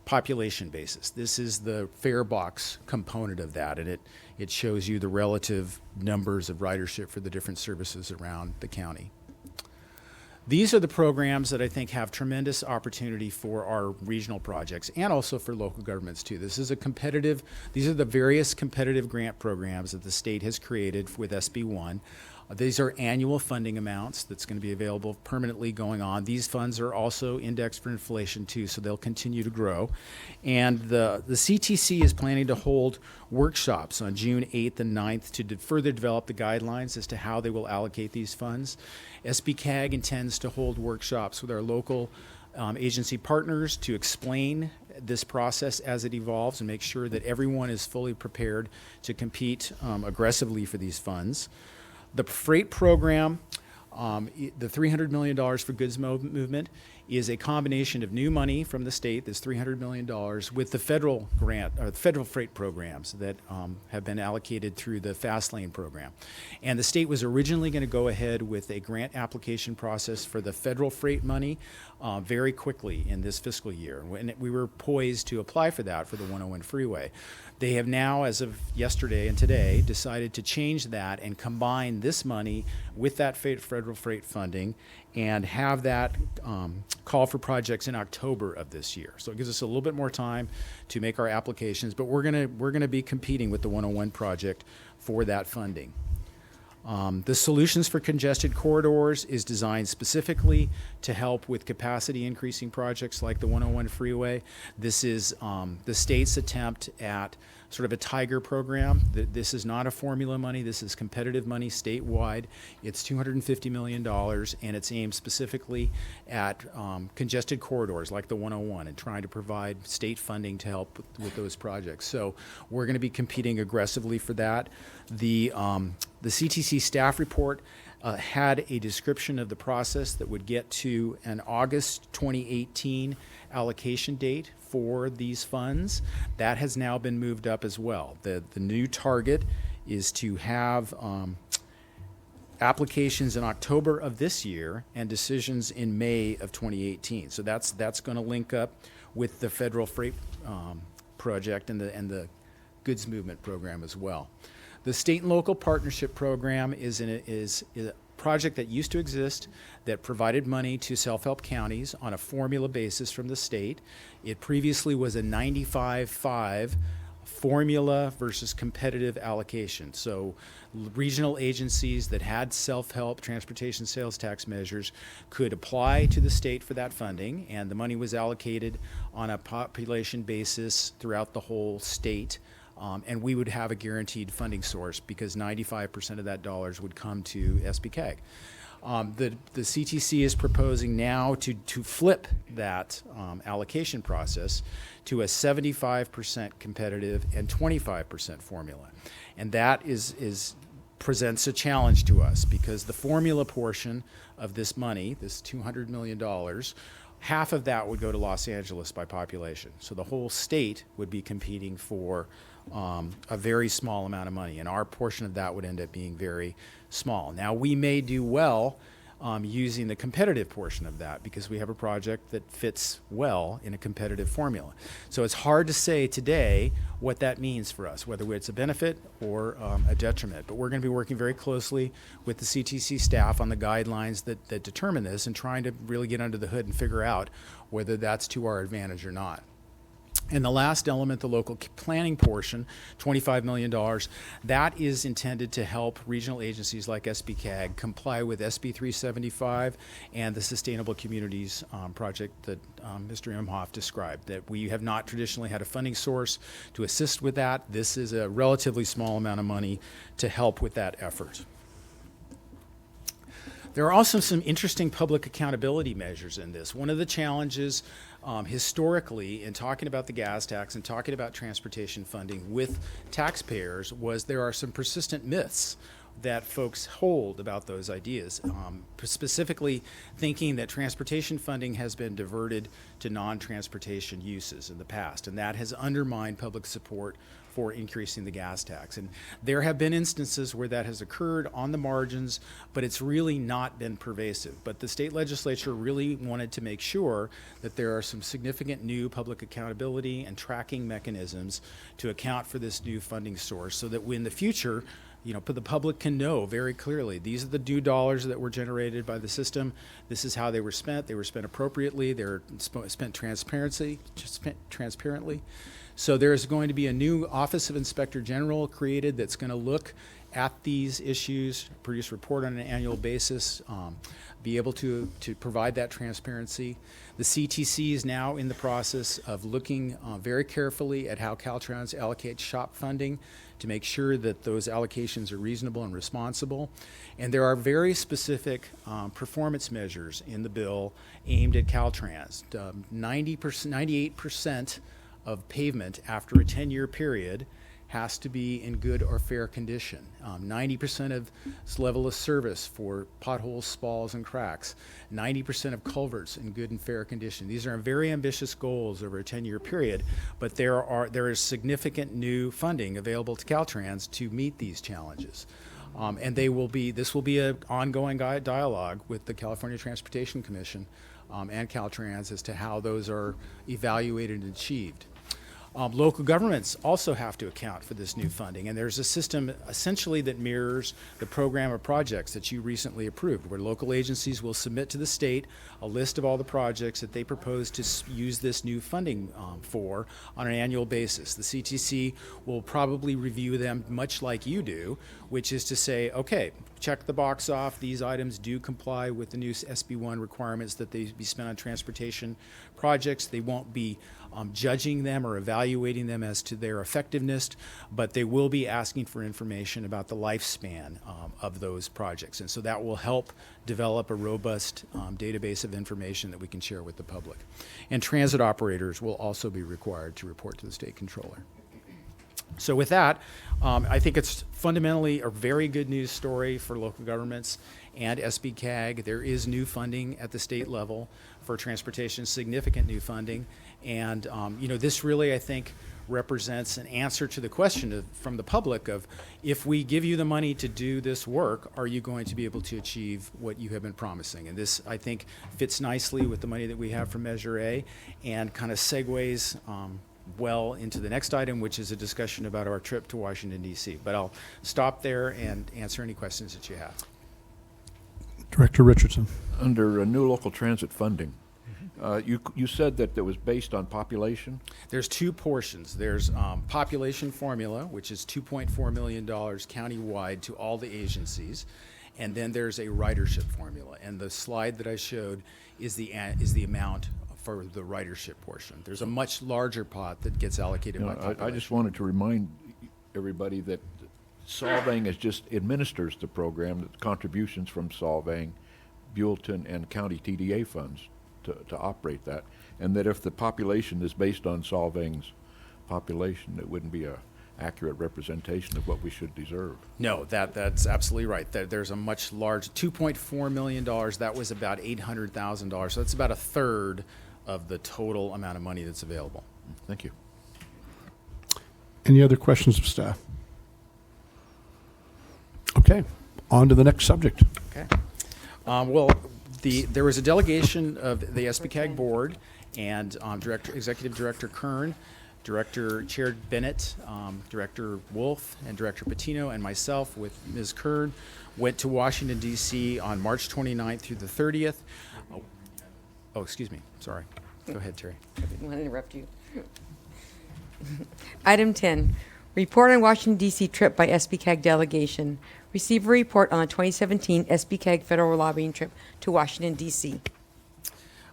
S9: population basis. This is the fare box component of that, and it shows you the relative numbers of ridership for the different services around the county. These are the programs that I think have tremendous opportunity for our regional projects and also for local governments too. These are the various competitive grant programs that the state has created with SB1. These are annual funding amounts that's going to be available permanently going on. These funds are also indexed for inflation too, so they'll continue to grow. And the CTC is planning to hold workshops on June 8th and 9th to further develop the guidelines as to how they will allocate these funds. SBCAG intends to hold workshops with our local agency partners to explain this process as it evolves and make sure that everyone is fully prepared to compete aggressively for these funds. The freight program, the $300 million for goods movement, is a combination of new money from the state, this $300 million, with the federal grant, or the federal freight programs that have been allocated through the Fast Lane program. And the state was originally going to go ahead with a grant application process for the federal freight money very quickly in this fiscal year. And we were poised to apply for that for the 101 freeway. They have now, as of yesterday and today, decided to change that and combine this money with that federal freight funding and have that call for projects in October of this year. So it gives us a little bit more time to make our applications, but we're gonna be competing with the 101 project for that funding. The Solutions for Congested Corridors is designed specifically to help with capacity increasing projects like the 101 freeway. This is the state's attempt at sort of a tiger program. This is not a formula money. This is competitive money statewide. It's $250 million, and it's aimed specifically at congested corridors like the 101 and trying to provide state funding to help with those projects. So we're going to be competing aggressively for that. The CTC staff report had a description of the process that would get to an August 2018 allocation date for these funds. That has now been moved up as well. The new target is to have applications in October of this year and decisions in May of 2018. So that's going to link up with the federal freight project and the goods movement program as well. The state and local partnership program is a project that used to exist that provided money to self-help counties on a formula basis from the state. It previously was a 95-5 formula versus competitive allocation. So regional agencies that had self-help transportation sales tax measures could apply to the state for that funding, and the money was allocated on a population basis throughout the whole state. And we would have a guaranteed funding source because 95% of that dollars would come to SBCAG. The CTC is proposing now to flip that allocation process to a 75% competitive and 25% formula. And that presents a challenge to us because the formula portion of this money, this $200 million, half of that would go to Los Angeles by population. So the whole state would be competing for a very small amount of money, and our portion of that would end up being very small. Now, we may do well using the competitive portion of that because we have a project that fits well in a competitive formula. So it's hard to say today what that means for us, whether it's a benefit or a detriment. But we're going to be working very closely with the CTC staff on the guidelines that determine this and trying to really get under the hood and figure out whether that's to our advantage or not. And the last element, the local planning portion, $25 million, that is intended to help regional agencies like SBCAG comply with SB 375 and the Sustainable Communities project that Mr. Imhoff described, that we have not traditionally had a funding source to assist with that. This is a relatively small amount of money to help with that effort. There are also some interesting public accountability measures in this. One of the challenges historically in talking about the gas tax and talking about transportation funding with taxpayers was there are some persistent myths that folks hold about those ideas, specifically thinking that transportation funding has been diverted to non-transportation uses in the past, and that has undermined public support for increasing the gas tax. And there have been instances where that has occurred on the margins, but it's really not been pervasive. But the state legislature really wanted to make sure that there are some significant new public accountability and tracking mechanisms to account for this new funding source so that in the future, the public can know very clearly, these are the due dollars that were generated by the system. This is how they were spent. They were spent appropriately. They were spent transparently. So there's going to be a new Office of Inspector General created that's going to look at these issues, produce a report on an annual basis, be able to provide that transparency. The CTC is now in the process of looking very carefully at how Caltrans allocates SHOP funding to make sure that those allocations are reasonable and responsible. And there are very specific performance measures in the bill aimed at Caltrans. 98% of pavement after a 10-year period has to be in good or fair condition. 90% of level of service for potholes, spalls, and cracks. 90% of culverts in good and fair condition. These are very ambitious goals over a 10-year period, but there is significant new funding available to Caltrans to meet these challenges. And this will be an ongoing dialogue with the California Transportation Commission and Caltrans as to how those are evaluated and achieved. Local governments also have to account for this new funding, and there's a system essentially that mirrors the program of projects that you recently approved, where local agencies will submit to the state a list of all the projects that they propose to use this new funding for on an annual basis. The CTC will probably review them much like you do, which is to say, okay, check the box off, these items do comply with the new SB1 requirements that they be spent on transportation projects. They won't be judging them or evaluating them as to their effectiveness, but they will be asking for information about the lifespan of those projects. And so that will help develop a robust database of information that we can share with the public. And transit operators will also be required to report to the state controller. So with that, I think it's fundamentally a very good news story for local governments and SBCAG. There is new funding at the state level for transportation, significant new funding. And this really, I think, represents an answer to the question from the public of, if we give you the money to do this work, are you going to be able to achieve what you have been promising? And this, I think, fits nicely with the money that we have from Measure A and kind of segues well into the next item, which is a discussion about our trip to Washington, D.C. But I'll stop there and answer any questions that you have.
S3: Director Richardson.
S22: Under new local transit funding, you said that it was based on population?
S9: There's two portions. There's population formula, which is $2.4 million countywide to all the agencies. And then there's a ridership formula. And the slide that I showed is the amount for the ridership portion. There's a much larger pot that gets allocated by population.
S22: I just wanted to remind everybody that Solvang just administers the program, that contributions from Solvang, Buellton, and county TDA funds to operate that, and that if the population is based on Solvang's population, it wouldn't be a accurate representation of what we should deserve.
S9: No, that's absolutely right. There's a much large $2.4 million. That was about $800,000. So that's about a third of the total amount of money that's available.
S22: Thank you.
S3: Any other questions of staff? Okay, on to the next subject.
S9: Okay. There was a delegation of the SBCAG board and Executive Director Kern, Director Chair Bennett, Director Wolf, and Director Patino, and myself with Ms. Kern went to Washington, D.C. on March 29th through the 30th. Oh, excuse me. Sorry. Go ahead, Terry.
S1: I didn't want to interrupt you. Item 10, report on Washington DC trip by SBCAG delegation. Receive a report on the 2017 SBCAG federal lobbying trip to Washington DC.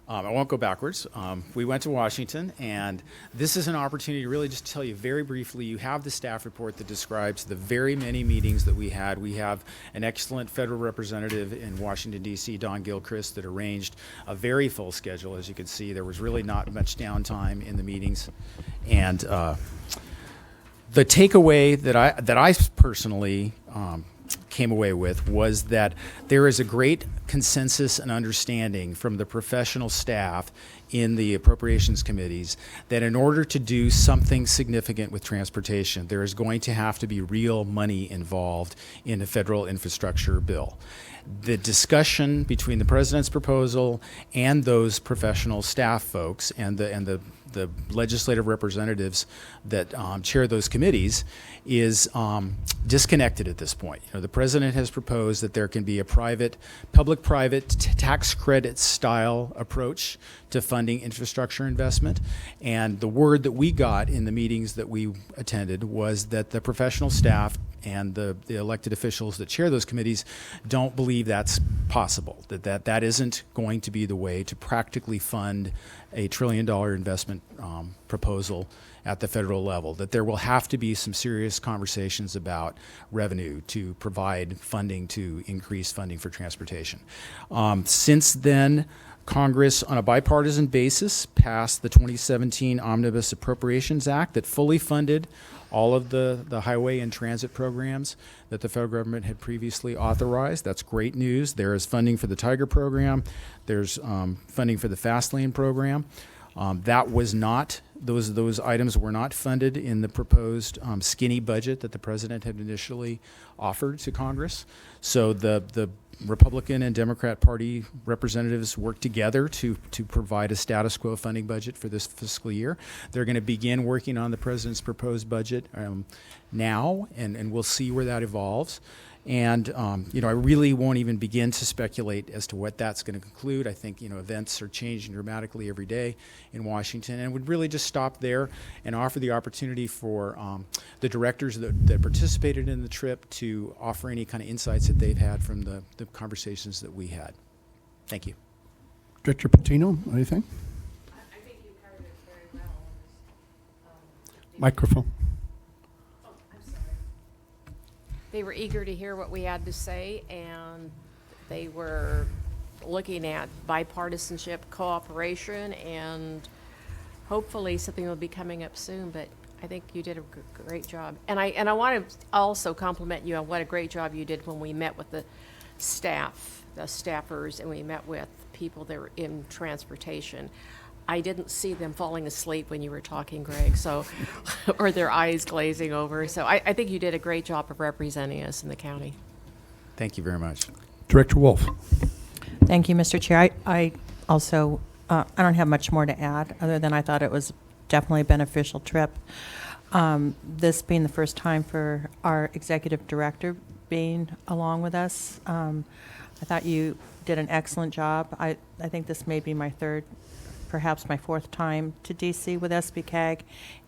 S9: I won't go backwards. We went to Washington, and this is an opportunity to really just tell you very briefly, you have the staff report that describes the very many meetings that we had. We have an excellent federal representative in Washington, D.C., Don Gilchrist, that arranged a very full schedule. As you can see, there was really not much downtime in the meetings. And the takeaway that I personally came away with was that there is a great consensus and understanding from the professional staff in the appropriations committees that in order to do something significant with transportation, there is going to have to be real money involved in a federal infrastructure bill. The discussion between the president's proposal and those professional staff folks and the legislative representatives that chair those committees is disconnected at this point. You know, the president has proposed that there can be a public-private tax credit style approach to funding infrastructure investment. And the word that we got in the meetings that we attended was that the professional staff and the elected officials that chair those committees don't believe that's possible, that isn't going to be the way to practically fund a $1 trillion investment proposal at the federal level, that there will have to be some serious conversations about revenue to provide funding to increase funding for transportation. Since then, Congress, on a bipartisan basis, passed the 2017 Omnibus Appropriations Act that fully funded all of the highway and transit programs that the federal government had previously authorized. That's great news. There is funding for the Tiger program. There's funding for the Fast Lane program. That was not, those items were not funded in the proposed skinny budget that the president had initially offered to Congress. So the Republican and Democrat Party representatives worked together to provide a status quo funding budget for this fiscal year. They're going to begin working on the president's proposed budget now, and we'll see where that evolves. And, I really won't even begin to speculate as to what that's going to conclude. I think, events are changing dramatically every day in Washington, and would really just stop there and offer the opportunity for the directors that participated in the trip to offer any kind of insights that they've had from the conversations that we had. Thank you.
S3: Director Patino, anything?
S5: I think you covered it very well.
S3: Microphone.
S11: They were eager to hear what we had to say, and they were looking at bipartisanship, cooperation, and hopefully something will be coming up soon. But I think you did a great job. And I want to also compliment you on what a great job you did when we met with the staffers, and we met with people that were in transportation. I didn't see them falling asleep when you were talking, Greg, so, or their eyes glazing over. So I think you did a great job of representing us in the county.
S9: Thank you very much.
S3: Director Wolf.
S2: Thank you, Mr. Chair. I also, I don't have much more to add, other than I thought it was definitely a beneficial trip. This being the first time for our executive director being along with us, I thought you did an excellent job. I think this may be my third, perhaps my fourth time to DC with SBCAG,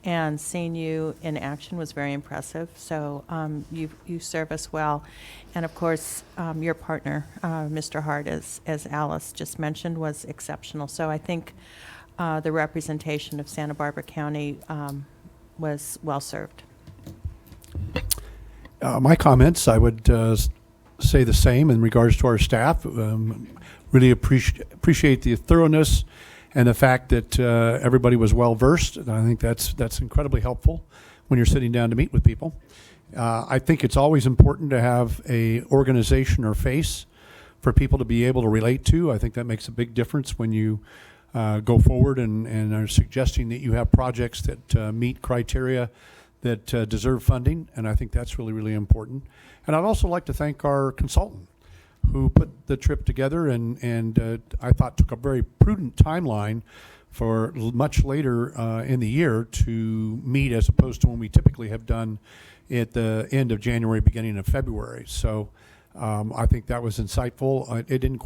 S2: and seeing you in action was very impressive. So you serve us well. And of course, your partner, Mr. Hart, as Alice just mentioned, was exceptional. So I think the representation of Santa Barbara County was well served.
S3: My comments, I would say the same in regards to our staff. Really appreciate the thoroughness and the fact that everybody was well versed. And I think that's incredibly helpful when you're sitting down to meet with people. I think it's always important to have a organization or face for people to be able to relate to. I think that makes a big difference when you go forward and are suggesting that you have projects that meet criteria that deserve funding. And I think that's really, really important. And I'd also like to thank our consultant who put the trip together and I thought took a very prudent timeline for much later in the year to meet, as opposed to when we typically have done at the end of January, beginning of February. So I think that was insightful. It didn't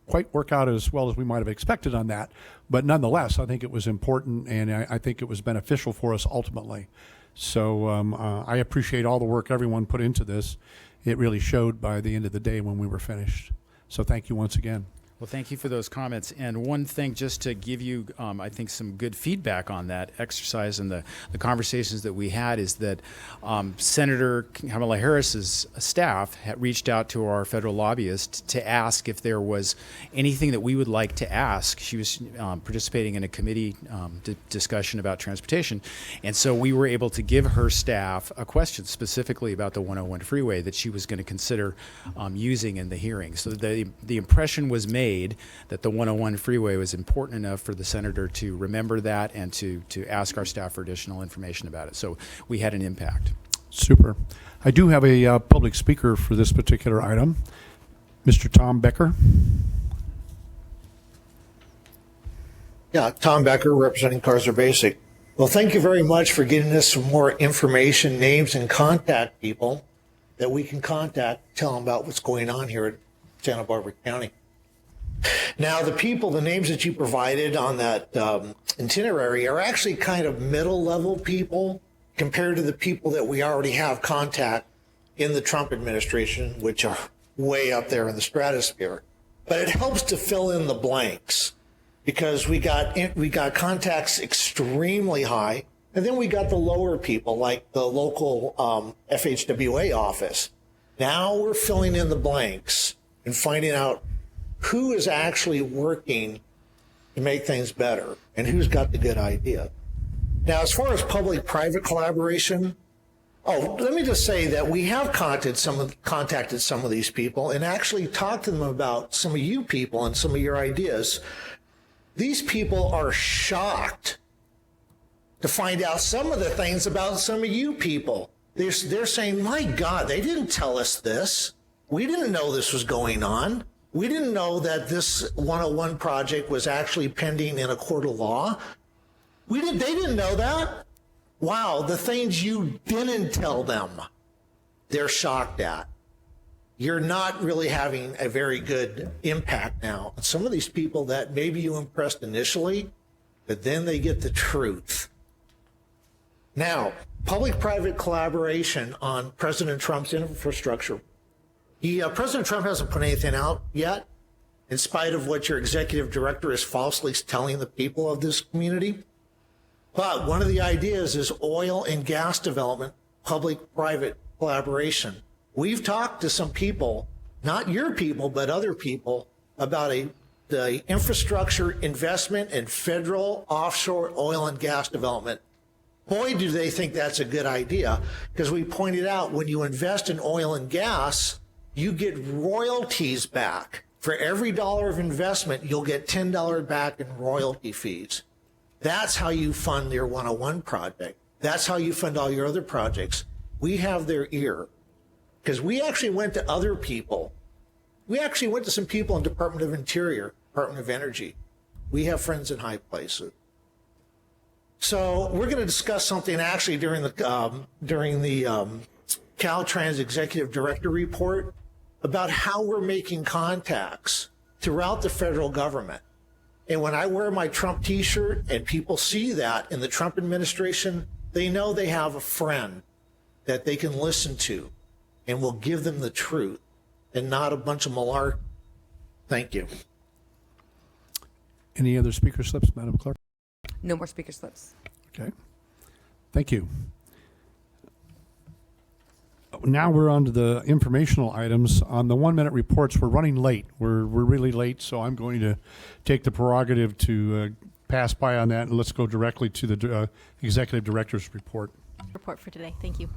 S3: quite work out as well as we might have expected on that. But nonetheless, I think it was important, and I think it was beneficial for us ultimately. So I appreciate all the work everyone put into this. It really showed by the end of the day when we were finished. So thank you once again.
S9: Well, thank you for those comments. And one thing, just to give you, I think, some good feedback on that exercise and the conversations that we had, is that Senator Kamala Harris's staff had reached out to our federal lobbyist to ask if there was anything that we would like to ask. She was participating in a committee discussion about transportation. And so we were able to give her staff a question specifically about the 101 freeway that she was going to consider using in the hearing. So the impression was made that the 101 freeway was important enough for the senator to remember that and to ask our staff for additional information about it. So we had an impact.
S3: Super. I do have a public speaker for this particular item, Mr. Tom Becker.
S16: Yeah, Tom Becker, representing Cars Are Basic. Well, thank you very much for getting us some more information, names, and contact people that we can contact, tell them about what's going on here at Santa Barbara County. Now, the people, the names that you provided on that itinerary are actually kind of middle-level people compared to the people that we already have contact in the Trump administration, which are way up there in the stratosphere. But it helps to fill in the blanks because we got contacts extremely high, and then we got the lower people like the local FHWA office. Now we're filling in the blanks and finding out who is actually working to make things better and who's got the good idea. Now, as far as public-private collaboration, let me just say that we have contacted some of these people and actually talked to them about some of you people and some of your ideas. These people are shocked to find out some of the things about some of you people. They're saying, my God, they didn't tell us this. We didn't know this was going on. We didn't know that this 101 project was actually pending in a court of law. They didn't know that. Wow, the things you didn't tell them, they're shocked at. You're not really having a very good impact now. Some of these people that maybe you impressed initially, but then they get the truth. Now, public-private collaboration on President Trump's infrastructure. President Trump hasn't put anything out yet, in spite of what your executive director is falsely telling the people of this community. But one of the ideas is oil and gas development, public-private collaboration. We've talked to some people, not your people, but other people, about the infrastructure investment in federal offshore oil and gas development. Boy, do they think that's a good idea, because we pointed out when you invest in oil and gas, you get royalties back. For every dollar of investment, you'll get $10 back in royalty fees. That's how you fund your 101 project. That's how you fund all your other projects. We have their ear, because we actually went to other people. We actually went to some people in Department of Interior, Department of Energy. We have friends in high places. So we're going to discuss something actually during the Caltrans Executive Director report about how we're making contacts throughout the federal government. And when I wear my Trump t-shirt and people see that in the Trump administration, they know they have a friend that they can listen to and will give them the truth and not a bunch of malarkey. Thank you.
S3: Any other speaker slips, Madam Clerk?
S1: No more speaker slips.
S3: Okay. Thank you. Now we're on to the informational items. On the 1-minute reports, we're running late. We're really late, so I'm going to take the prerogative to pass by on that, and let's go directly to the Executive Director's report.
S6: Report for today. Thank you.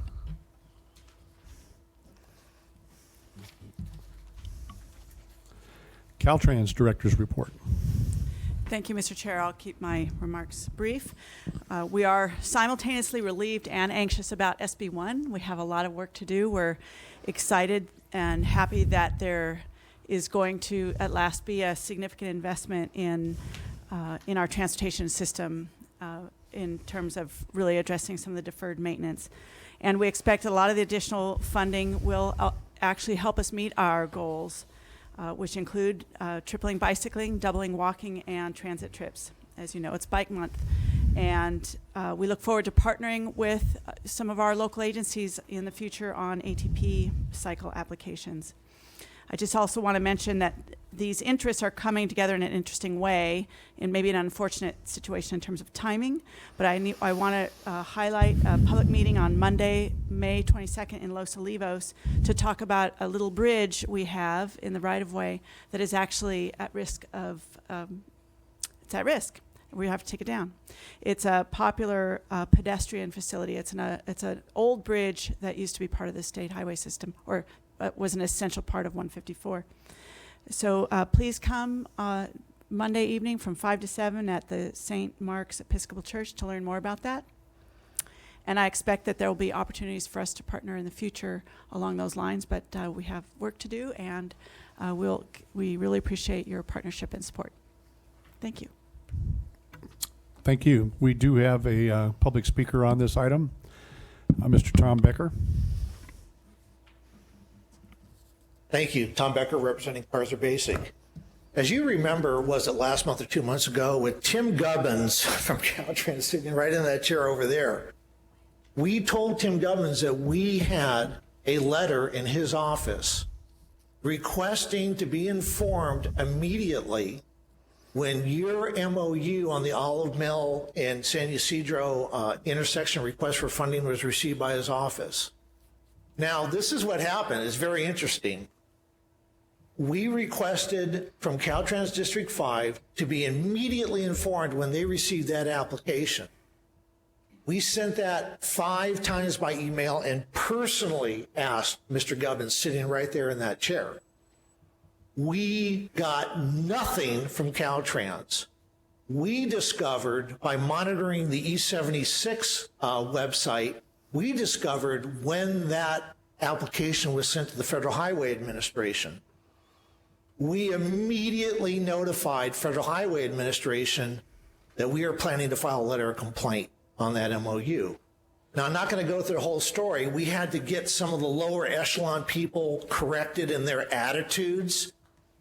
S3: Caltrans Director's report.
S12: Thank you, Mr. Chair. I'll keep my remarks brief. We are simultaneously relieved and anxious about SB1. We have a lot of work to do. We're excited and happy that there is going to at last be a significant investment in our transportation system in terms of really addressing some of the deferred maintenance. And we expect a lot of the additional funding will actually help us meet our goals. which include tripling bicycling, doubling walking, and transit trips. As you know, it's Bike Month. And we look forward to partnering with some of our local agencies in the future on ATP cycle applications. I just also want to mention that these interests are coming together in an interesting way, in maybe an unfortunate situation in terms of timing. But I want to highlight a public meeting on Monday, May 22nd in Los Olivos to talk about a little bridge we have in the right-of-way that is actually at risk of, it's at risk. We have to take it down. It's a popular pedestrian facility. It's an old bridge that used to be part of the state highway system, or was an essential part of 154. So please come Monday evening from 5 to 7 at the St. Mark's Episcopal Church to learn more about that. And I expect that there will be opportunities for us to partner in the future along those lines, but we have work to do, and we really appreciate your partnership and support. Thank you.
S3: Thank you. We do have a public speaker on this item, Mr. Tom Becker.
S16: Thank you. Tom Becker, representing Carser Basic. As you remember, was it last month or 2 months ago, with Tim Gubbins from Caltrans sitting right in that chair over there, we told Tim Gubbins that we had a letter in his office requesting to be informed immediately when your MOU on the Olive Mill and San Ysidro intersection request for funding was received by his office. Now, this is what happened. It's very interesting. We requested from Caltrans District 5 to be immediately informed when they received that application. We sent that 5 times by email and personally asked Mr. Gubbins, sitting right there in that chair. We got nothing from Caltrans. We discovered, by monitoring the E76 website, we discovered when that application was sent to the Federal Highway Administration. We immediately notified Federal Highway Administration that we are planning to file a letter of complaint on that MOU. Now, I'm not going to go through the whole story. We had to get some of the lower echelon people corrected in their attitudes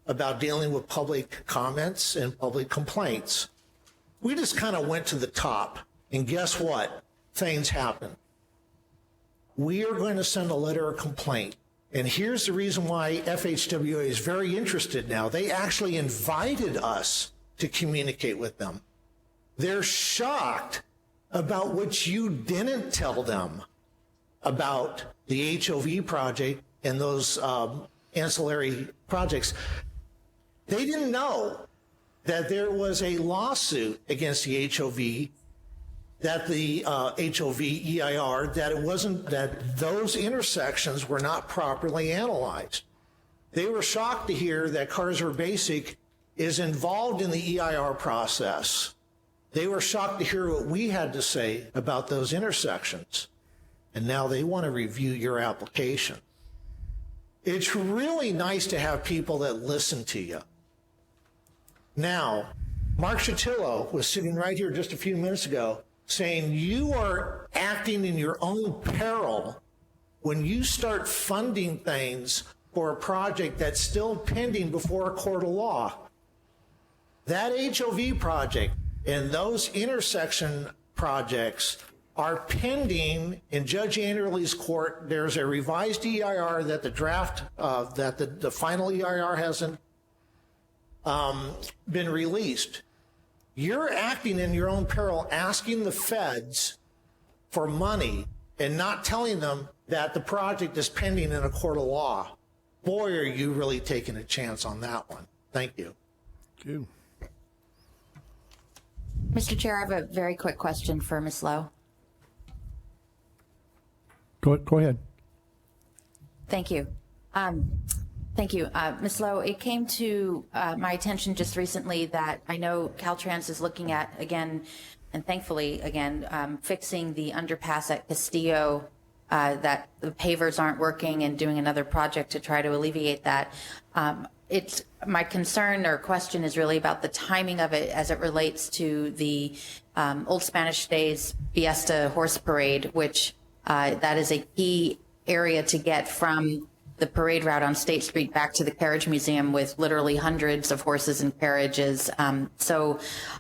S16: about dealing with public comments and public complaints. We just kind of went to the top, and guess what? Things happen. We are going to send a letter of complaint, and here's the reason why FHWA is very interested now. They actually invited us to communicate with them. They're shocked about what you didn't tell them about the HOV project and those ancillary projects. They didn't know that there was a lawsuit against the HOV, that the HOV EIR, that those intersections were not properly analyzed. They were shocked to hear that Carser Basic is involved in the EIR process. They were shocked to hear what we had to say about those intersections. And now they want to review your application. It's really nice to have people that listen to you. Now, Mark Chatillo was sitting right here just a few minutes ago saying you are acting in your own peril when you start funding things for a project that's still pending before a court of law. That HOV project and those intersection projects are pending in Judge Anderley's court. There's a revised EIR that the draft, that the final EIR hasn't been released. You're acting in your own peril, asking the feds for money and not telling them that the project is pending in a court of law. Boy, are you really taking a chance on that one. Thank you.
S3: Thank you.
S14: Mr. Chair, I have a very quick question for Ms. Lowe.
S3: Go ahead.
S14: Thank you. Thank you. Ms. Lowe, it came to my attention just recently that I know Caltrans is looking at, again, and thankfully, again, fixing the underpass at Castillo, that the pavers aren't working, and doing another project to try to alleviate that. It's my concern or question is really about the timing of it as it relates to the Old Spanish Days Fiesta Horse Parade, which that is a key area to get from the parade route on State Street back to the Carriage Museum with literally hundreds of horses and carriages. So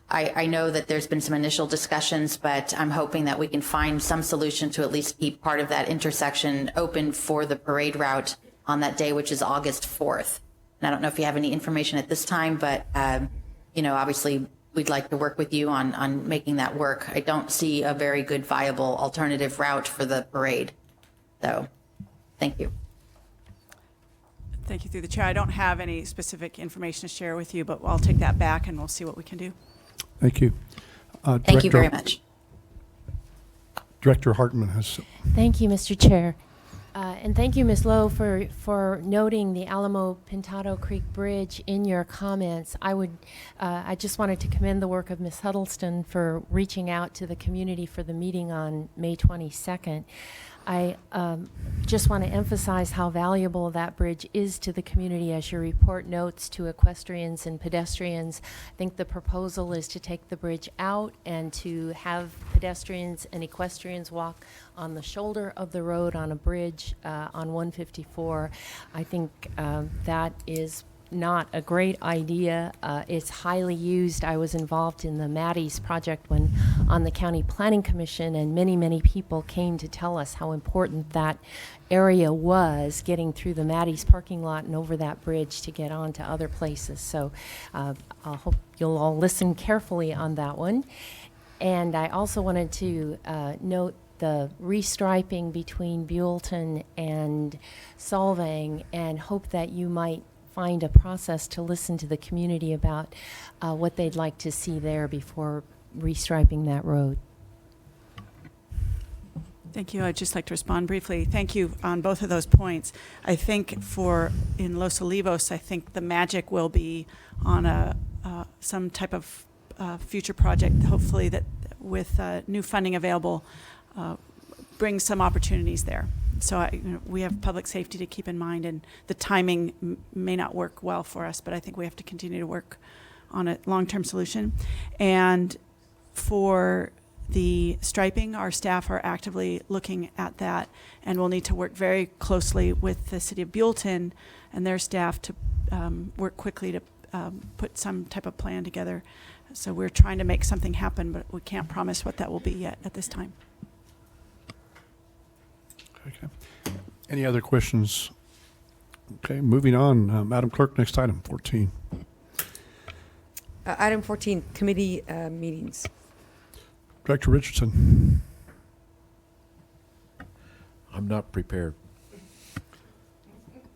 S14: I know that there's been some initial discussions, but I'm hoping that we can find some solution to at least keep part of that intersection open for the parade route on that day, which is August 4th. And I don't know if you have any information at this time, but, obviously we'd like to work with you on making that work. I don't see a very good viable alternative route for the parade. So, thank you.
S12: Thank you through the chair. I don't have any specific information to share with you, but I'll take that back and we'll see what we can do.
S3: Thank you.
S14: Thank you very much.
S3: Director Hartman has.
S5: Thank you, Mr. Chair. And thank you, Ms. Lowe, for noting the Alamo Pintado Creek Bridge in your comments. I just wanted to commend the work of Ms. Huddleston for reaching out to the community for the meeting on May 22nd. I just want to emphasize how valuable that bridge is to the community. As your report notes, to equestrians and pedestrians. I think the proposal is to take the bridge out and to have pedestrians and equestrians walk on the shoulder of the road on a bridge on 154. I think that is not a great idea. It's highly used. I was involved in the Maddie's project when on the County Planning Commission, and many people came to tell us how important that area was, getting through the Maddie's parking lot and over that bridge to get on to other places. So I hope you'll all listen carefully on that one. And I also wanted to note the restriping between Buellton and Solvang, and hope that you might find a process to listen to the community about what they'd like to see there before restriping that road.
S12: Thank you. I'd just like to respond briefly. Thank you on both of those points. I think in Los Olivos, I think the magic will be on some type of future project, hopefully that with new funding available, brings some opportunities there. So we have public safety to keep in mind, and the timing may not work well for us, but I think we have to continue to work on a long-term solution. And for the striping, our staff are actively looking at that, and we'll need to work very closely with the City of Buellton and their staff to work quickly to put some type of plan together. So we're trying to make something happen, but we can't promise what that will be yet at this time.
S3: Okay. Any other questions? Okay, moving on. Madam Clerk, next item, 14.
S1: Item 14, committee meetings.
S3: Director Richardson.
S22: I'm not prepared.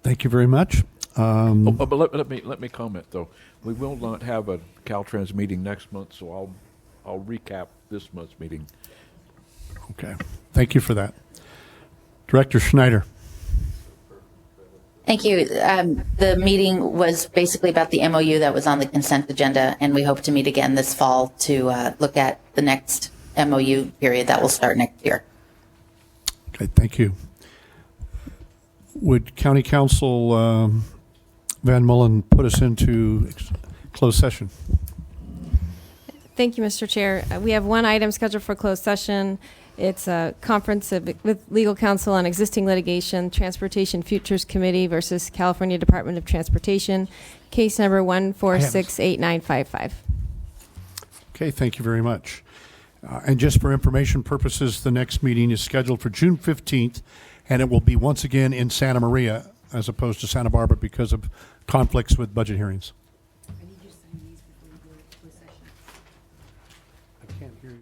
S3: Thank you very much.
S22: But let me comment though. We will not have a Caltrans meeting next month, so I'll recap this month's meeting.
S3: Okay. Thank you for that. Director Schneider.
S14: Thank you. The meeting was basically about the MOU that was on the consent agenda, and we hope to meet again this fall to look at the next MOU period that will start next year.
S3: Okay, thank you. Would County Counsel Van Mullen put us into closed session?
S21: Thank you, Mr. Chair. We have one item scheduled for closed session. It's a conference with legal counsel on existing litigation, Transportation Futures Committee versus California Department of Transportation, case number 1468955.
S3: Okay, thank you very much. And just for information purposes, the next meeting is scheduled for June 15th, and it will be once again in Santa Maria as opposed to Santa Barbara because of conflicts with budget hearings. I can't hear you.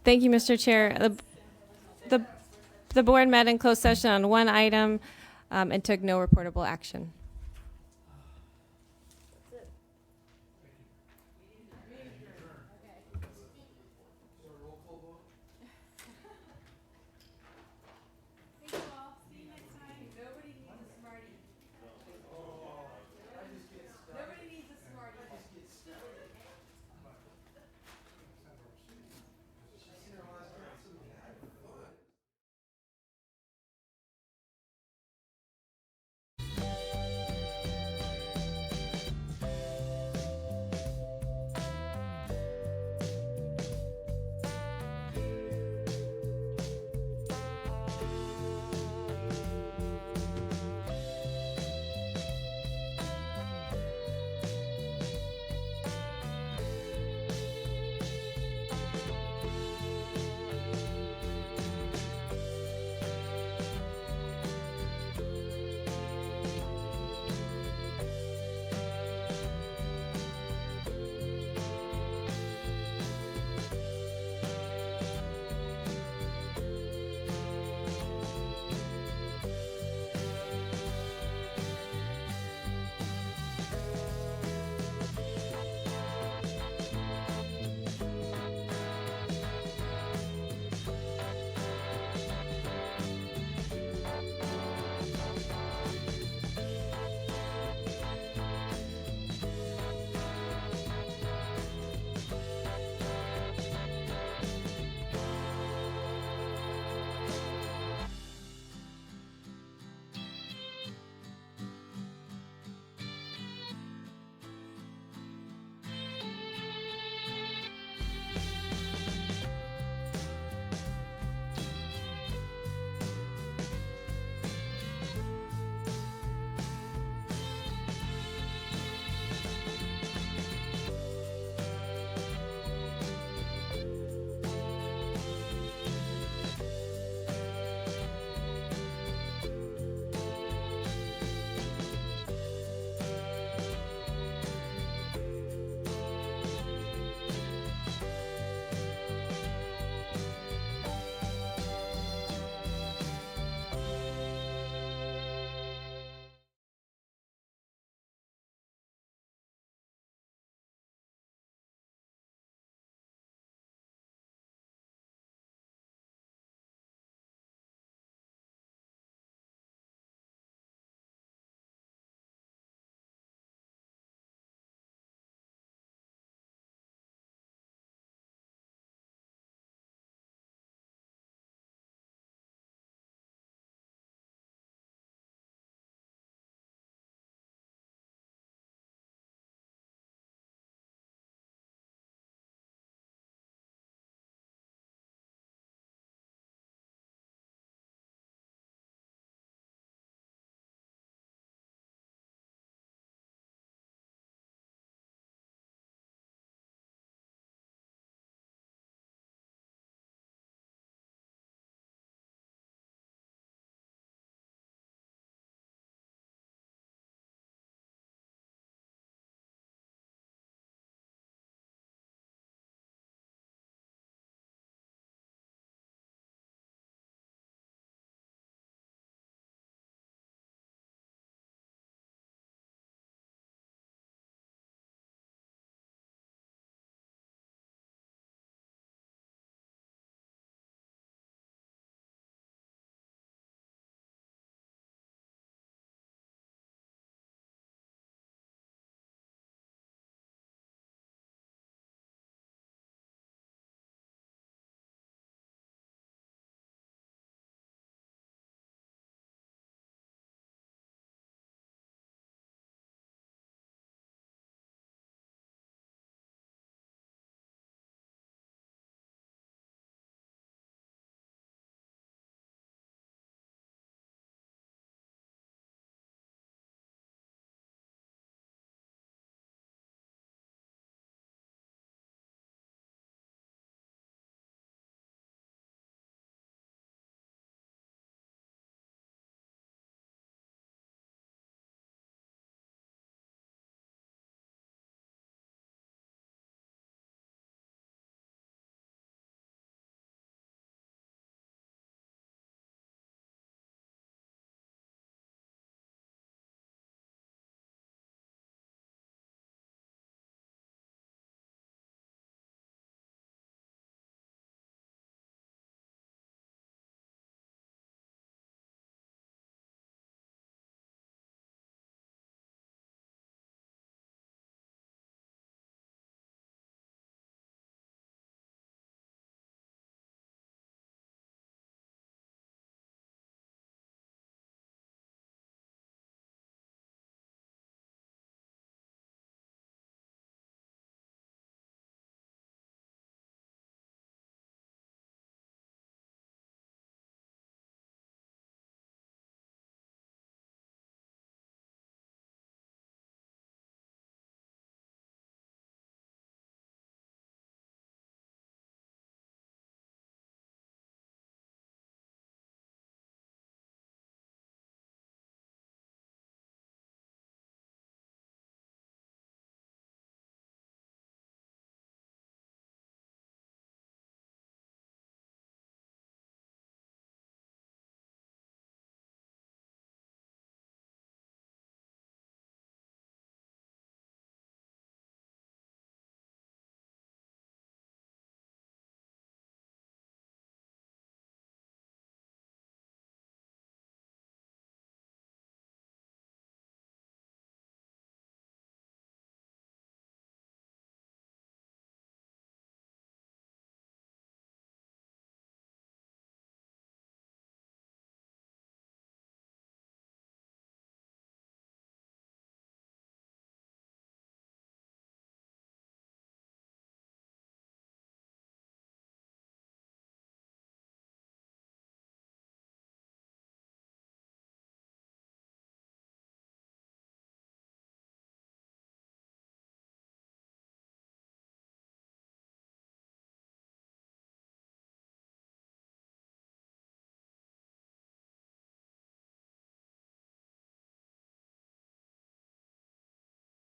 S21: Thank you, Mr. Chair. The board met in closed session on one item and took no reportable action.